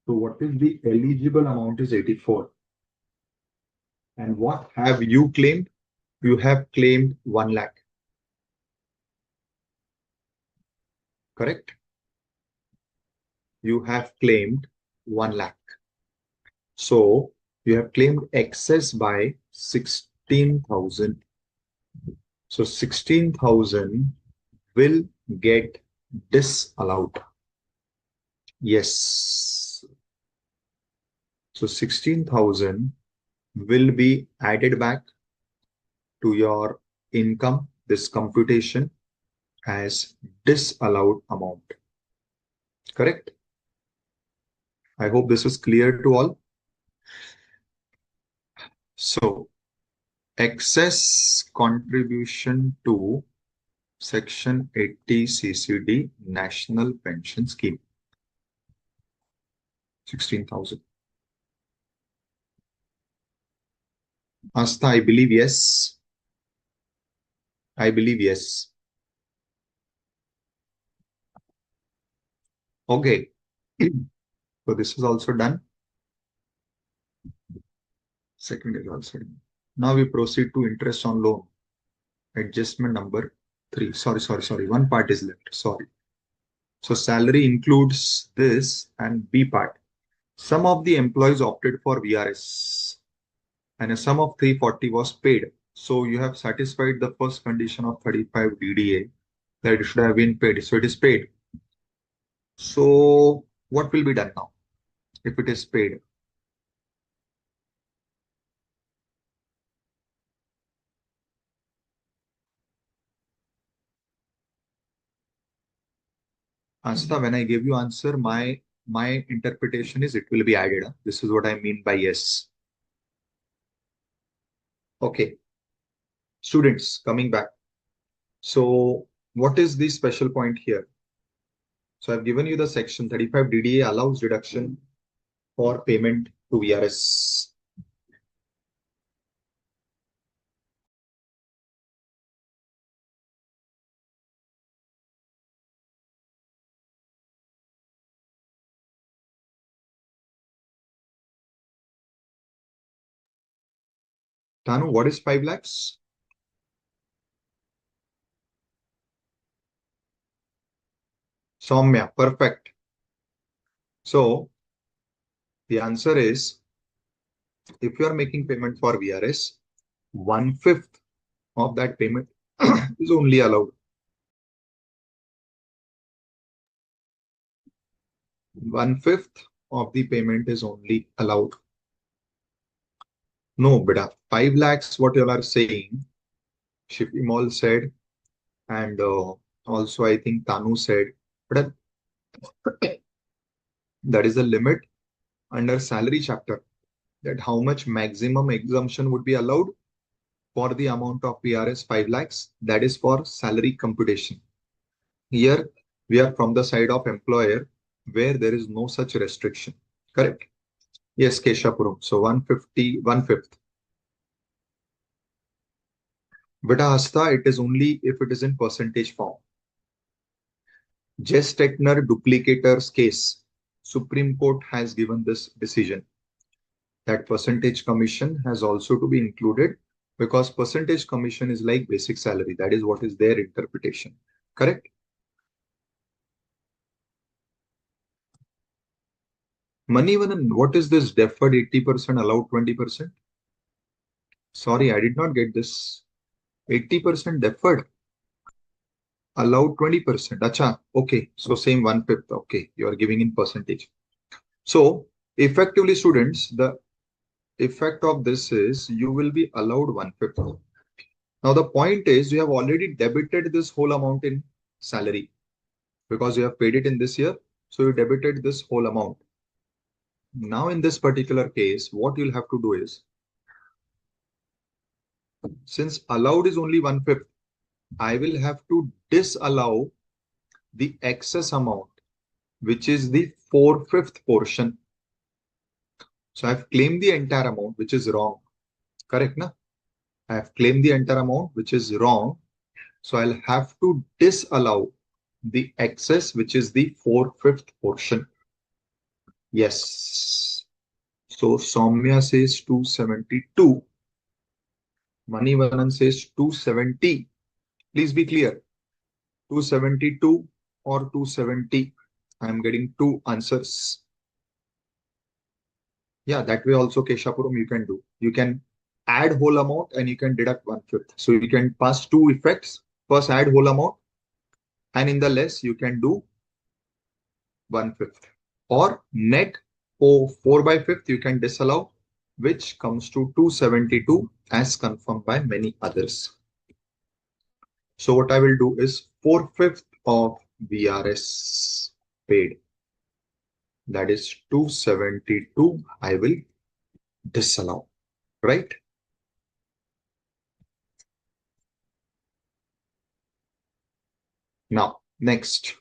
So what is the eligible amount is 84. And what have you claimed? You have claimed 1 lakh. Correct? You have claimed 1 lakh. So you have claimed excess by 16,000. So 16,000 will get disallowed. Yes. So 16,000 will be added back to your income, this computation, as disallowed amount. Correct? I hope this is clear to all. So, excess contribution to Section 80 CCD National Pension Scheme. 16,000. Asta, I believe yes. I believe yes. Okay. So this is also done. Second is also done. Now we proceed to interest on loan. Adjustment number 3. Sorry. One part is left. Sorry. So salary includes this and B part. Some of the employees opted for VRS and a sum of 340 was paid. So you have satisfied the first condition of 35 DDA that it should have been paid. So it is paid. So what will be done now if it is paid? Asta, when I gave you answer, my interpretation is it will be added. This is what I mean by yes. Okay. Students, coming back. So what is the special point here? So I've given you the section 35 DDA allows deduction for payment to VRS. Tanu, what is 5 lakhs? Soumya, perfect. So the answer is if you are making payment for VRS, 1/5 of that payment is only allowed. 1/5 of the payment is only allowed. No, beta. 5 lakhs, what you are saying, Shipimol said, and also I think Tanu said, but that is the limit under salary chapter, that how much maximum exemption would be allowed for the amount of PRS 5 lakhs. That is for salary computation. Here we are from the side of employer where there is no such restriction. Correct? Yes, Keshapuram. So 150, 1/5. Beta Asta, it is only if it is in percentage form. Jess Techner duplicator's case, Supreme Court has given this decision that percentage commission has also to be included because percentage commission is like basic salary. That is what is their interpretation. Correct? Manivanan, what is this deferred 80% allowed 20%? Sorry, I did not get this. 80% deferred, allowed 20%. Acha, okay. So same 1/5. Okay, you are giving in percentage. So effectively, students, the effect of this is you will be allowed 1/5. Now the point is you have already debited this whole amount in salary because you have paid it in this year. So you debited this whole amount. Now in this particular case, what you'll have to do is, since allowed is only 1/5, I will have to disallow the excess amount, which is the 4/5 portion. So I've claimed the entire amount, which is wrong. Correct, na? I have claimed the entire amount, which is wrong. So I'll have to disallow the excess, which is the 4/5 portion. Yes. So Soumya says 272. Manivanan says 270. Please be clear. 272 or 270. I am getting two answers. Yeah, that way also Keshapuram you can do. You can add whole amount and you can deduct 1/5. So you can pass two effects. First add whole amount and in the less you can do 1/5. Or net 4/5 you can disallow, which comes to 272 as confirmed by many others. So what I will do is 4/5 of VRS paid. That is 272. I will disallow, right? Now, next.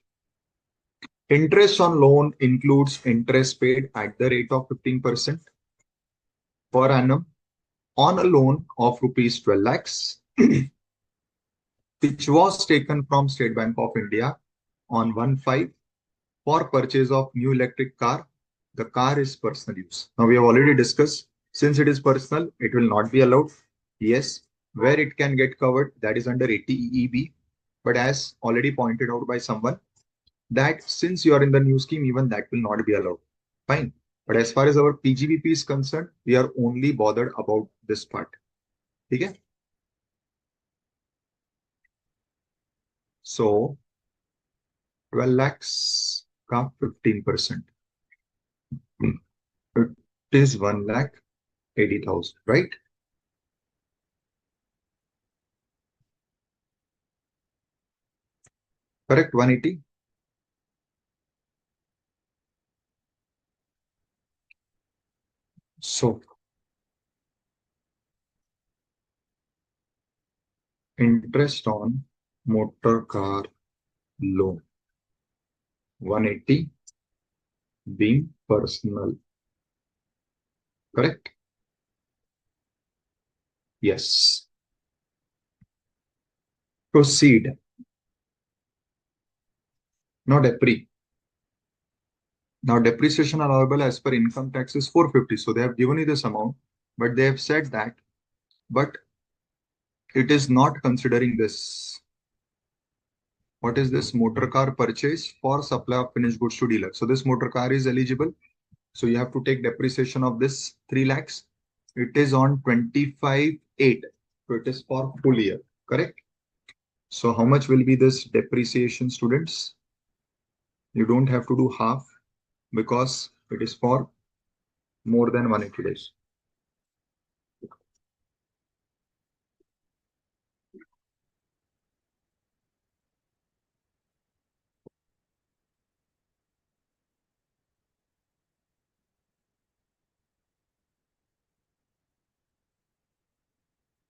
Interest on loan includes interest paid at the rate of 15% per annum on a loan of rupees 12 lakhs, which was taken from State Bank of India on 1/5 for purchase of new electric car. The car is personal use. Now we have already discussed, since it is personal, it will not be allowed. Yes, where it can get covered, that is under 80EEB. But as already pointed out by someone, that since you are in the new scheme, even that will not be allowed. Fine. But as far as our PGBP is concerned, we are only bothered about this part. Okay? So 12 lakhs का 15%. It is 1,80,000, right? Correct, 180. So interest on motor car loan 180 being personal. Correct? Yes. Proceed. Now depre. Now depreciation allowable as per income tax is 450. So they have given you this amount, but they have said that, but it is not considering this. What is this? Motor car purchase for supply of finished goods to dealer. So this motor car is eligible. So you have to take depreciation of this 3 lakhs. It is on 25/8. So it is for full year, correct? So how much will be this depreciation, students? You don't have to do half because it is for more than 180 days.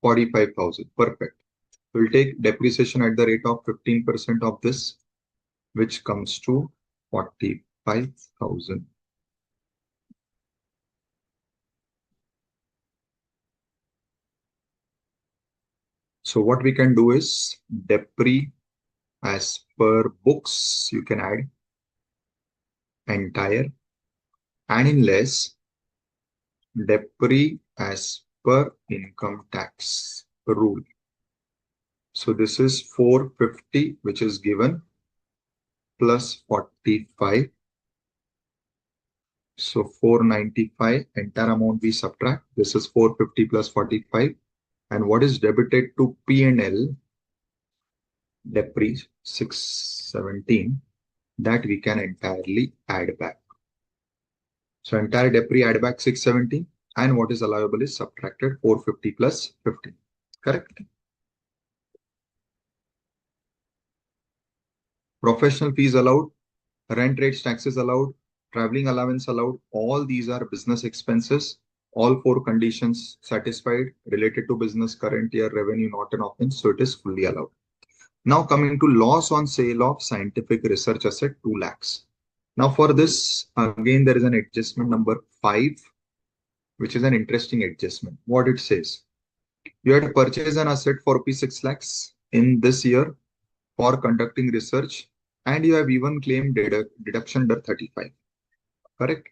$45,000. Perfect. We'll take depreciation at the rate of 15% of this, which comes to 45,000. So what we can do is depre as per books, you can add entire, and in less depre as per income tax rule. So this is 450, which is given, plus 45. So 495, entire amount we subtract. This is 450 plus 45. And what is debited to P&L? Depre 617, that we can entirely add back. So entire depre add back 617, and what is allowable is subtracted 450 plus 50. Correct? Professional fees allowed, rent rates, taxes allowed, traveling allowance allowed. All these are business expenses. All 4 conditions satisfied related to business, current year revenue, not an offense. So it is fully allowed. Now coming to loss on sale of scientific research asset, 2 lakhs. Now for this, again, there is an adjustment number 5, which is an interesting adjustment. What it says, you had purchased an asset for rupees 6 lakhs in this year for conducting research, and you have even claimed deduction under 35. Correct?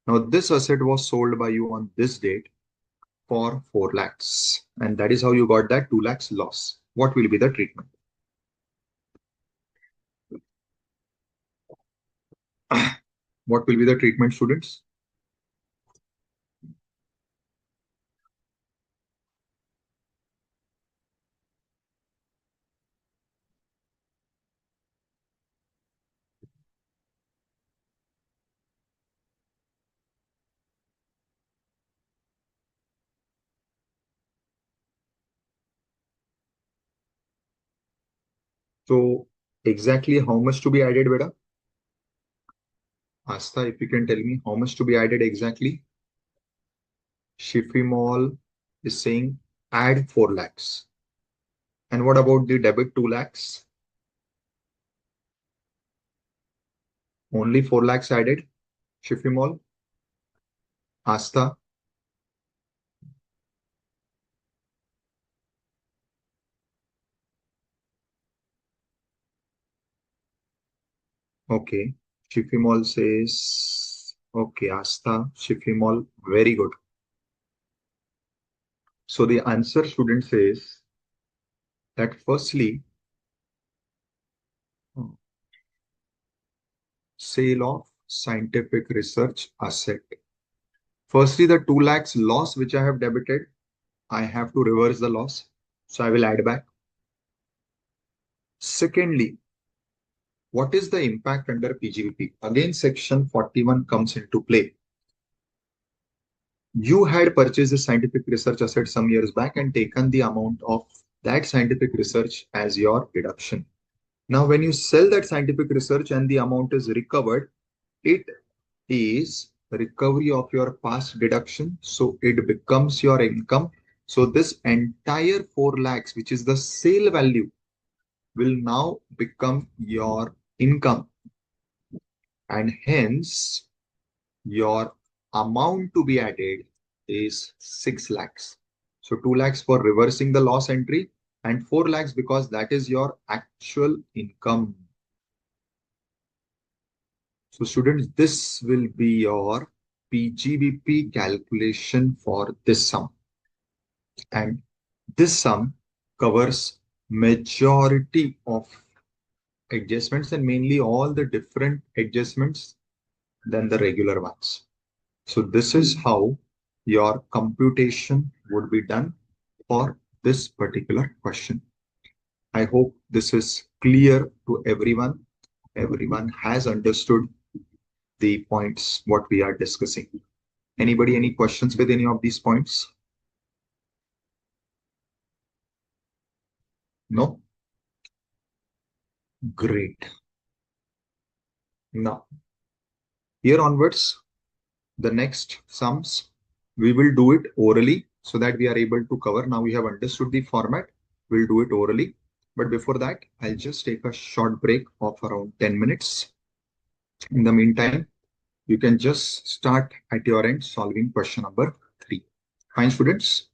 Now this asset was sold by you on this date for 4 lakhs, and that is how you got that 2 lakhs loss. What will be the treatment? What will be the treatment, students? So exactly how much to be added, Beta? Asta, if you can tell me how much to be added exactly? Shifimol is saying add 4 lakhs. And what about the debit 2 lakhs? Only 4 lakhs added. Shifimol, Asta. Okay. Shifimol says, okay, Asta, Shifimol, very good. So the answer, student, says that firstly, sale of scientific research asset. Firstly, the 2 lakhs loss which I have debited, I have to reverse the loss. So I will add back. Secondly, what is the impact under PGBP? Again, section 41 comes into play. You had purchased a scientific research asset some years back and taken the amount of that scientific research as your deduction. Now, when you sell that scientific research and the amount is recovered, it is recovery of your past deduction. So it becomes your income. So this entire 4 lakhs, which is the sale value, will now become your income. And hence, your amount to be added is 6 lakhs. So 2 lakhs for reversing the loss entry and 4 lakhs because that is your actual income. So students, this will be your PGBP calculation for this sum. And this sum covers majority of adjustments and mainly all the different adjustments than the regular ones. So this is how your computation would be done for this particular question. I hope this is clear to everyone. Everyone has understood the points what we are discussing. Anybody, any questions with any of these points? No? Great. Now, here onwards, the next sums, we will do it orally so that we are able to cover. Now we have understood the format. We'll do it orally. But before that, I'll just take a short break of around 10 minutes. In the meantime, you can just start at your end solving question number 3. Fine, students?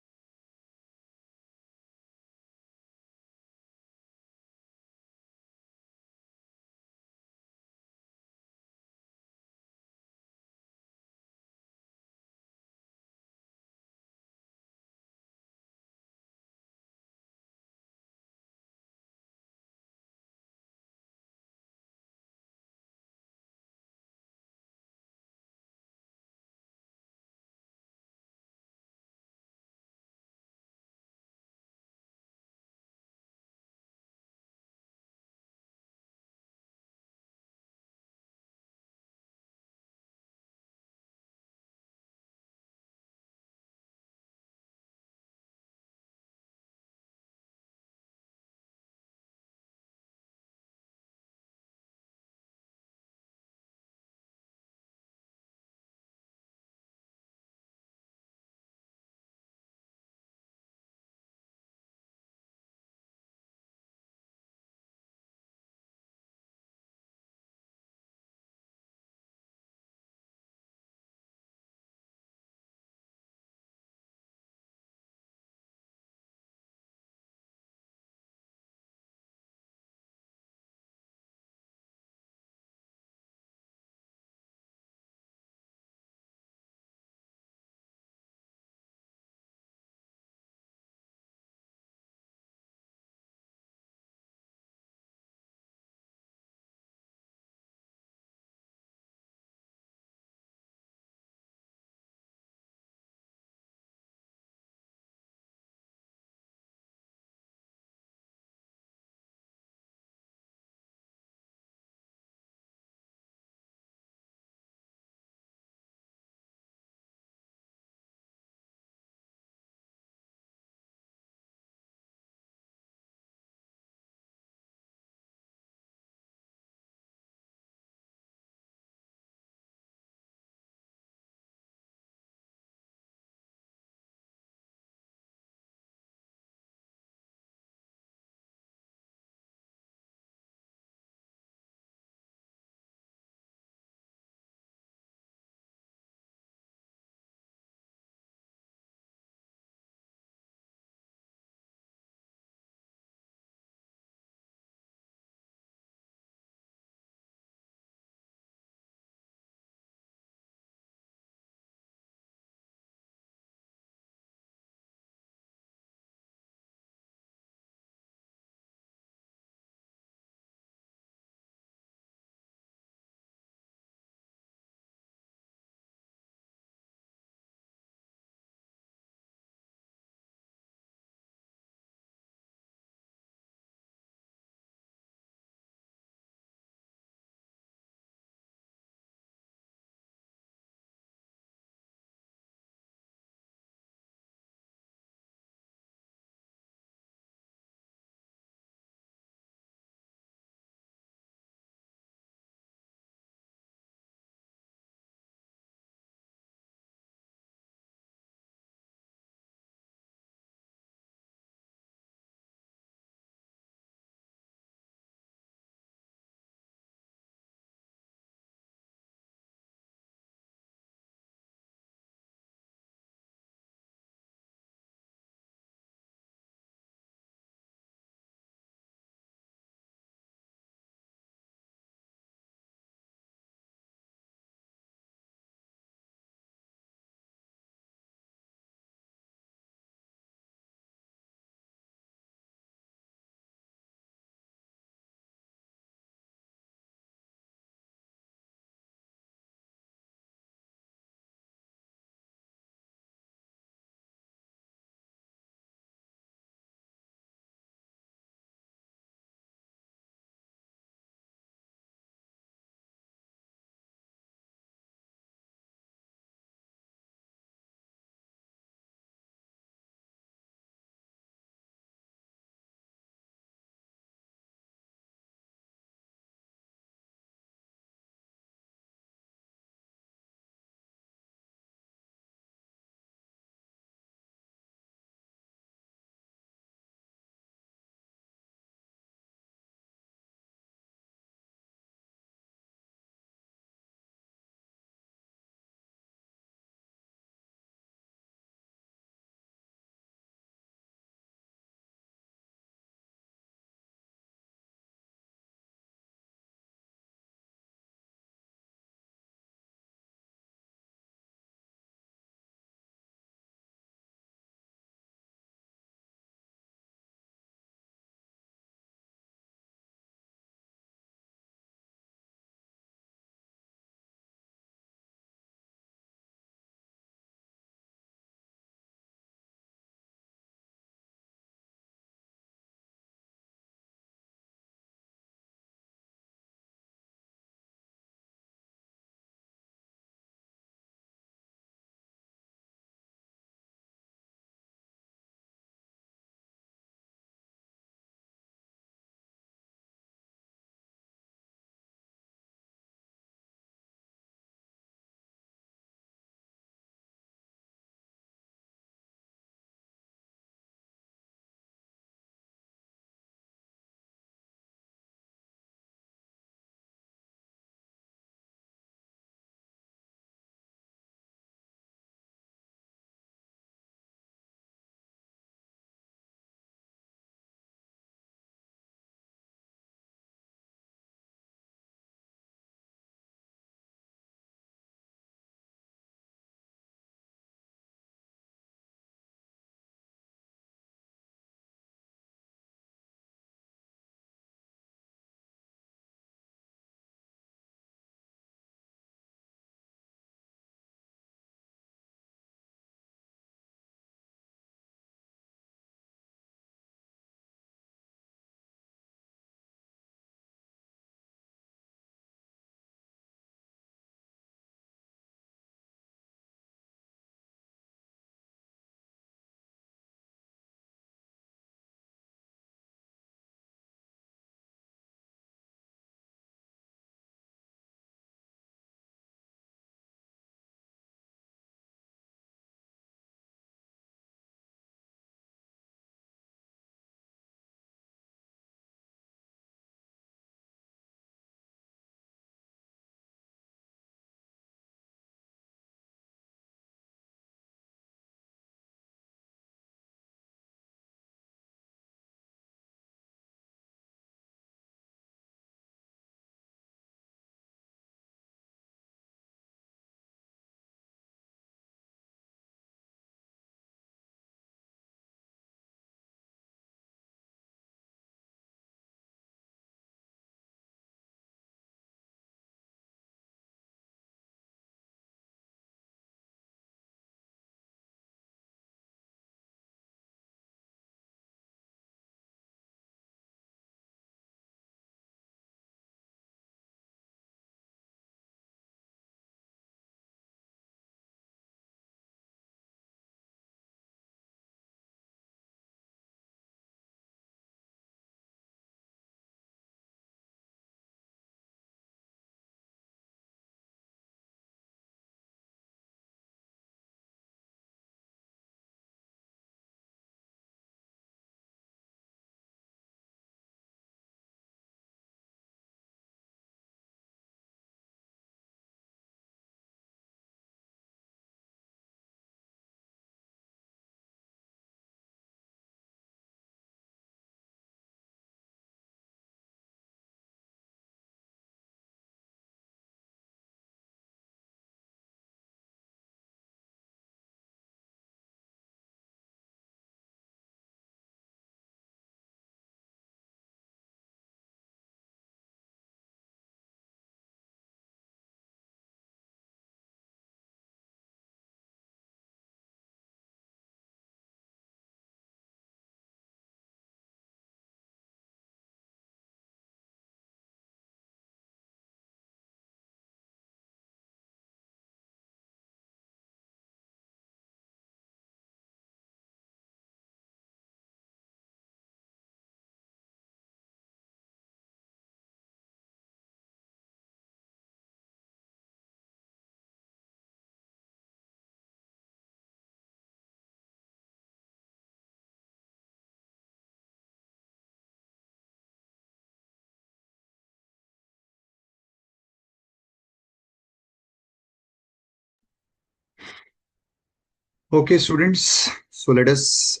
Okay, students. So let us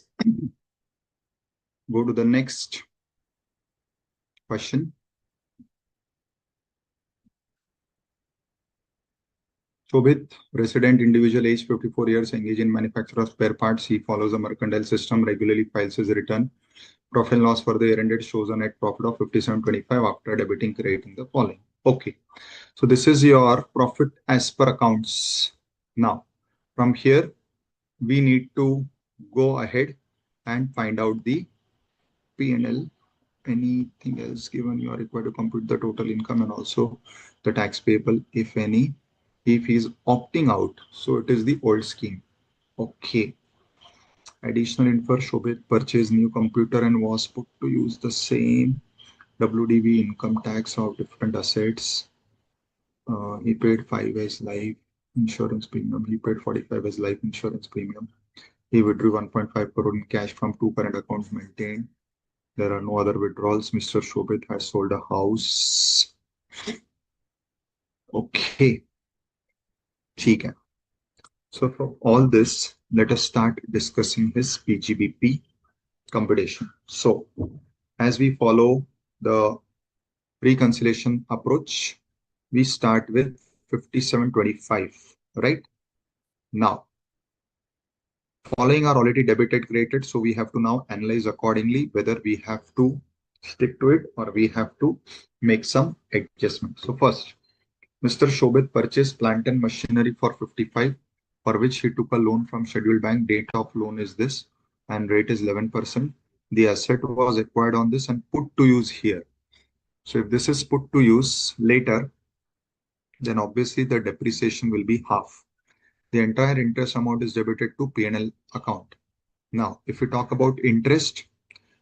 go to the next question. Shobhit, resident individual age 54 years, engaged in manufacture of spare parts. He follows a mercantile system, regularly files his return. Profit and loss for the year ended shows a net profit of 57.25 after debiting creating the following. Okay, so this is your profit as per accounts. Now, from here, we need to go ahead and find out the P&L. Anything else given, you are required to compute the total income and also the tax payable, if any, if he is opting out. So it is the old scheme. Okay. Additional info, Shobhit purchased new computer and was put to use the same WDV income tax of different assets. He paid 5 as life insurance premium. He paid 45 as life insurance premium. He withdrew 1.5 crore in cash from two current accounts maintained. There are no other withdrawals. Mr. Shobhit has sold a house. Okay, ठीक है. So for all this, let us start discussing his PGBP computation. So as we follow the reconciliation approach, we start with 5725, right? Now, following are already debited created, so we have to now analyze accordingly whether we have to stick to it or we have to make some adjustments. So first, Mr. Shobhit purchased plant and machinery for 55, for which he took a loan from scheduled bank. Date of loan is this, and rate is 11%. The asset was acquired on this and put to use here. So if this is put to use later, then obviously the depreciation will be half. The entire interest amount is debited to P&L account. Now, if we talk about interest,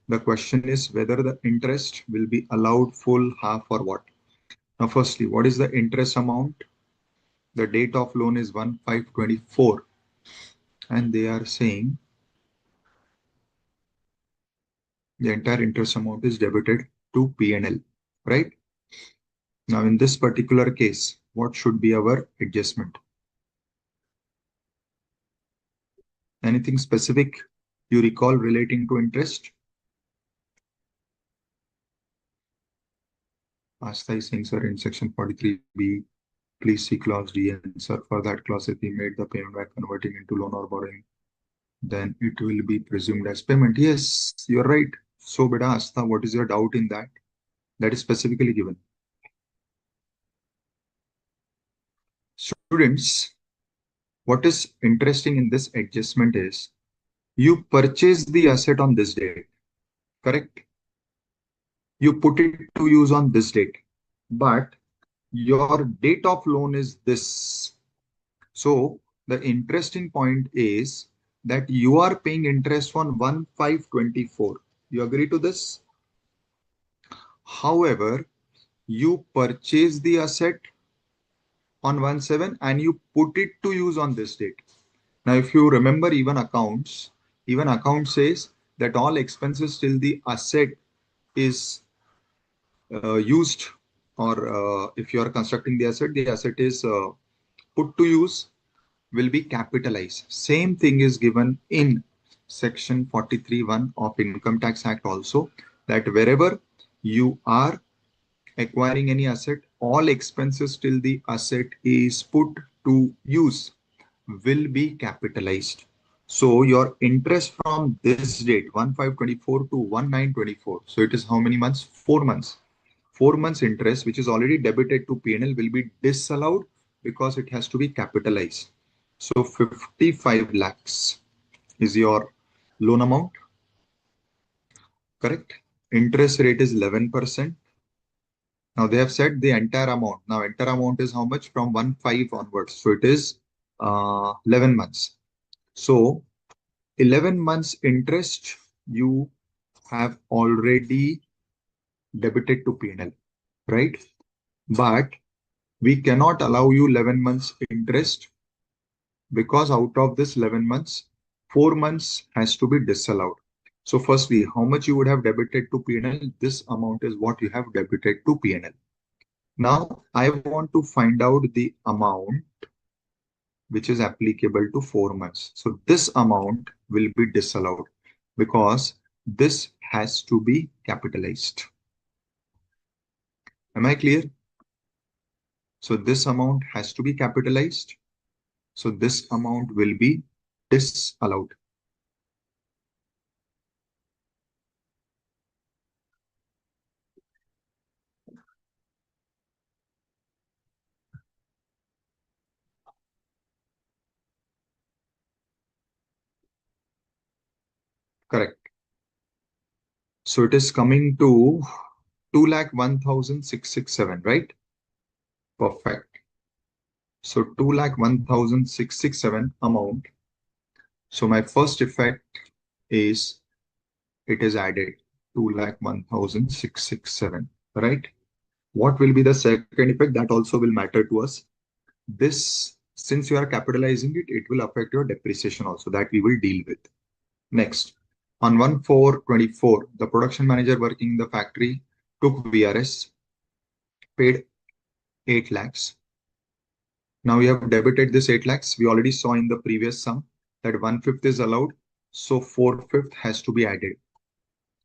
the question is whether the interest will be allowed full, half, or what. Now, firstly, what is the interest amount? The date of loan is 1/5/24, and they are saying the entire interest amount is debited to P&L, right? Now, in this particular case, what should be our adjustment? Anything specific you recall relating to interest? Asta is saying, sir, in section 43B, please see clause D, and sir, for that clause, if we made the payment by converting into loan or borrowing, then it will be presumed as payment. Yes, you're right. So, beta Asta, what is your doubt in that? That is specifically given. Students, what is interesting in this adjustment is you purchase the asset on this date, correct? You put it to use on this date, but your date of loan is this. So the interesting point is that you are paying interest on 1/5/24. You agree to this? However, you purchase the asset on 1/7 and you put it to use on this date. Now, if you remember even account says that all expenses till the asset is used, or if you are constructing the asset is put to use, will be capitalized. Same thing is given in section 43(1) of Income Tax Act also, that wherever you are acquiring any asset, all expenses till the asset is put to use will be capitalized. So your interest from this date, 1/5/24 to 1/9/24. So it is how many months? 4 months. 4 months interest, which is already debited to P&L, will be disallowed because it has to be capitalized. So 55 lakhs is your loan amount, correct? Interest rate is 11%. Now they have said the entire amount. Now entire amount is how much? From 1/5 onwards. So it is 11 months. So 11 months interest you have already debited to P&L, right? But we cannot allow you 11 months interest because out of this 11 months, 4 months has to be disallowed. So firstly, how much you would have debited to P&L? This amount is what you have debited to P&L. Now, I want to find out the amount which is applicable to 4 months. So this amount will be disallowed because this has to be capitalized. Am I clear? So this amount has to be capitalized. So this amount will be disallowed. Correct. So it is coming to 2,01,667, right? Perfect. So 2,01,667 amount. So my first effect is it is added 2,01,667, right? What will be the second effect? That also will matter to us. This, since you are capitalizing it, it will affect your depreciation also, that we will deal with. Next, on 1/4/24, the production manager working in the factory took VRS, paid 8 lakhs. Now we have debited this 8 lakhs. We already saw in the previous sum that 1/5 is allowed. So 4/5 has to be added.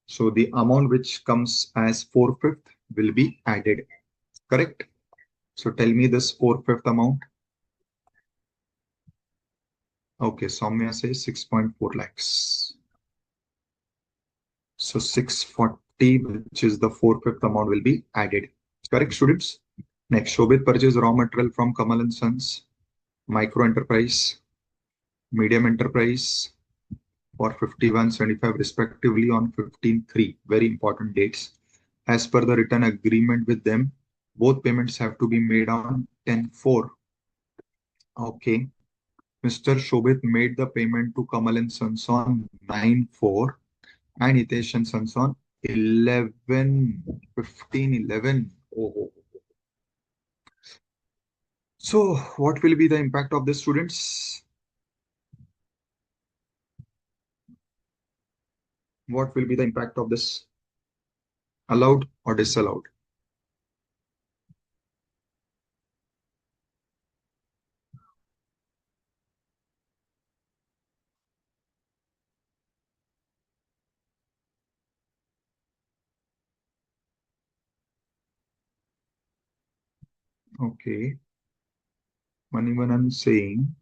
So the amount which comes as 4/5 will be added. Correct? So tell me this 4/5 amount. Okay, Soumya says 6.4 lakhs. So 640, which is the 4/5 amount, will be added. Correct, students? Next, Shobit purchased raw material from Kamal and Sons, micro enterprise, medium enterprise for 51/75 respectively on 15/3. Very important dates. As per the written agreement with them, both payments have to be made on 10/4. Okay. Mr. Shobit made the payment to Kamal and Sons on 9/4 and Hitesh and Sons on 11/15/11. Oh. So what will be the impact of this, students? What will be the impact of this? Allowed or disallowed? Okay. Manivan saying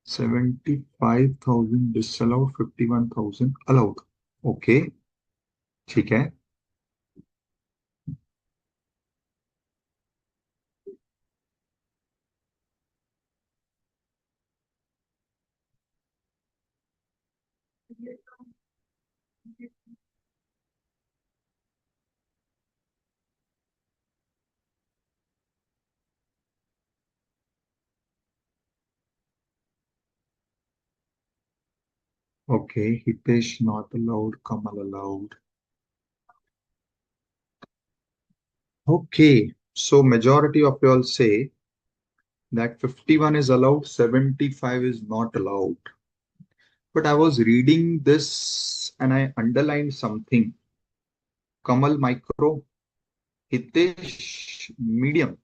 75,000 disallowed, 51,000 allowed. Okay. ठीक है. Okay. Hitesh not allowed, Kamal allowed. Okay. So majority of you all say that 51 is allowed, 75 is not allowed. But I was reading this and I underlined something. Kamal micro, Hitesh medium.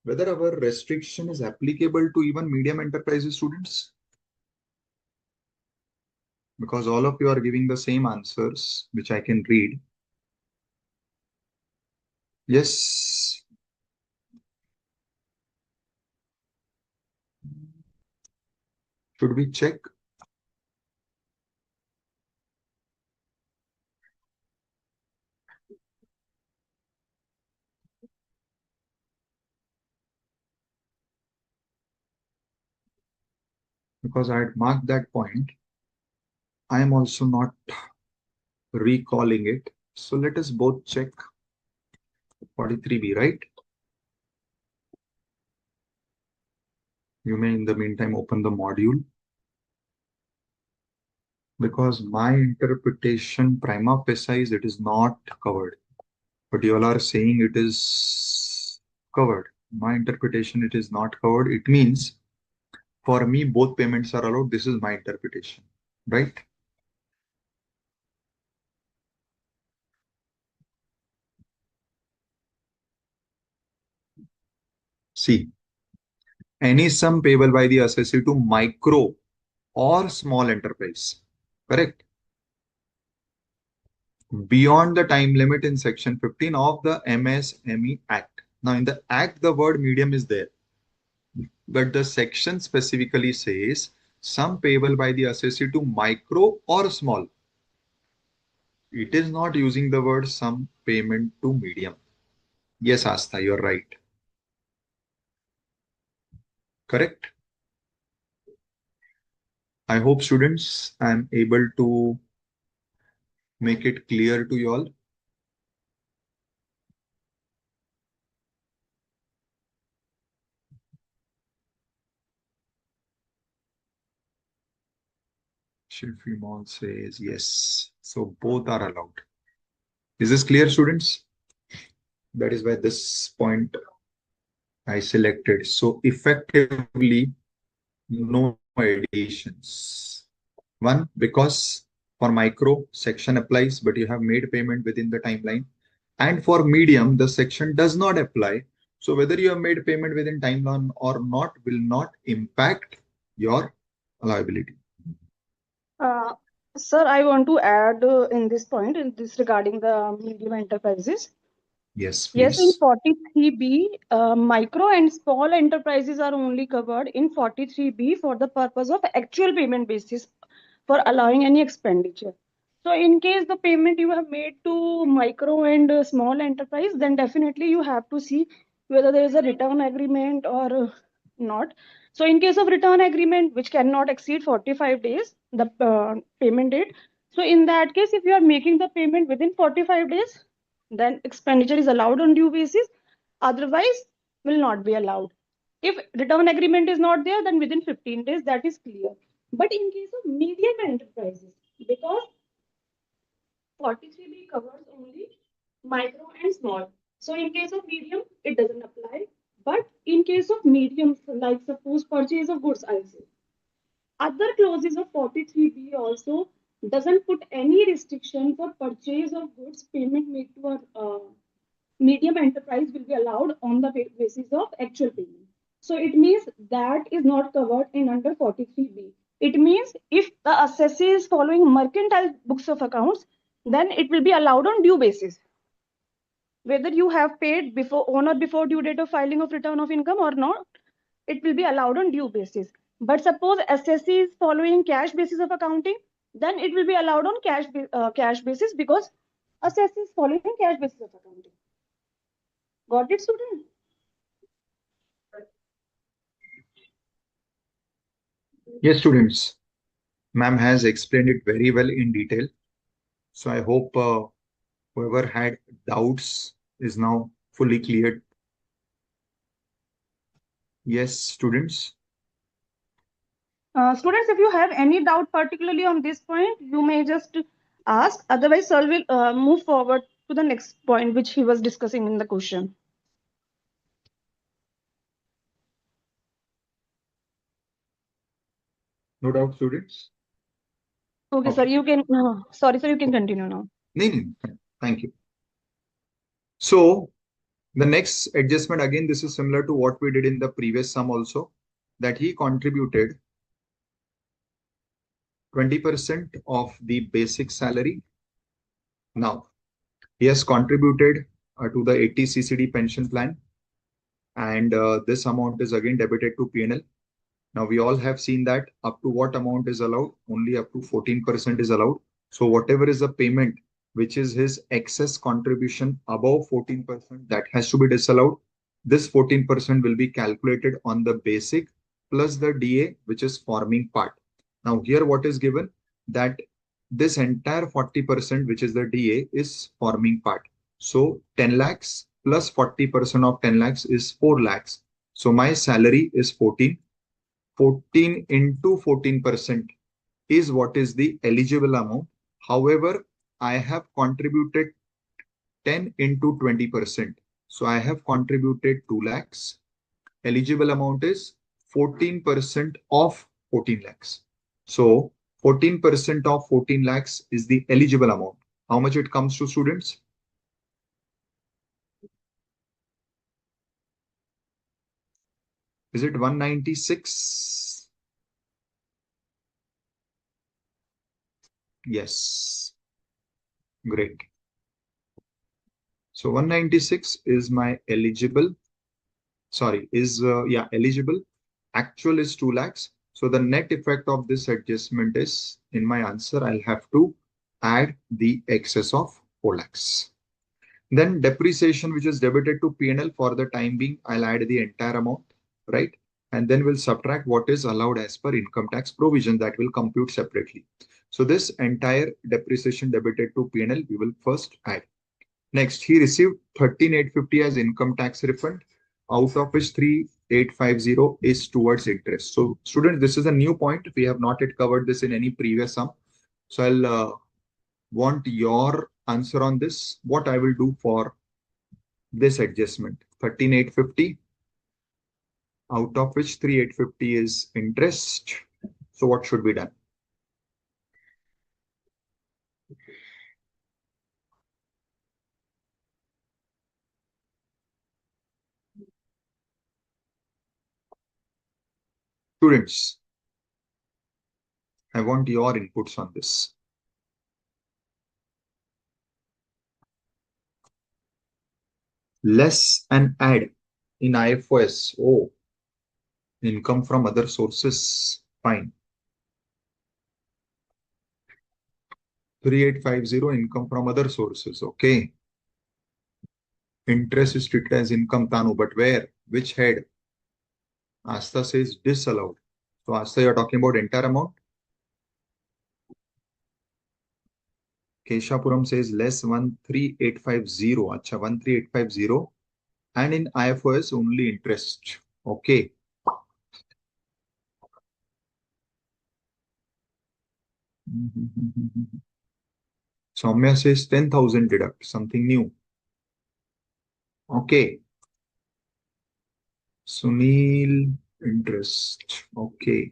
Whether our restriction is applicable to even medium enterprises students? Because all of you are giving the same answers, which I can read. Yes. Should we check? Because I had marked that point. I am also not recalling it. So let us both check 43B, right? You may in the meantime open the module. Because my interpretation prima facie is it is not covered. But you all are saying it is covered. My interpretation, it is not covered. It means for me, both payments are allowed. This is my interpretation, right? See, any sum payable by the assessee to micro or small enterprise. Correct? Beyond the time limit in section 15 of the MSME Act. Now, in the Act, the word medium is there, but the section specifically says sum payable by the assessee to micro or small. It is not using the word sum payment to medium. Yes, Astha, you're right. Correct? I hope students, I'm able to make it clear to you all. Shilfi Mall says yes. So both are allowed. Is this clear, students? That is why this point I selected. So effectively, no additions. One, because for micro, section applies, but you have made payment within the timeline. And for medium, the section does not apply. So whether you have made payment within timeline or not will not impact your liability. Uh, Sir, I want to add in this point, in this regarding the medium enterprises. Yes, Yes, in please. 43B, micro and small enterprises are only covered in 43B for the purpose of actual payment basis for allowing any expenditure. So in case the payment you have made to micro and small enterprise, then definitely you have to see whether there is a return agreement or not. So in case of return agreement, which cannot exceed 45 days, the payment date. So in that case, if you are making the payment within 45 days, then expenditure is allowed on due basis. Otherwise, will not be allowed. If return agreement is not there, then within 15 days, that is clear. But in case of medium enterprises, because 43B covers only micro and small. So in case of medium, it doesn't apply. But in case of medium, like suppose purchase of goods, I'll say. Other clauses of 43B also doesn't put any restriction for purchase of goods payment made to a medium enterprise will be allowed on the basis of actual payment. So it means that is not covered in under 43B. It means if the assessee is following mercantile books of accounts, then it will be allowed on due basis. Whether you have paid before on or before due date of filing of return of income or not, it will be allowed on due basis. But suppose assessee is following cash basis of accounting, then it will be allowed on cash basis because assessee is following cash basis of accounting. Got it, student? Yes, students. Ma'am has explained it very well in detail. So I hope whoever had doubts is now fully cleared. Yes, students. Students, if you have any doubt particularly on this point, you may just ask. Otherwise, sir will move forward to the next point which he was discussing in the question. No doubt, students. Okay, sir, Okay. you can. Sorry, sir, you can continue now. No, no, thank you. So the next adjustment, again, this is similar to what we did in the previous sum also, that he contributed 20% of the basic salary. Now, he has contributed to the 80 CCD pension plan, and this amount is again debited to P&L. Now, we all have seen that up to what amount is allowed, only up to 14% is allowed. So whatever is the payment, which is his excess contribution above 14%, that has to be disallowed. This 14% will be calculated on the basic plus the DA, which is forming part. Now, here what is given, that this entire 40%, which is the DA, is forming part. So 10 lakhs plus 40% of 10 lakhs is 4 lakhs. So my salary is 14 into 14% is what is the eligible amount. However, I have contributed 10 into 20%. So I have contributed 2 lakhs. Eligible amount is 14% of 14 lakhs. So 14% of 14 lakhs is the eligible amount. How much it comes to, students? Is it 196? Yes. Great. So 196 is my eligible. Sorry, is eligible. Actual is 2 lakhs. So the net effect of this adjustment is, in my answer, I'll have to add the excess of 4 lakhs. Then depreciation, which is debited to P&L for the time being, I'll add the entire amount, right? And then we'll subtract what is allowed as per income tax provision that will compute separately. So this entire depreciation debited to P&L, we will first add. Next, he received 13,850 as income tax refund, out of which 3,850 is towards interest. So students, this is a new point. We have not yet covered this in any previous sum. So I'll want your answer on this. What I will do for this adjustment, 13,850, out of which 3,850 is interest. So what should be done? Students, I want your inputs on this. Less and add in IFOS. Oh, income from other sources. Fine. 3,850 income from other sources. Okay. Interest is treated as income, Tanu, but where? Which head? Asta says disallowed. So Asta, you're talking about entire amount. Keshapuram says less 13,850. Acha, 13,850. And in IFOS only interest. Okay. Soumya says 10,000 deduct. Something new. Okay. Sunil, interest. Okay.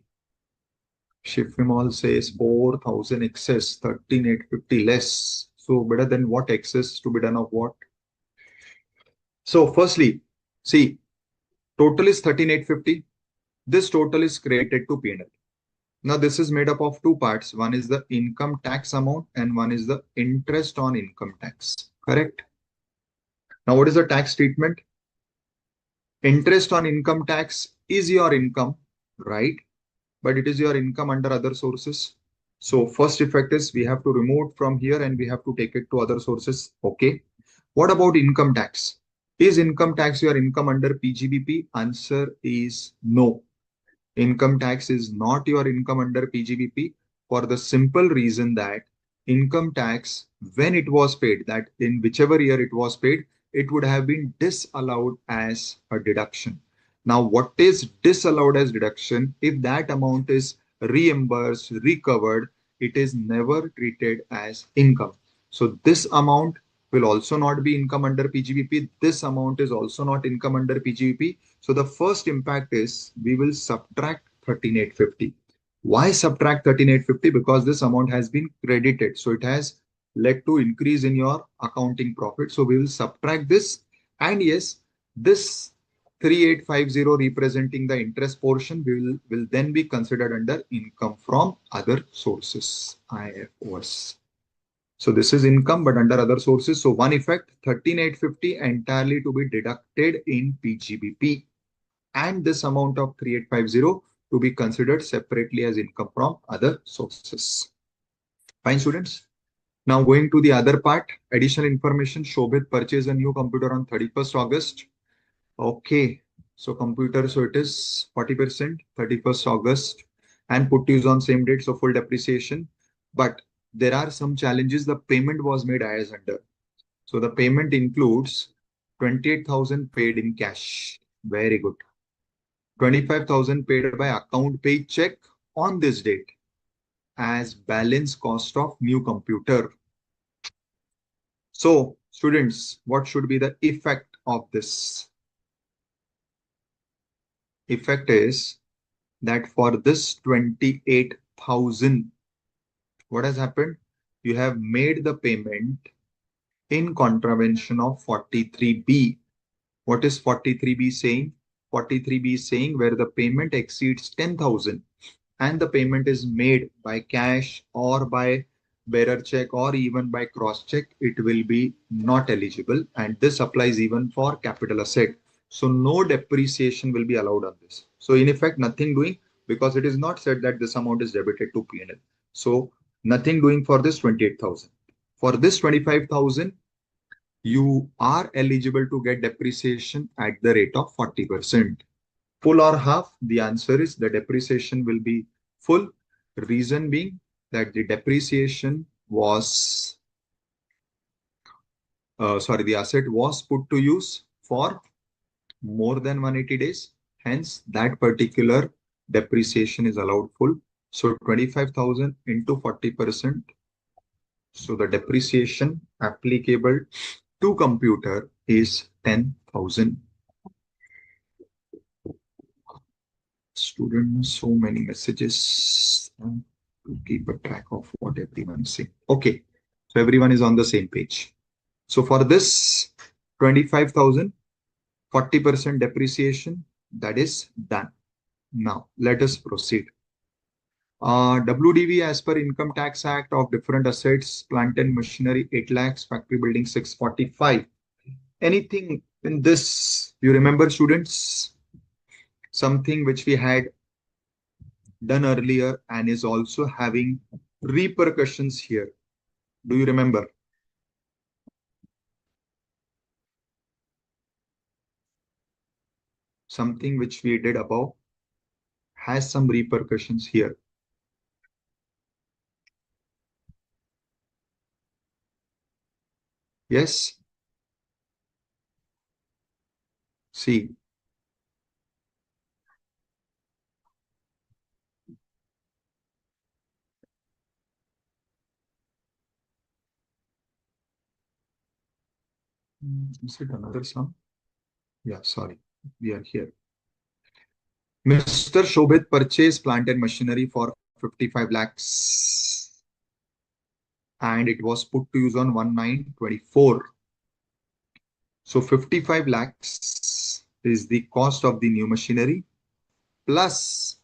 Shifvimal says 4,000 excess, 13,850 less. So better than what excess to be done of what? So firstly, see, total is 13,850. This total is credited to P&L. Now this is made up of two parts. One is the income tax amount and one is the interest on income tax. Correct? Now what is the tax treatment? Interest on income tax is your income, right? But it is your income under other sources. So first effect is we have to remove it from here and we have to take it to other sources. Okay. What about income tax? Is income tax your income under PGBP? Answer is no. Income tax is not your income under PGBP for the simple reason that income tax, when it was paid, that in whichever year it was paid, it would have been disallowed as a deduction. Now, what is disallowed as deduction? If that amount is reimbursed, recovered, it is never treated as income. So this amount will also not be income under PGBP. This amount is also not income under PGBP. So the first impact is we will subtract 13,850. Why subtract 13,850? Because this amount has been credited. So it has led to increase in your accounting profit. So we will subtract this. And yes, this 3,850 representing the interest portion will then be considered under income from other sources, IFOS. So this is income, but under other sources. So one effect, 13,850 entirely to be deducted in PGBP. And this amount of 3,850 to be considered separately as income from other sources. Fine, students. Now going to the other part, additional information. Shobhit purchased a new computer on 31st August. Okay. So computer, so it is 40%, 31st August and put to use on same date. So full depreciation. But there are some challenges. The payment was made as under. So the payment includes 28,000 paid in cash. Very good. 25,000 paid by account paid check on this date as balance cost of new computer. So students, what should be the effect of this? Effect is that for this 28,000, what has happened? You have made the payment in contravention of 43B. What is 43B saying? 43B is saying where the payment exceeds 10,000 and the payment is made by cash or by bearer check or even by cross check, it will be not eligible. And this applies even for capital asset. So no depreciation will be allowed on this. So in effect, nothing doing because it is not said that this amount is debited to P&L. So nothing doing for this 28,000. For this 25,000, you are eligible to get depreciation at the rate of 40%. Full or half? The answer is the depreciation will be full. Reason being that the depreciation was, the asset was put to use for more than 180 days. Hence, that particular depreciation is allowed full. So 25,000 into 40%. So the depreciation applicable to computer is 10,000. Students, so many messages to keep a track of what everyone is saying. Okay, so everyone is on the same page. So for this 25,000, 40% depreciation, that is done. Now let us proceed. WDV as per Income Tax Act of different assets, plant and machinery 8 lakhs, factory building 645. Anything in this, you remember students? Something which we had done earlier and is also having repercussions here. Do you remember? Something which we did above has some repercussions here. Yes? See. Is it another sum? Yeah, sorry. We are here. Mr. Shobit purchased plant and machinery for 55 lakhs and it was put to use on 1924. So 55 lakhs is the cost of the new machinery plus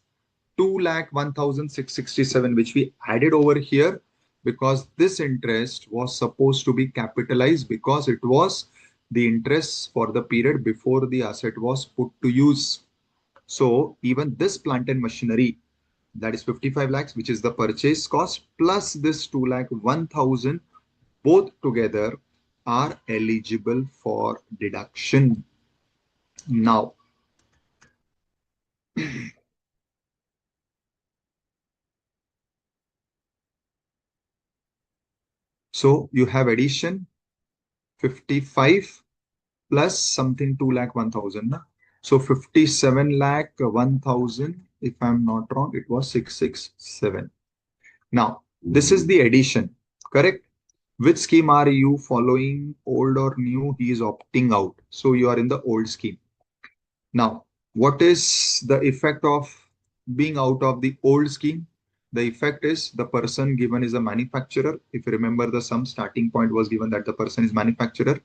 2,01,667, which we added over here because this interest was supposed to be capitalized because it was the interest for the period before the asset was put to use. So even this plant and machinery, that is 55 lakhs, which is the purchase cost, plus this 2,01,000, both together are eligible for deduction. Now, so you have addition 55 plus something 2 lakh 1,000. So 57 lakh 1,000. If I'm not wrong, it was 667. Now, this is the addition, correct? Which scheme are you following? Old or new? He is opting out. So you are in the old scheme. Now, what is the effect of being out of the old scheme? The effect is the person given is a manufacturer. If you remember, the sum starting point was given that the person is manufacturer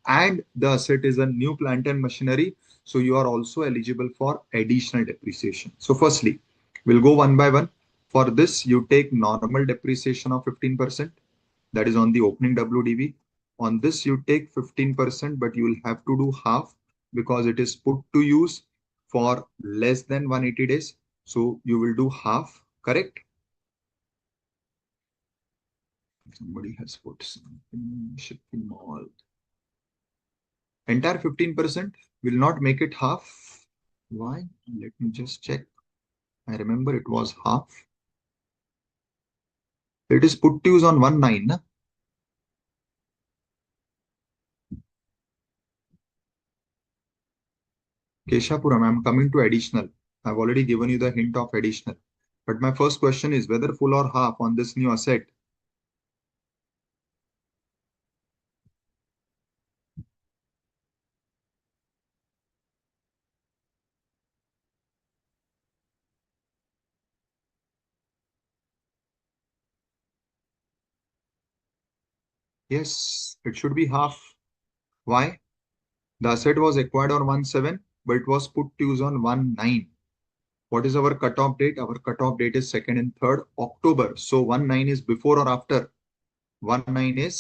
and the asset is a new plant and machinery. So you are also eligible for additional depreciation. So firstly, we'll go one by one. For this, you take normal depreciation of 15%. That is on the opening WDV. On this, you take 15%, but you will have to do half because it is put to use for less than 180 days. So you will do half, correct? Somebody has put something, shipping mall. Entire 15% will not make it half. Why? Let me just check. I remember it was half. It is put to use on 1/9. Na? Keshapuram, I'm coming to additional. I've already given you the hint of additional. But my first question is whether full or half on this new asset. Yes, it should be half. Why? The asset was acquired on 1/7. but it was put to use on 1/9. What is our cutoff date? Our cutoff date is 2nd and 3rd October. So 1/9 is before or after? 1/9 is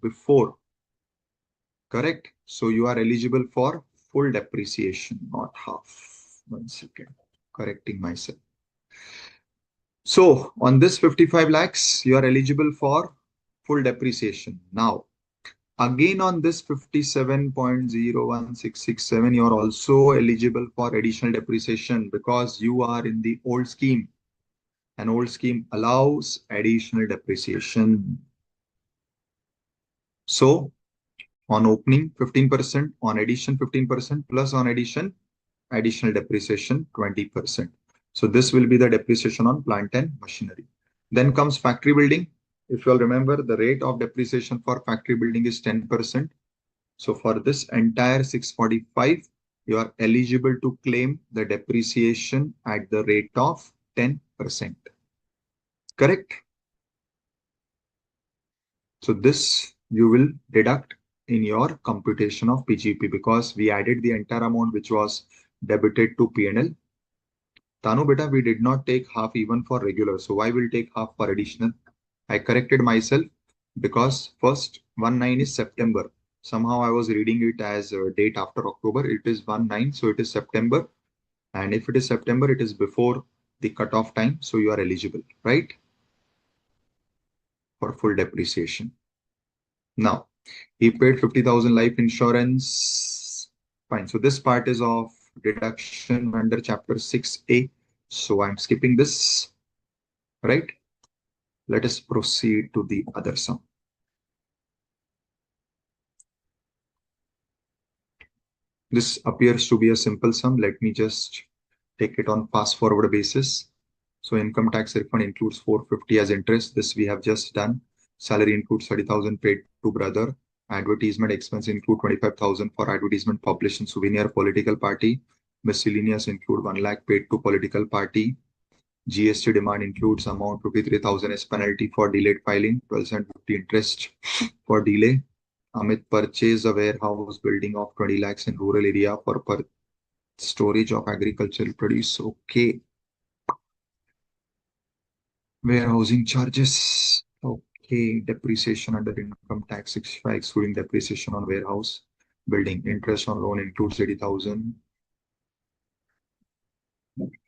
before. Correct. So you are eligible for full depreciation, not half. 1 second. Correcting myself. So on this 55 lakhs, you are eligible for full depreciation. Now, again on this 57.016667, you are also eligible for additional depreciation because you are in the old scheme. An old scheme allows additional depreciation. So on opening 15%, on addition 15%, plus on addition additional depreciation 20%. So this will be the depreciation on plant and machinery. Then comes factory building. If you all remember, the rate of depreciation for factory building is 10%. So for this entire 645, you are eligible to claim the depreciation at the rate of 10%. Correct? So this you will deduct in your computation of PGP because we added the entire amount which was debited to P&L. Tanu beta, we did not take half even for regular. So why will take half for additional? I corrected myself because first 1/9 is September. Somehow I was reading it as a date after October. It is 1/9, so it is September. And if it is September, it is before the cutoff time. So you are eligible, right? For full depreciation. Now, he paid 50,000 life insurance. Fine. So this part is of deduction under chapter 6A. So I'm skipping this, right? Let us proceed to the other sum. This appears to be a simple sum. Let me just take it on pass forward basis. So income tax refund includes 450 as interest. This we have just done. Salary includes 30,000 paid to brother. Advertisement expense include 25,000 for advertisement published in souvenir political party. Miscellaneous include 1 lakh paid to political party. GST demand includes amount 53,000 as penalty for delayed filing, 1250 interest for delay. Amit purchased a warehouse building of 20 lakhs in rural area for storage of agricultural produce. Okay. Warehousing charges. Okay. Depreciation under income tax 65, excluding depreciation on warehouse building. Interest on loan includes 80,000.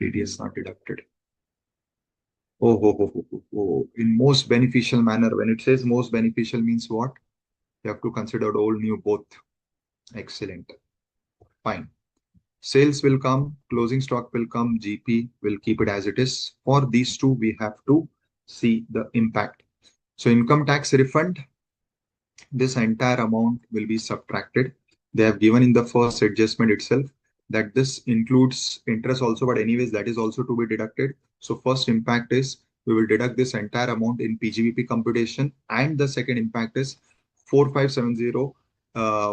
TDS not deducted. Oh. In most beneficial manner. When it says most beneficial means what? You have to consider old, new, both. Excellent. Fine. Sales will come, closing stock will come, GP will keep it as it is. For these two, we have to see the impact. So income tax refund, this entire amount will be subtracted. They have given in the first adjustment itself that this includes interest also, but anyways, that is also to be deducted. So first impact is we will deduct this entire amount in PGBP computation. And the second impact is 4570,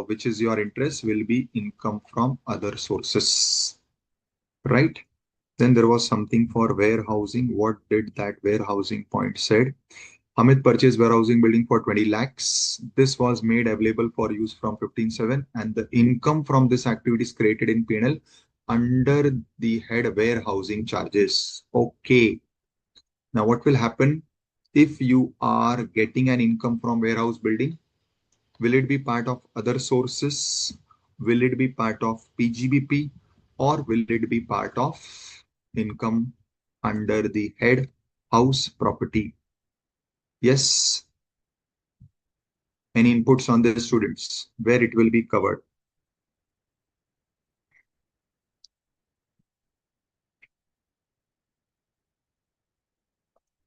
which is your interest, will be income from other sources, right? Then there was something for warehousing. What did that warehousing point said? Hamid purchased warehousing building for 20 lakhs. This was made available for use from 15/7 and the income from this activity is created in P&L under the head warehousing charges. Okay. Now what will happen if you are getting an income from warehouse building? Will it be part of other sources? Will it be part of PGBP or will it be part of income under the head house property? Yes. Any inputs on the students where it will be covered?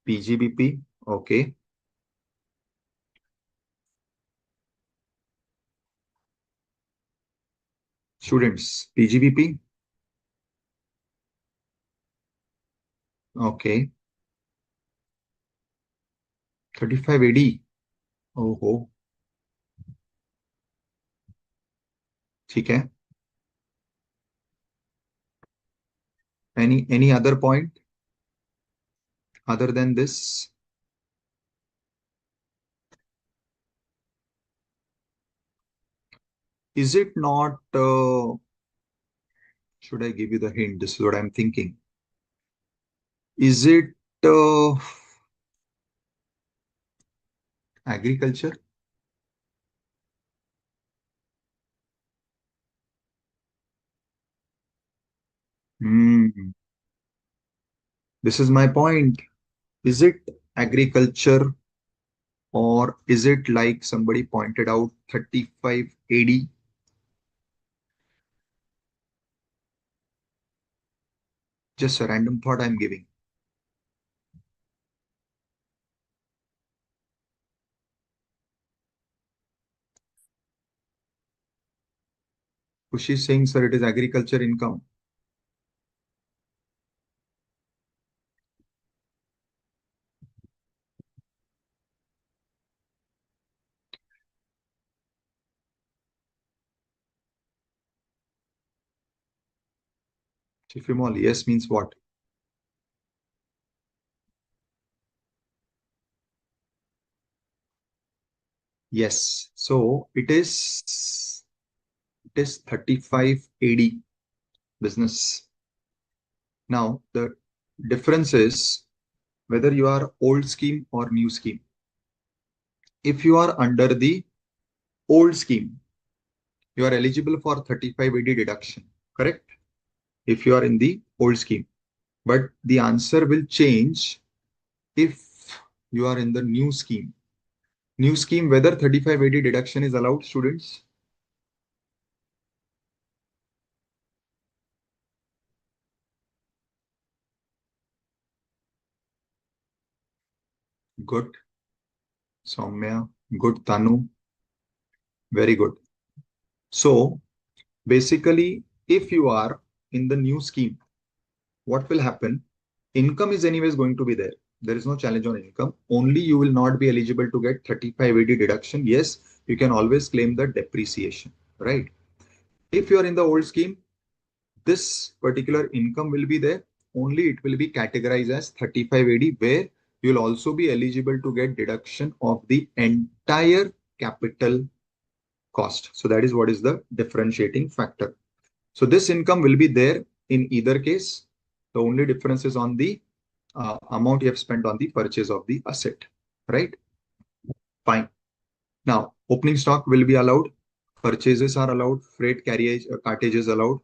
PGBP. Okay. Students, PGBP. Okay. 35 AD. Oh. ठीक है. Any other point other than this? Is it not Should I give you the hint? This is what I'm thinking. Is it uh, agriculture? Hmm. This is my point. Is it agriculture, or is it like somebody pointed out 35 AD? Just a random thought I'm giving. Kushi is saying, sir, it is agriculture income. Chifimol, yes means what? Yes. So it is 35 AD business. Now the difference is whether you are old scheme or new scheme. If you are under the old scheme, you are eligible for 35 AD deduction, correct? If you are in the old scheme. But the answer will change if you are in the new scheme. New scheme, whether 35 AD deduction is allowed, students? Good. Soumya, good. Tanu, very good. So basically, if you are in the new scheme, what will happen? Income is anyways going to be there. There is no challenge on income. Only you will not be eligible to get 35 AD deduction. Yes, you can always claim the depreciation, right? If you are in the old scheme, this particular income will be there. Only it will be categorized as 35 AD, where you will also be eligible to get deduction of the entire capital cost. So that is what is the differentiating factor. So this income will be there in either case. The only difference is on the amount you have spent on the purchase of the asset, right? Fine. Now, opening stock will be allowed. Purchases are allowed. Freight carriage, cartage is allowed.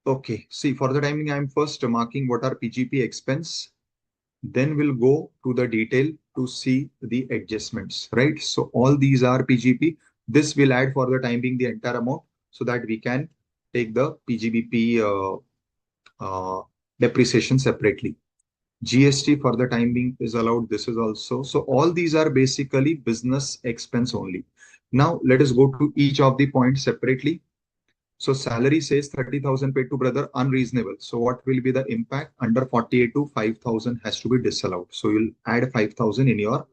Okay. See, for the timing, I'm first marking what are PGP expense. Then we'll go to the detail to see the adjustments, right? So all these are PGP. This will add for the time being the entire amount so that we can take the PGBP depreciation separately. GST for the time being is allowed. This is also. So all these are basically business expense only. Now let us go to each of the points separately. So salary says 30,000 paid to brother, unreasonable. So what will be the impact? Under 48 to 5,000 has to be disallowed. So you'll add 5,000 in your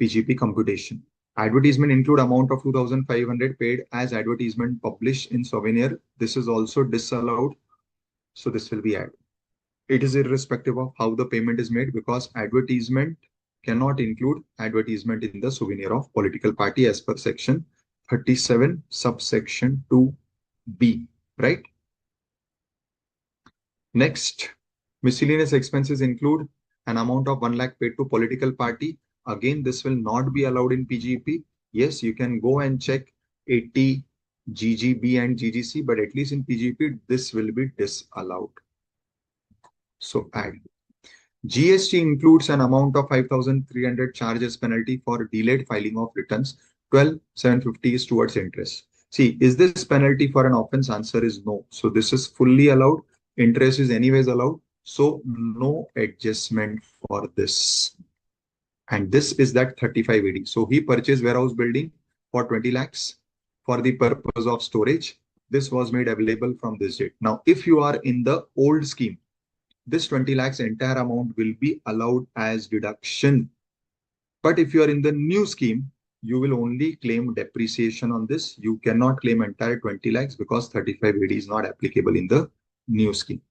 PGP computation. Advertisement include amount of 2,500 paid as advertisement published in souvenir. This is also disallowed. So this will be added. It is irrespective of how the payment is made, because advertisement cannot include advertisement in the souvenir of political party as per section 37 subsection 2B, right? Next, miscellaneous expenses include an amount of 1 lakh paid to political party. Again, this will not be allowed in PGP. Yes, you can go and check 80 GGB and GGC, but at least in PGP, this will be disallowed. So add. GST includes an amount of 5,300 charges penalty for delayed filing of returns. 12,750 is towards interest. See, is this penalty for an offense? Answer is no. So this is fully allowed. Interest is anyways allowed. So no adjustment for this. And this is that 35 AD. So he purchased warehouse building for 20 lakhs for the purpose of storage. This was made available from this date. Now, if you are in the old scheme, this 20 lakhs entire amount will be allowed as deduction. But if you are in the new scheme, you will only claim depreciation on this. You cannot claim entire 20 lakhs because 35 AD is not applicable in the new scheme.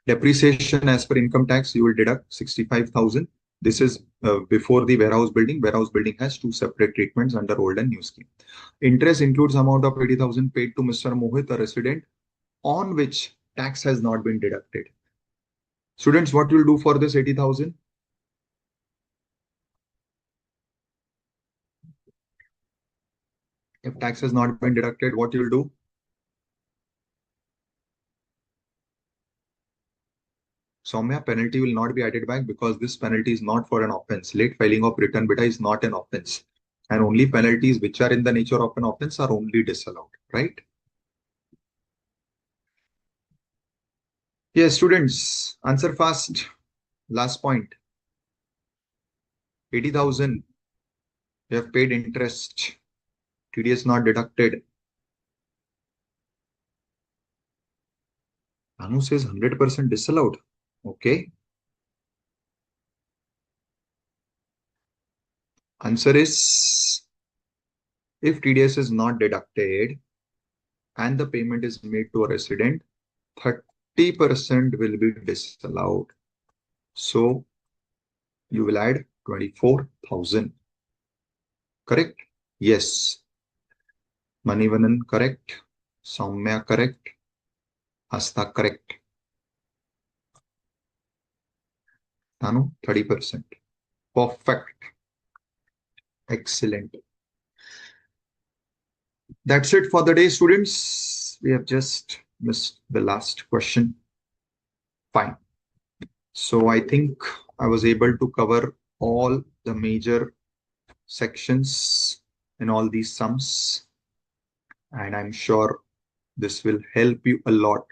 Depreciation as per income tax, you will deduct 65,000. This is before the warehouse building. Warehouse building has two separate treatments under old and new scheme. Interest includes amount of 80,000 paid to Mr. Mohit, a resident, on which tax has not been deducted. Students, what you'll do for this 80,000? If tax has not been deducted, what you'll do? Soumya, penalty will not be added back because this penalty is not for an offense. Late filing of return beta is not an offense. And only penalties which are in the nature of an offense are only disallowed, right? Yes, students, answer fast. Last point. 80,000. You have paid interest. TDS not deducted. Anu says 100% disallowed. Okay. Answer is, if TDS is not deducted and the payment is made to a resident, 30% will be disallowed. So you will add 24,000. Correct? Yes. Manivanan correct. Soumya correct. Asta correct. Tanu 30%. Perfect. Excellent. That's it for the day, students. We have just missed the last question. Fine. So I think I was able to cover all the major sections in all these sums. And I'm sure this will help you a lot.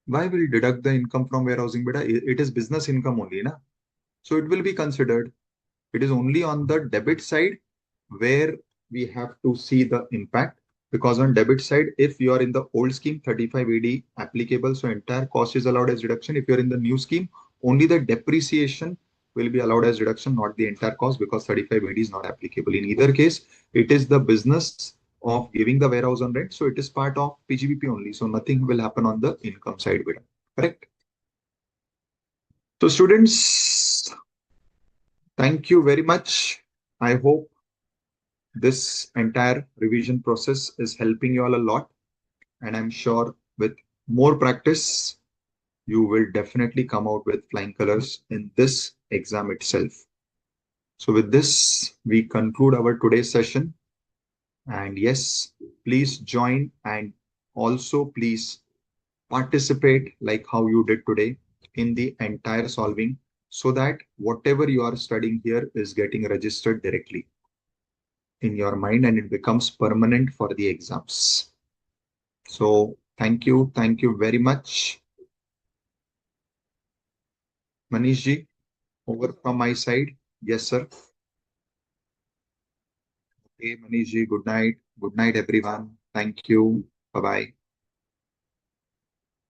Why will deduct the income from warehousing beta? It is business income only, na? So it will be considered. It is only on the debit side where we have to see the impact, because on debit side, if you are in the old scheme, 35 AD applicable, so entire cost is allowed as deduction. If you're in the new scheme, only the depreciation will be allowed as deduction, not the entire cost, because 35 AD is not applicable. In either case, it is the business of giving the warehouse on rent, so it is part of PGBP only. So nothing will happen on the income side, beta. Correct? So students, thank you very much. I hope this entire revision process is helping you all a lot. And I'm sure with more practice, you will definitely come out with flying colors in this exam itself. So with this, we conclude our today's session. And yes, please join and also please participate like how you did today in the entire solving, so that whatever you are studying here is getting registered directly in your mind and it becomes permanent for the exams. So thank you very much. Manish ji, over from my side. Yes, sir. Okay, Manish ji, good night. Good night, everyone. Thank you. Bye-bye.